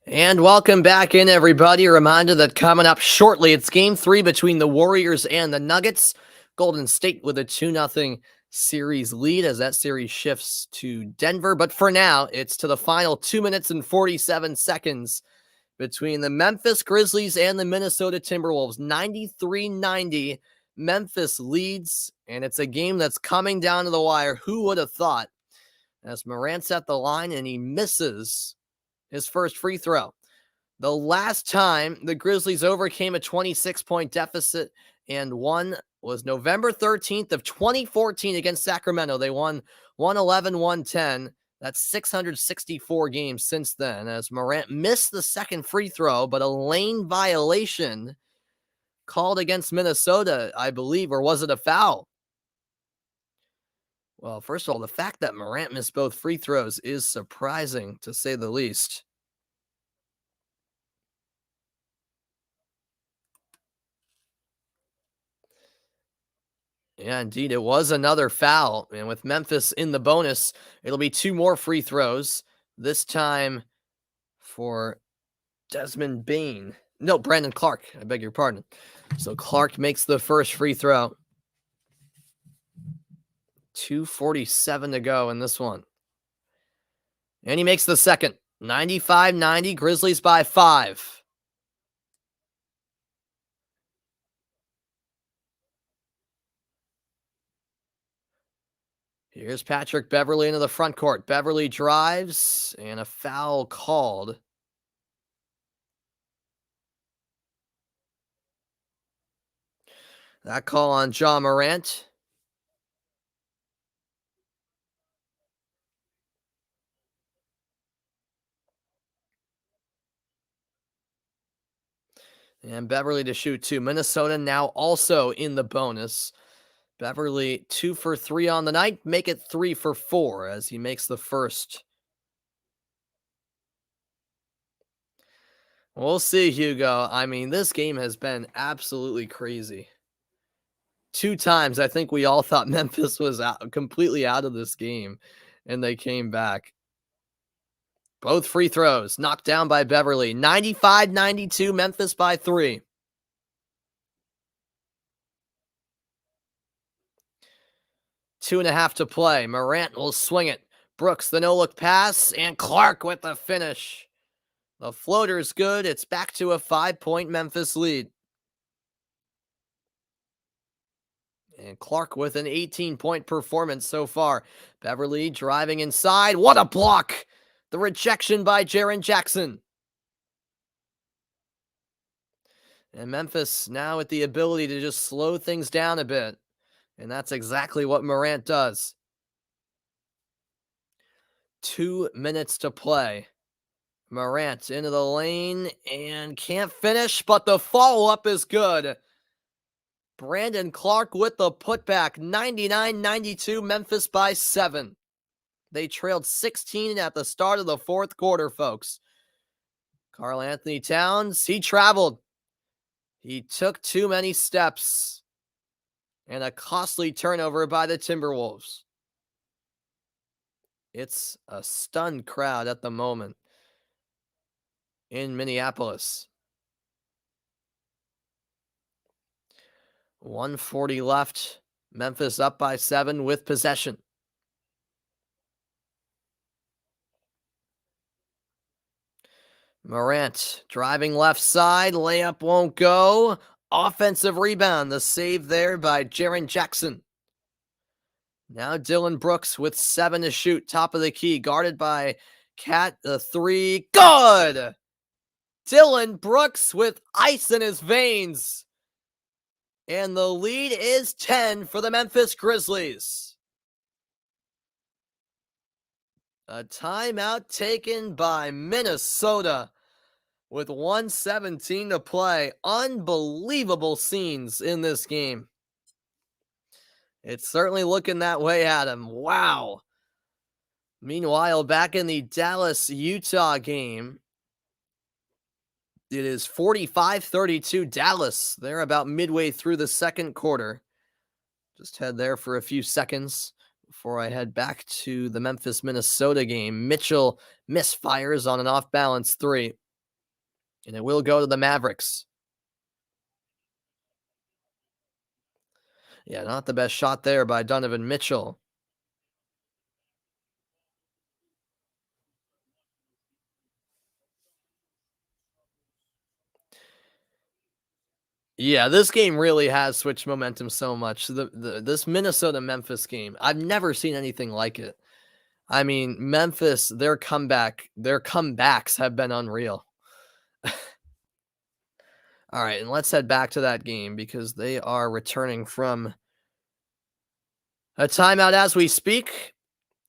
And welcome back in, everybody. A reminder that coming up shortly, it's game 3 between the Warriors and the Nuggets. Golden State with a 2-0 series lead as that series shifts to Denver. But for now, it's to the final 2 minutes and 47 seconds between the Memphis Grizzlies and the Minnesota Timberwolves. 93-90. Memphis leads, and it's a game that's coming down to the wire. Who would have thought? As Morant's at the line, and he misses his first free throw. The last time the Grizzlies overcame a 26-point deficit and won was November 13th of 2014 against Sacramento. They won 111-110. That's 664 games since then, as Morant missed the second free throw, but a lane violation called against Minnesota, I believe, or was it a foul? Well, first of all, the fact that Morant missed both free throws is surprising, to say the least. Yeah, indeed. It was another foul. And with Memphis in the bonus, it'll be 2 more free throws, this time for Desmond Bane. No, Brandon Clark. I beg your pardon. So Clark makes the first free throw. 2:47 to go in this one. And he makes the second. 95-90, Grizzlies by 5. Here's Patrick Beverley into the front court. Beverley drives, and a foul called. That call on Ja Morant. And Beverley to shoot 2. Minnesota now also in the bonus. Beverley 2 for 3 on the night. Make it 3 for 4 as he makes the first. We'll see, Hugo. I mean, this game has been absolutely crazy. 2 times, I think we all thought Memphis was completely out of this game, and they came back. Both free throws knocked down by Beverley. 95-92, Memphis by 3. Two and a half to play. Morant will swing it. Brooks, the no-look pass, and Clark with the finish. The floater's good. It's back to a 5-point Memphis lead. And Clark with an 18-point performance so far. Beverley driving inside. What a block! The rejection by Jaren Jackson. And Memphis now with the ability to just slow things down a bit. And that's exactly what Morant does. 2 minutes to play. Morant into the lane and can't finish, but the follow-up is good. Brandon Clark with the putback. 99-92, Memphis by 7. They trailed 16 at the start of the fourth quarter, folks. Karl Anthony Towns, he traveled. He took too many steps. And a costly turnover by the Timberwolves. It's a stunned crowd at the moment in Minneapolis. 1:40 left. Memphis up by 7 with possession. Morant driving left side. Layup won't go. Offensive rebound. The save there by Jaren Jackson. Now Dylan Brooks with 7 to shoot. Top of the key. Guarded by Cat. The 3. Good! Dylan Brooks with ice in his veins. And the lead is 10 for the Memphis Grizzlies. A timeout taken by Minnesota with 1:17 to play. Unbelievable scenes in this game. It's certainly looking that way, Adam. Wow. Meanwhile, back in the Dallas-Utah game, it is 45-32 Dallas. They're about midway through the second quarter. Just head there for a few seconds before I head back to the Memphis-Minnesota game. Mitchell misfires on an off-balance 3. And it will go to the Mavericks. Yeah, not the best shot there by Donovan Mitchell. Yeah, this game really has switched momentum so much. This Minnesota-Memphis game, I've never seen anything like it. I mean, Memphis, their comebacks have been unreal. All right, and let's head back to that game because they are returning from a timeout as we speak.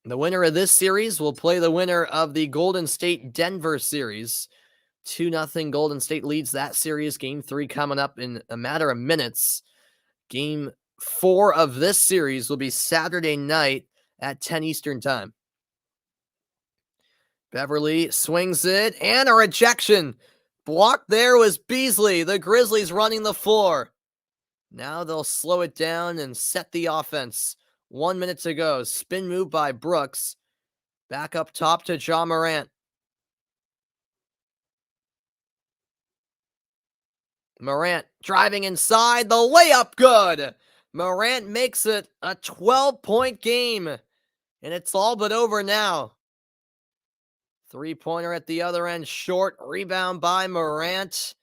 The winner of this series will play the winner of the Golden State-Denver series. 2-0 Golden State leads that series. Game 3 coming up in a matter of minutes. Game 4 of this series will be Saturday night at 10 Eastern time. Beverley swings it, and a rejection. Blocked there was Beasley. The Grizzlies running the floor. Now they'll slow it down and set the offense. 1 minute to go. Spin move by Brooks. Back up top to Ja Morant. Morant driving inside. The layup good. Morant makes it a 12-point game. And it's all but over now. Three-pointer at the other end, short. Rebound by Morant.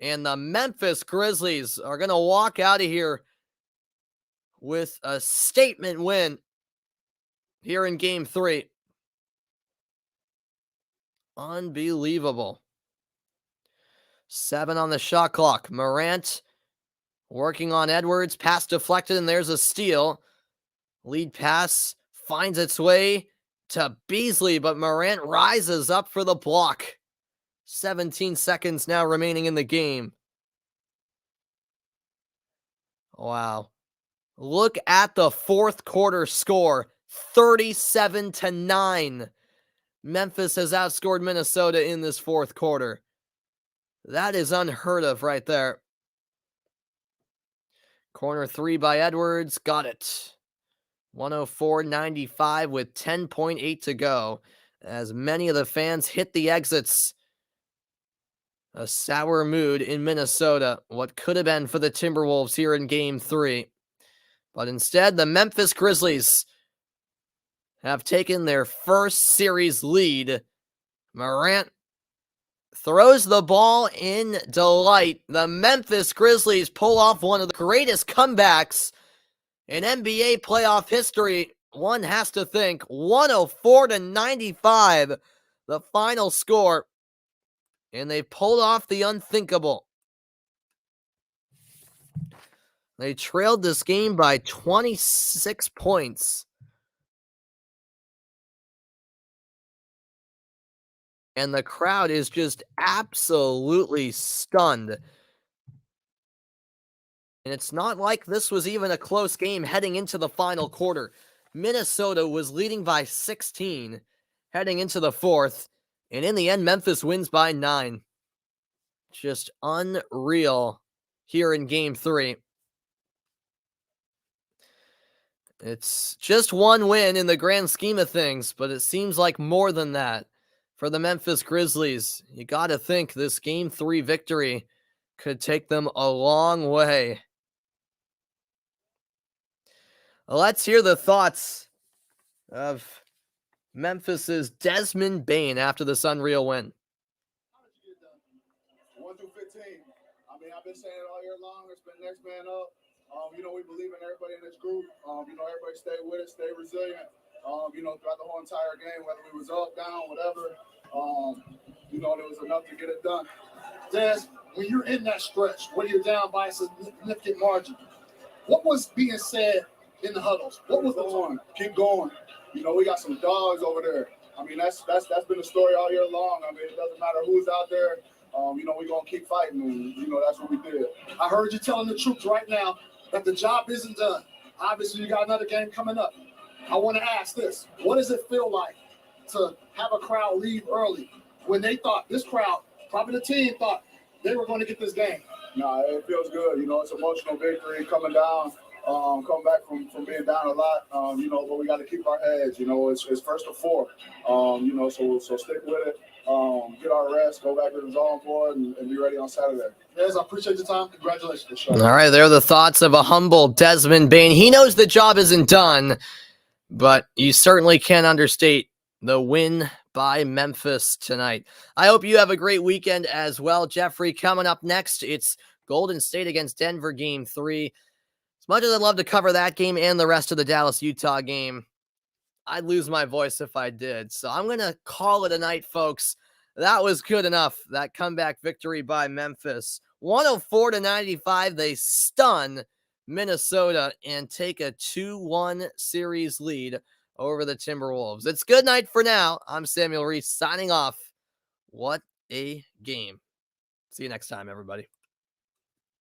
And the Memphis Grizzlies are going to walk out of here with a statement win here in Game 3. Unbelievable. 7 on the shot clock. Morant working on Edwards. Pass deflected, and there's a steal. Lead pass finds its way to Beasley, but Morant rises up for the block. 17 seconds now remaining in the game. Wow. Look at the fourth quarter score, 37-9. Memphis has outscored Minnesota in this fourth quarter. That is unheard of right there. Corner 3 by Edwards. Got it. 104-95 with 10.8 to go as many of the fans hit the exits. A sour mood in Minnesota. What could have been for the Timberwolves here in Game 3. But instead, the Memphis Grizzlies have taken their first series lead. Morant throws the ball in delight. The Memphis Grizzlies pull off one of the greatest comebacks in NBA playoff history. One has to think. 104-95, the final score. And they pulled off the unthinkable. They trailed this game by 26 points. And the crowd is just absolutely stunned. And it's not like this was even a close game heading into the final quarter. Minnesota was leading by 16 heading into the fourth. And in the end, Memphis wins by 9. Just unreal here in Game 3. It's just one win in the grand scheme of things, but it seems like more than that for the Memphis Grizzlies. You got to think this Game 3 victory could take them a long way. Let's hear the thoughts of Memphis's Desmond Bane after this unreal win. 1 through 15. I mean, I've been saying it all year long. It's been next man up. We believe in everybody in this group. Everybody stay with it, stay resilient. Throughout the whole entire game, whether we was up, down, whatever, there was enough to get it done. Des, when you're in that stretch, where you're down by a significant margin, what was being said in the huddles? What was the tone? Keep going. We got some dogs over there. I mean, that's been the story all year long. I mean, it doesn't matter who's out there. We're going to keep fighting, and, that's what we did. I heard you telling the troops right now that the job isn't done. Obviously, you got another game coming up. I want to ask this. What does it feel like to have a crowd leave early when they thought, this crowd, probably the team thought they were going to get this game? Nah, it feels good. It's emotional victory coming down, come back from being down a lot, but we got to keep our heads. It's first to fourth, so stick with it. Get our rest, go back to the drawing board, and be ready on Saturday. Yes, I appreciate your time. Congratulations. All right, there are the thoughts of a humble Desmond Bane. He knows the job isn't done, but you certainly can't understate the win by Memphis tonight. I hope you have a great weekend as well. Jeffrey, coming up next, it's Golden State against Denver Game 3. As much as I'd love to cover that game and the rest of the Dallas-Utah game, I'd lose my voice if I did. So I'm going to call it a night, folks. That was good enough. That comeback victory by Memphis. 104-95. They stun Minnesota and take a 2-1 series lead over the Timberwolves. It's good night for now. I'm Samuel Reese signing off. What a game. See you next time, everybody.